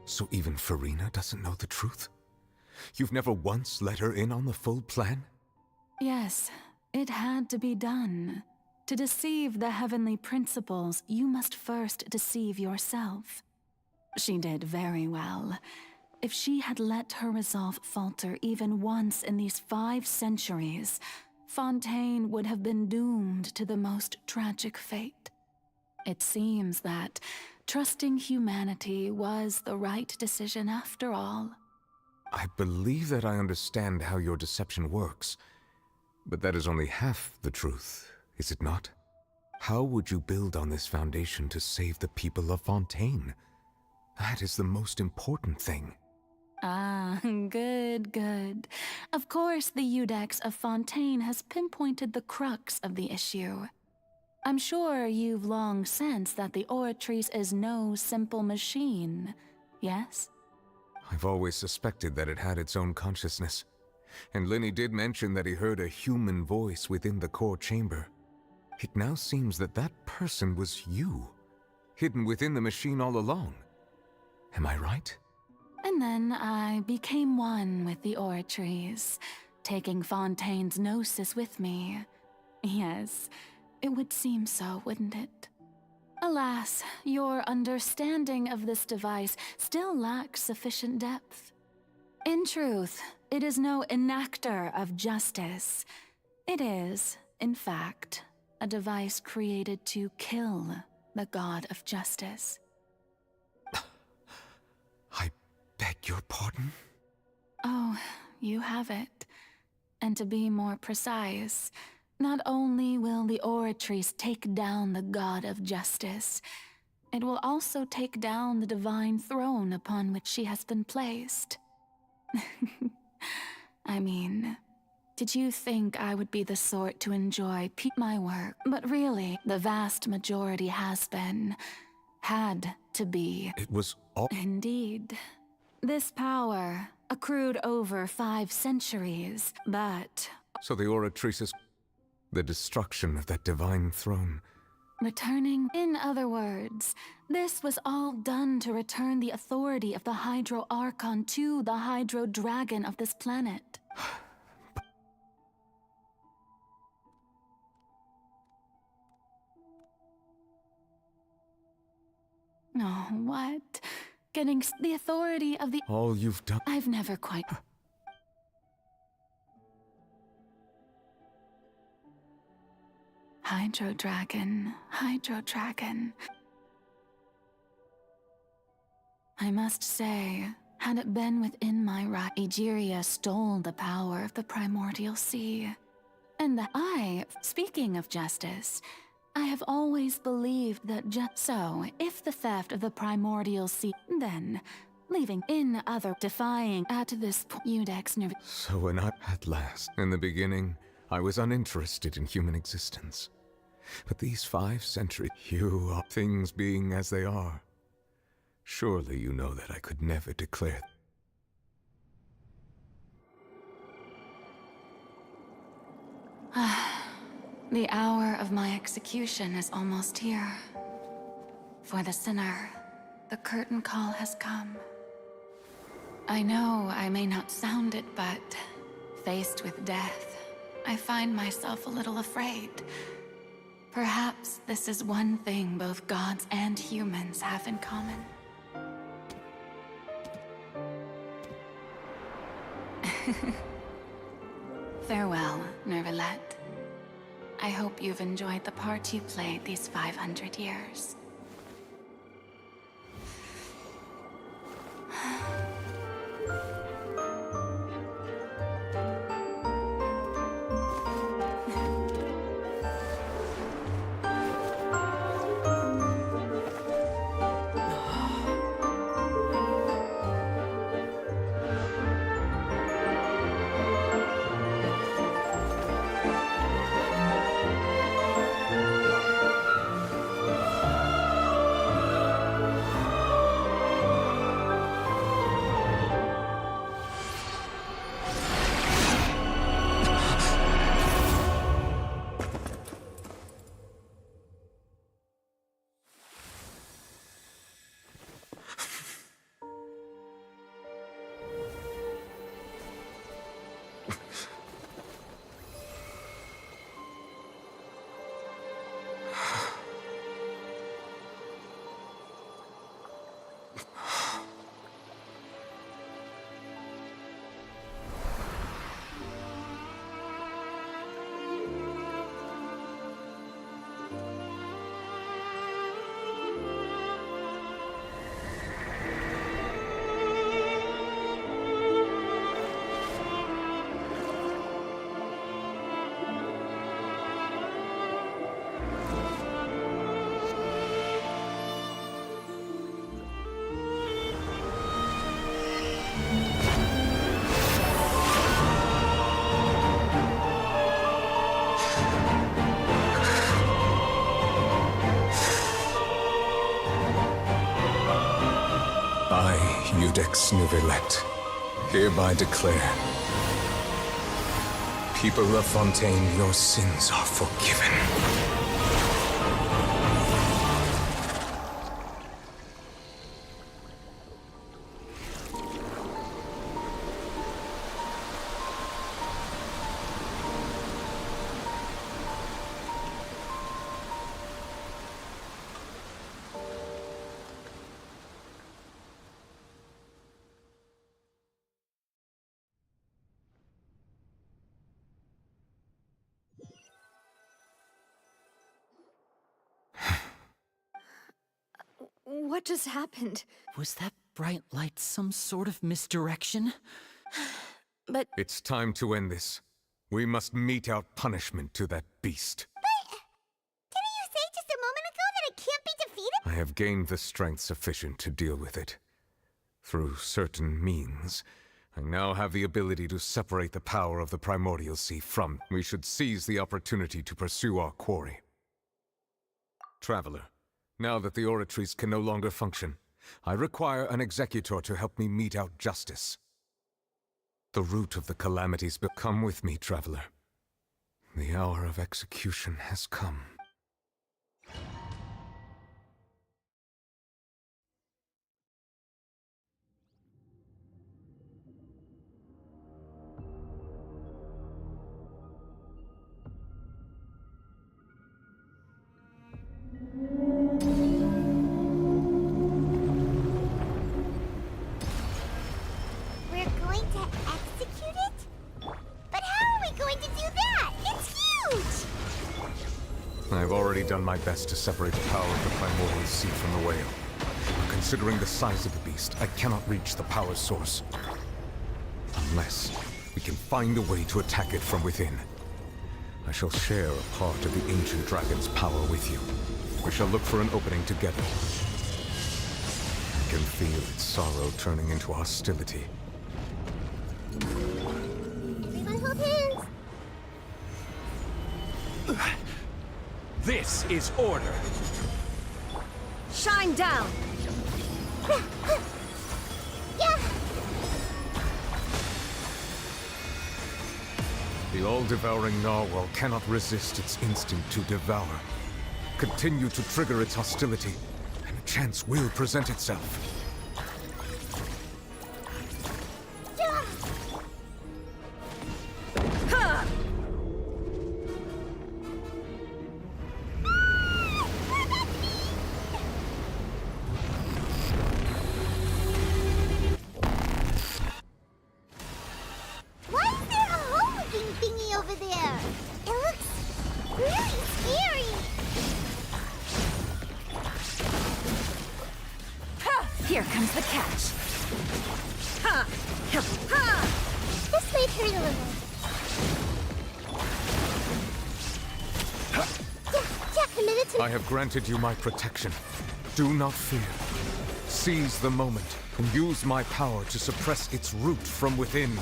So even Farina doesn't know the truth? You've never once let her in on the full plan? Yes, it had to be done. To deceive the heavenly principles, you must first deceive yourself. She did very well. If she had let her resolve falter even once in these 5 centuries, Fontaine would have been doomed to the most tragic fate. It seems that trusting humanity was the right decision after all. I believe that I understand how your deception works, but that is only half the truth, is it not? How would you build on this foundation to save the people of Fontaine? That is the most important thing. Ah, good. Of course, the Iudex of Fontaine has pinpointed the crux of the issue. I'm sure you've long sensed that the Oratrice is no simple machine, yes? I've always suspected that it had its own consciousness, and Lenny did mention that he heard a human voice within the core chamber. It now seems that that person was you, hidden within the machine all along. Am I right? And then I became one with the Oratrice, taking Fontaine's gnosis with me. Yes, it would seem so, wouldn't it? Alas, your understanding of this device still lacks sufficient depth. In truth, it is no enactor of justice. It is, in fact, a device created to kill the god of justice. I beg your pardon? Oh, you have it. And to be more precise, not only will the Oratrice take down the god of justice, it will also take down the divine throne upon which she has been placed. I mean, did you think I would be the sort to enjoy my work? But really, the vast majority has been, had to be. It was all— Indeed. This power accrued over 5 centuries, but So the Oratrice's— the destruction of that divine throne. returning, in other words, this was all done to return the authority of the Hydro Archon to the Hydro Dragon of this planet. Oh, what? Getting the authority of the— All you've done— I've never quite— Hydro Dragon. I must say, had it been within my right, Egeria stole the power of the primordial sea. And speaking of justice, I have always believed that so, if the theft of the primordial sea, then, leaving in other defying at this Iudex nerve. So when at last, in the beginning, I was uninterested in human existence. But these 5 centuries, things being as they are, surely you know that I could never declare. The hour of my execution is almost here. For the sinner, the curtain call has come. I know I may not sound it, but faced with death, I find myself a little afraid. Perhaps this is one thing both gods and humans have in common. Farewell, Nervalette. I hope you've enjoyed the part you played these 500 years. I, Iudex Neuvillette, hereby declare, people of Fontaine, your sins are forgiven. What just happened? Was that bright light some sort of misdirection? But It's time to end this. We must mete out punishment to that beast. Didn't you say just a moment ago that it can't be defeated? I have gained the strength sufficient to deal with it. Through certain means, I now have the ability to separate the power of the Primordial Sea from. We should seize the opportunity to pursue our quarry. Traveler, now that the oratories can no longer function, I require an executor to help me mete out justice. The root of the calamities come with me, Traveler. The hour of execution has come. We're going to execute it? But how are we going to do that? It's huge! I've already done my best to separate the power of the Primordial Sea from the whale. Considering the size of the beast, I cannot reach the power source. Unless we can find a way to attack it from within. I shall share a part of the ancient dragon's power with you. We shall look for an opening together. I can feel its sorrow turning into hostility. Everyone hold hands! This is order. shine down! Yeah! The all-devouring narwhal cannot resist its instinct to devour. Continue to trigger its hostility, and a chance will present itself. Why is there a hole-looking thingy over there? It looks really scary! Here comes the catch. Ha! Ha! This might hurt a little. Jack, a minute to... I have granted you my protection. Do not fear. Seize the moment and use my power to suppress its root from within.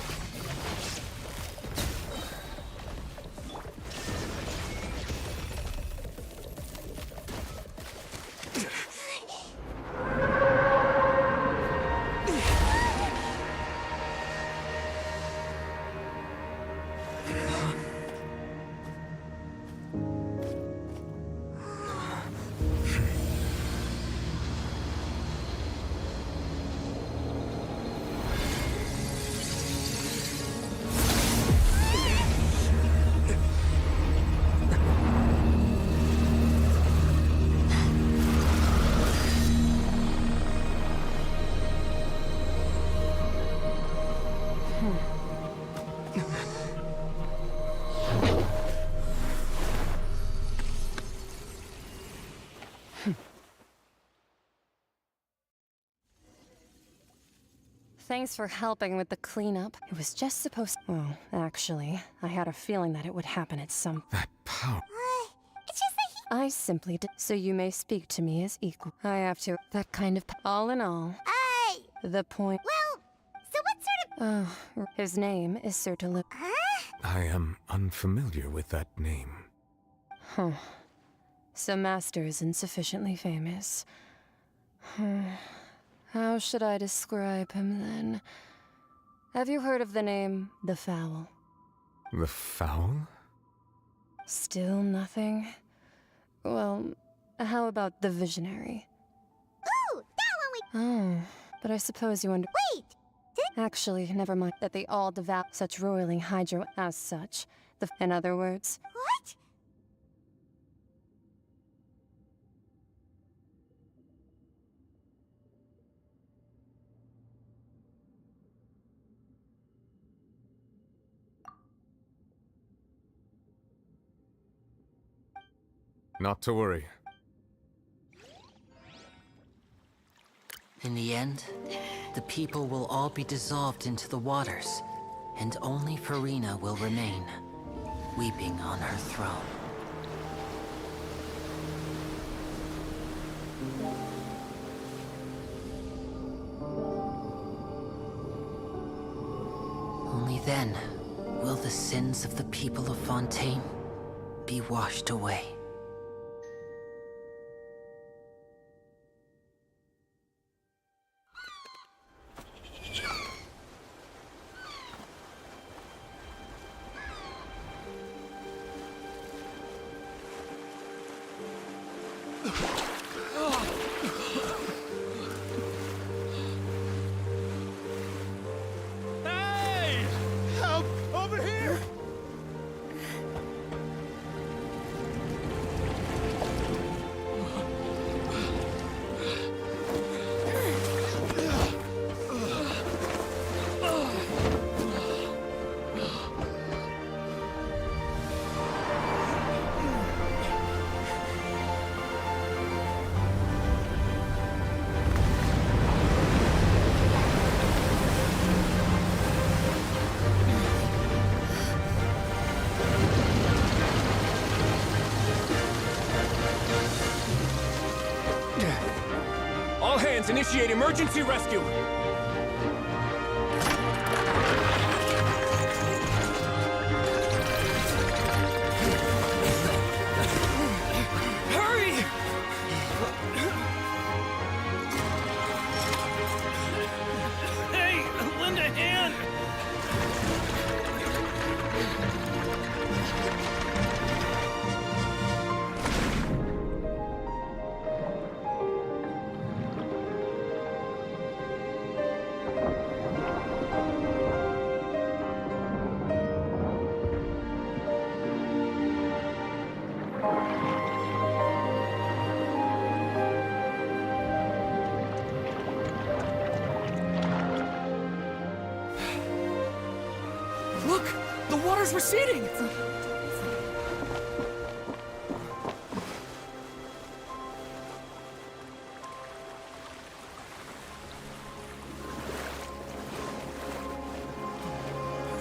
Thanks for helping with the cleanup. It was just supposed... Well, actually, I had a feeling that it would happen at some... That power... It's just that I simply did... So you may speak to me as equal. I have to... That kind of... All in all... The point... Well, so what sort of... his name is Sir Delip... I am unfamiliar with that name. Huh. So Master is insufficiently famous. How should I describe him then? Have you heard of the name The Fowl? The Fowl? Still nothing? Well, how about The Visionary? Ooh, that one we— Oh, but I suppose you Wait! Actually, never mind that they all devour such roiling hydro as such. In other words. What? Not to worry. In the end, the people will all be dissolved into the waters, and only Farina will remain, weeping on her throne. Only then will the sins of the people of Fontaine be washed away. Hey! Help! Over here! All hands, initiate emergency rescue! Hurry! Hey, lend a hand! Look! The water's receding!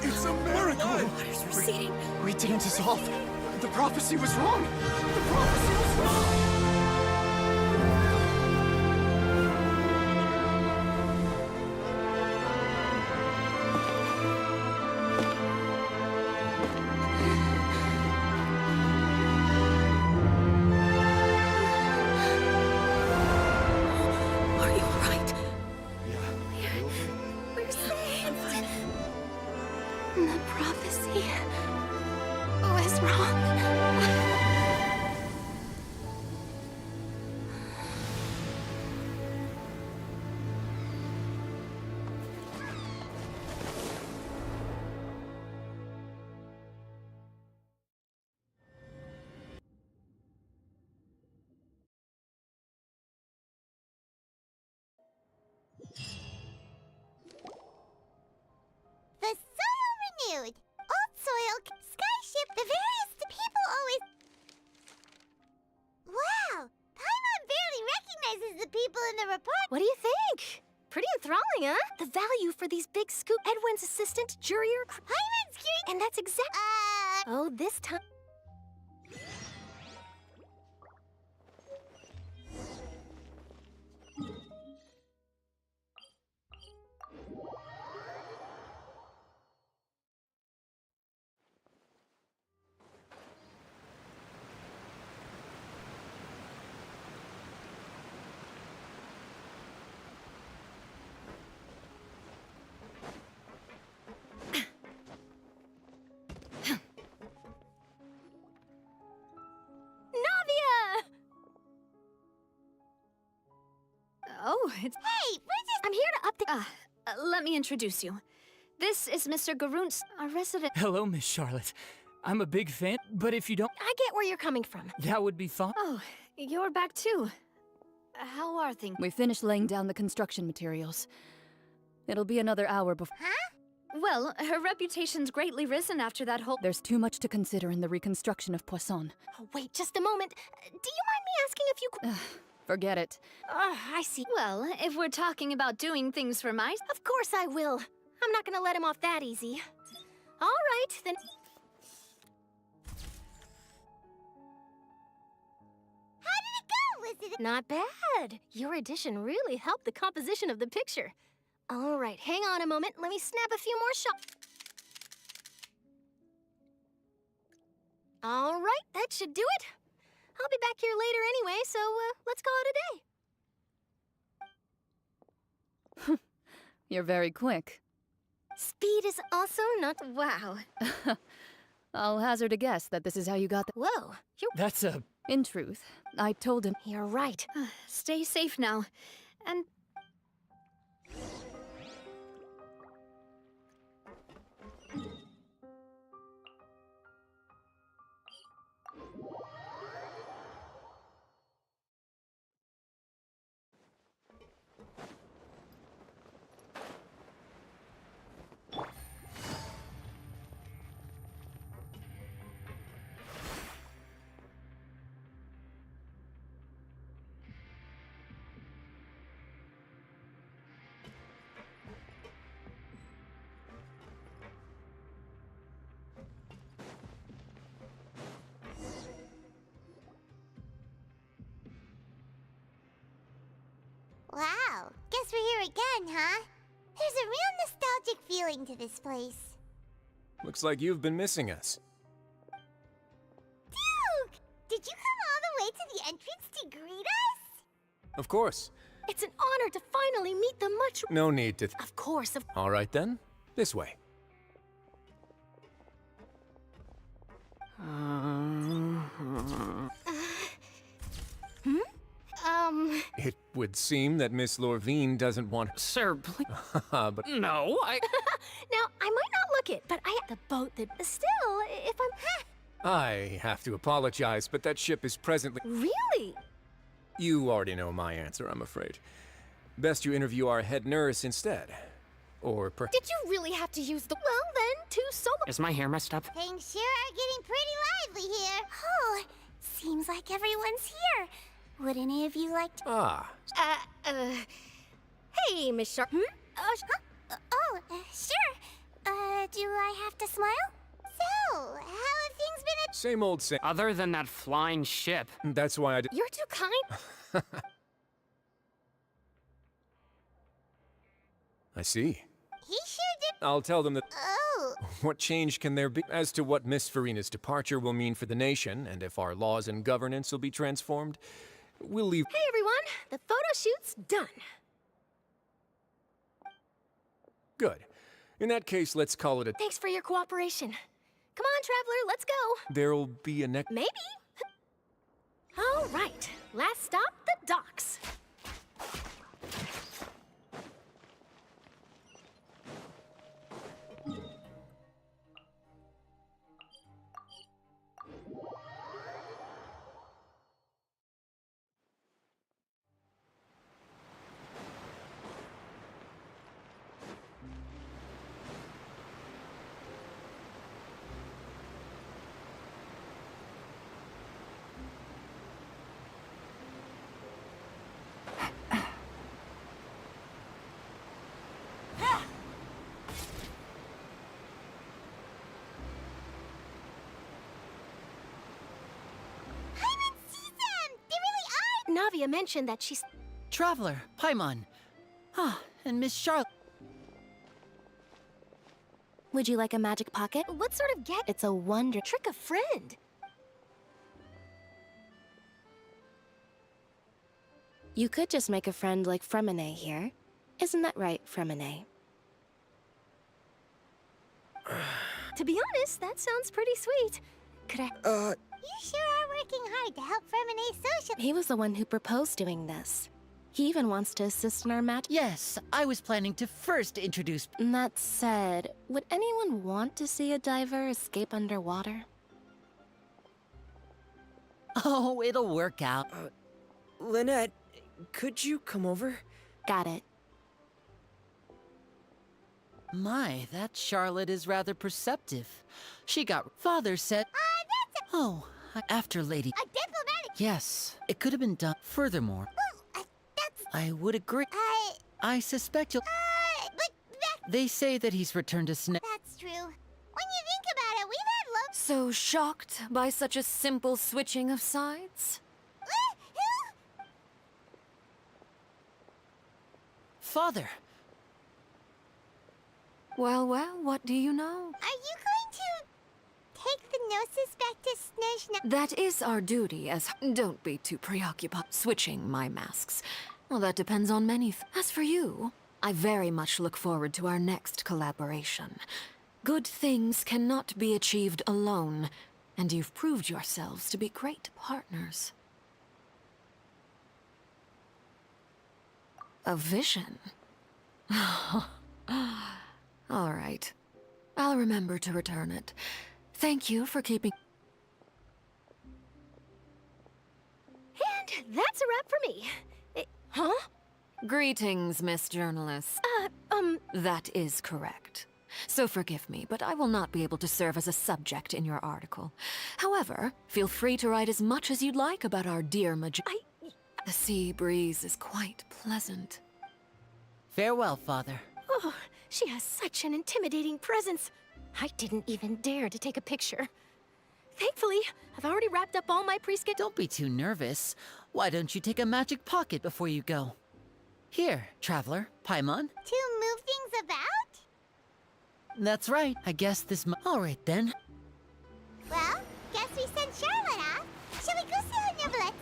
It's a miracle! Water's receding. We didn't dissolve. The prophecy was wrong! The prophecy was wrong! Are you alright? We're saved. The prophecy was wrong. The soil renewed. Old soil, skyship, the various people always. Wow! Paimon barely recognizes the people in the report. What do you think? Pretty enthralling, huh? The value for these big scoop. Edwin's assistant, Jurier. Paimon's curious. And that's exact. Oh, this time. it's... Hey, we're just... I'm here to update... let me introduce you. This is Mr. Garuntz, our resident... Hello, Miss Charlotte. I'm a big fan, but if you don't... I get where you're coming from. That would be fine. Oh, you're back too. How are things? We finished laying down the construction materials. It'll be another hour before... Huh? Well, her reputation's greatly risen after that whole... There's too much to consider in the reconstruction of Poisson. Oh, wait, just a moment. Do you mind me asking a few Forget it. I see. Well, if we're talking about doing things for mice... Of course I will. I'm not gonna let him off that easy. All right, then... How did it go? Was it... Not bad. Your addition really helped the composition of the picture. All right, hang on a moment. Let me snap a few more shots. All right, that should do it. I'll be back here later anyway, so let's call it a day. You're very quick. Speed is also not... Wow. I'll hazard a guess that this is how you got the... Whoa, you're... That's a... In truth, I told him... You're right. Stay safe now. And... Wow, guess we're here again, huh? There's a real nostalgic feeling to this place. Looks like you've been missing us. Duke! Did you come all the way to the entrance to greet us? Of course. It's an honor to finally meet the much... No need to... Of course, of... All right then. This way. It would seem that Miss Lorvine doesn't want... Sir, please... but... No, I... Now, I might not look it, but I have the boat that... Still, if I'm... I have to apologize, but that ship is presently... Really? You already know my answer, I'm afraid. Best you interview our head nurse instead. Or Did you really have to use the... Well, then, two solo... Is my hair messed up? Things sure are getting pretty lively here. Oh, seems like everyone's here. Would any of you like to... Ah. Hey, Miss Sharp. Sure. Do I have to smile? So, how have things been at... Same old same. Other than that flying ship. That's why I did... You're too kind. I see. He sure did... I'll tell them that... Oh. What change can there be as to what Miss Farina's departure will mean for the nation, and if our laws and governance will be transformed? We'll leave... Hey, everyone. The photo shoot's done. Good. In that case, let's call it a... Thanks for your cooperation. Come on, Traveler, let's go. There'll be a next... Maybe. All right. Last stop, the docks. Navia mentioned that she's... Traveler, Paimon. Ah, and Miss Charlotte. Would you like a magic pocket? What sort of get... It's a wonder... Trick a friend. You could just make a friend like Fremine here. Isn't that right, Fremine? To be honest, that sounds pretty sweet. Could I... You sure are working hard to help Fremine social... He was the one who proposed doing this. He even wants to assist in our match. Yes, I was planning to first introduce... That said, would anyone want to see a diver escape underwater? Oh, it'll work out. Lynette, could you come over? Got it. My, that Charlotte is rather perceptive. She got... Father said... Oh, after Lady... A diplomatic... Yes, it could have been done. Furthermore... that's... I would agree. I suspect you'll... but that... They say that he's returned to Sna... That's true. When you think about it, we've had love... So shocked by such a simple switching of sides? Father! Well, what do you know? Are you going to take the Gnosis back to Snezhna? That is our duty as... Don't be too preoccupied switching my masks. Well, that depends on many As for you, I very much look forward to our next collaboration. Good things cannot be achieved alone, and you've proved yourselves to be great partners. A vision? All right. I'll remember to return it. Thank you for keeping... And that's a wrap for me. Huh? Greetings, Miss Journalist. That is correct. So forgive me, but I will not be able to serve as a subject in your article. However, feel free to write as much as you'd like about our dear The sea breeze is quite pleasant. Farewell, Father. Oh, she has such an intimidating presence. I didn't even dare to take a picture. Thankfully, I've already wrapped up all my pre-scheduled... Don't be too nervous. Why don't you take a magic pocket before you go? Here, Traveler, Paimon. To move things about? That's right. I guess this All right, then. Well, guess we send Charlotte off. Shall we go see her, Neverlet?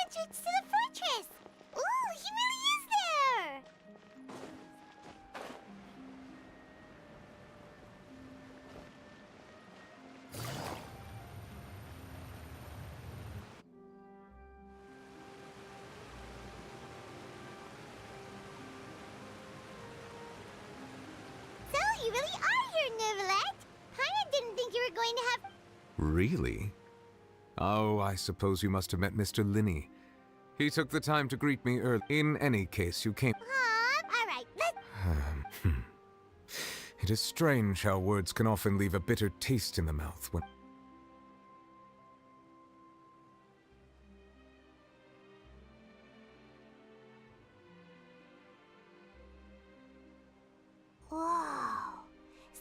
Entrance to the fortress! Ooh, he really is there! So, you really are here, Neverlet? Paimon didn't think you were going to have... Really? Oh, I suppose you must have met Mr. Linney. He took the time to greet me early. In any case, you came... Alright, let's... It is strange how words can often leave a bitter taste in the mouth when... Whoa.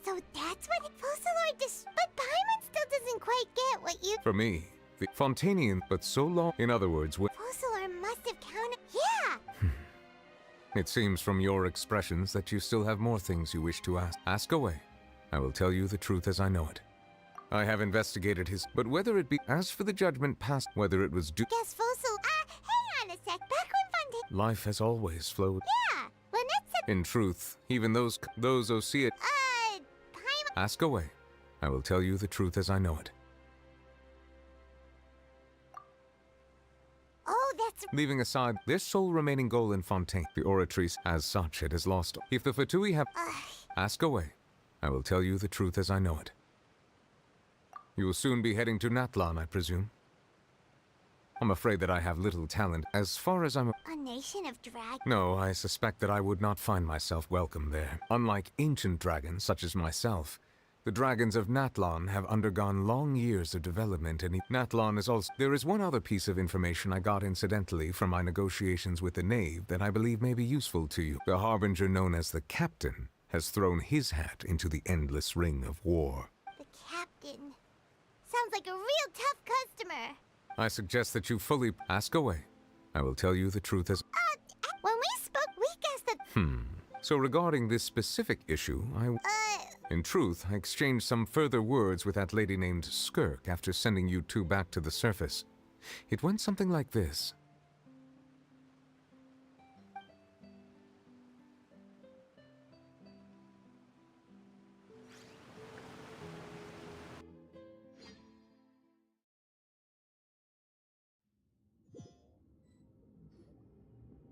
So that's what Fossilor But Paimon still doesn't quite get what you... For me, the Fontanian, but so long... In other words, Fossilor must have counted... Yeah! It seems from your expressions that you still have more things you wish to ask. Ask away. I will tell you the truth as I know it. I have investigated his... But whether it be... As for the judgment passed, whether it was due... Guess Fossil... hang on a sec. Back when Fontaine... Life has always flowed. Yeah! Lynette said... In truth, even those who see it... Paimon... Ask away. I will tell you the truth as I know it. Oh, that's... Leaving aside their sole remaining goal in Fontaine, the Oratrice, as such, it has lost. If the Fatui have... Ask away. I will tell you the truth as I know it. You will soon be heading to Natlan, I presume? I'm afraid that I have little talent, as far as I'm... A nation of dragons. No, I suspect that I would not find myself welcome there. Unlike ancient dragons, such as myself, the dragons of Natlan have undergone long years of development, and Natlan is also... There is one other piece of information I got incidentally from my negotiations with the Knave that I believe may be useful to you. The Harbinger known as the Captain has thrown his hat into the endless ring of war. The captain. Sounds like a real tough customer. I suggest that you fully ask away. I will tell you the truth as... When we spoke, we guessed that... So regarding this specific issue, In truth, I exchanged some further words with that lady named Skirk after sending you two back to the surface. It went something like this.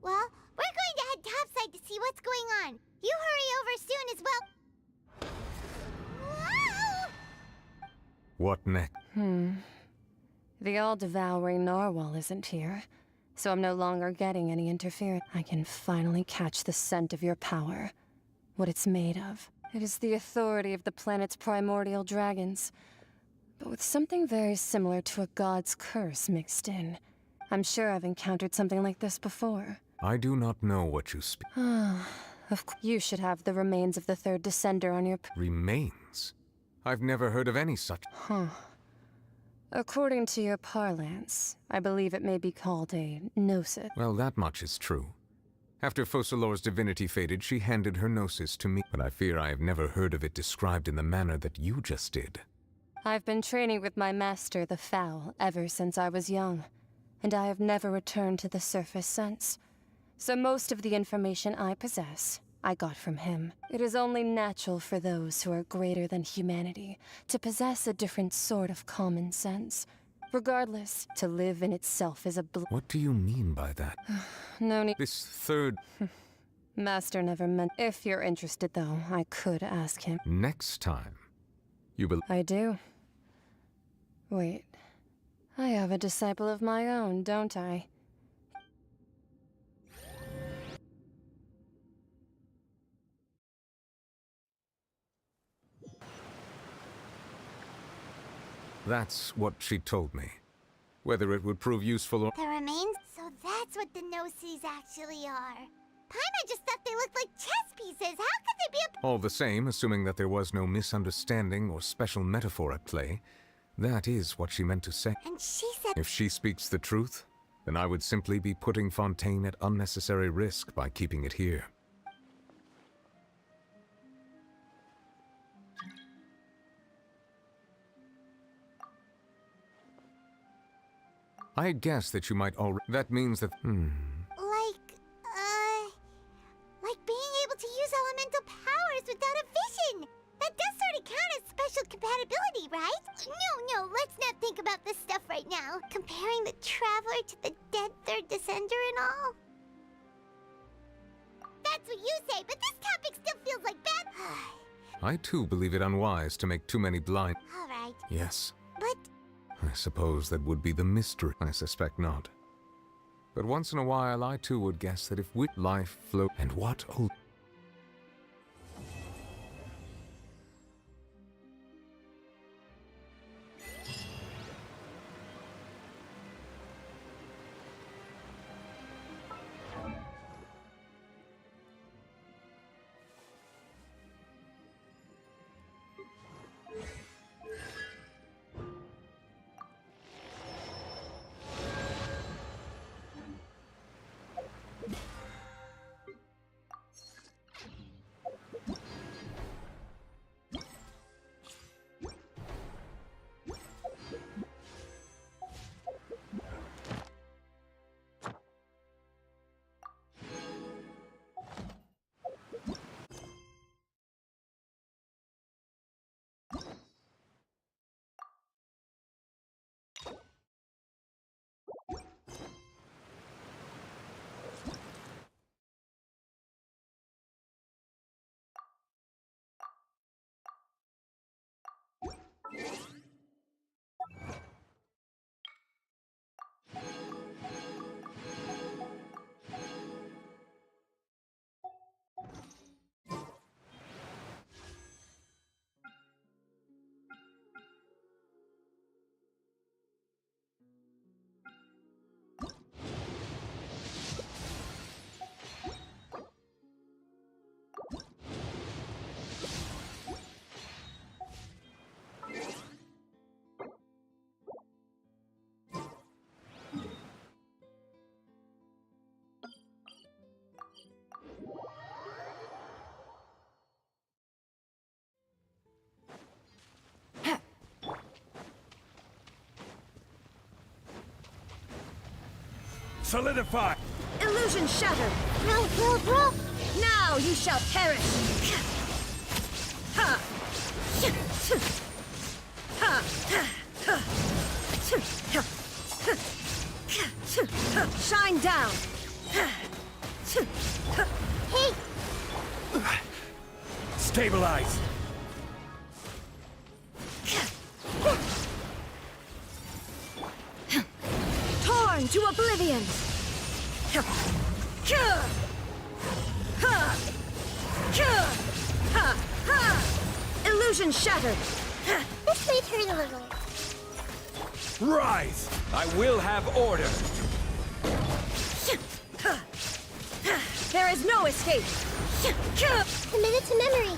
Well, we're going to head topside to see what's going on. You hurry over soon as well. Whoa! What next? The all-devouring narwhal isn't here, so I'm no longer getting any interference. I can finally catch the scent of your power, what it's made of. It is the authority of the planet's primordial dragons, but with something very similar to a god's curse mixed in. I'm sure I've encountered something like this before. I do not know what you speak. Of course, you should have the remains of the third descender on your... Remains? I've never heard of any such... According to your parlance, I believe it may be called a gnosis. Well, that much is true. After Focalor's divinity faded, she handed her gnosis to me, but I fear I have never heard of it described in the manner that you just did. I've been training with my master, the Fowl, ever since I was young, and I have never returned to the surface since. So most of the information I possess, I got from him. It is only natural for those who are greater than humanity to possess a different sort of common sense. Regardless, to live in itself is a What do you mean by that? No need. This third... Master never meant... If you're interested, though, I could ask him. Next time, you will... I do. Wait. I have a disciple of my own, don't I? That's what she told me. Whether it would prove useful or... The remains? So that's what the Gnosis actually are. Paimon just thought they looked like chess pieces. How could they be a... All the same, assuming that there was no misunderstanding or special metaphor at play, that is what she meant to say. And she said... If she speaks the truth, then I would simply be putting Fontaine at unnecessary risk by keeping it here. I guess that you might already... That means that... Like being able to use elemental powers without a vision. That does sort of count as special compatibility, right? No, let's not think about this stuff right now. Comparing the Traveler to the dead third descender and all. That's what you say, but this topic still feels like bad... I too believe it unwise to make too many blind... All right. Yes. But... I suppose that would be the mystery. I suspect not. But once in a while, I too would guess that if life flow... And what... Oh... Solidify! Illusion shattered! Roll! Now you shall perish! Ha! Shine down! Hey! Stabilize! Torn to oblivion! Illusion shattered! This might hurt a little. Rise! I will have order! There is no escape! Commit it to memory.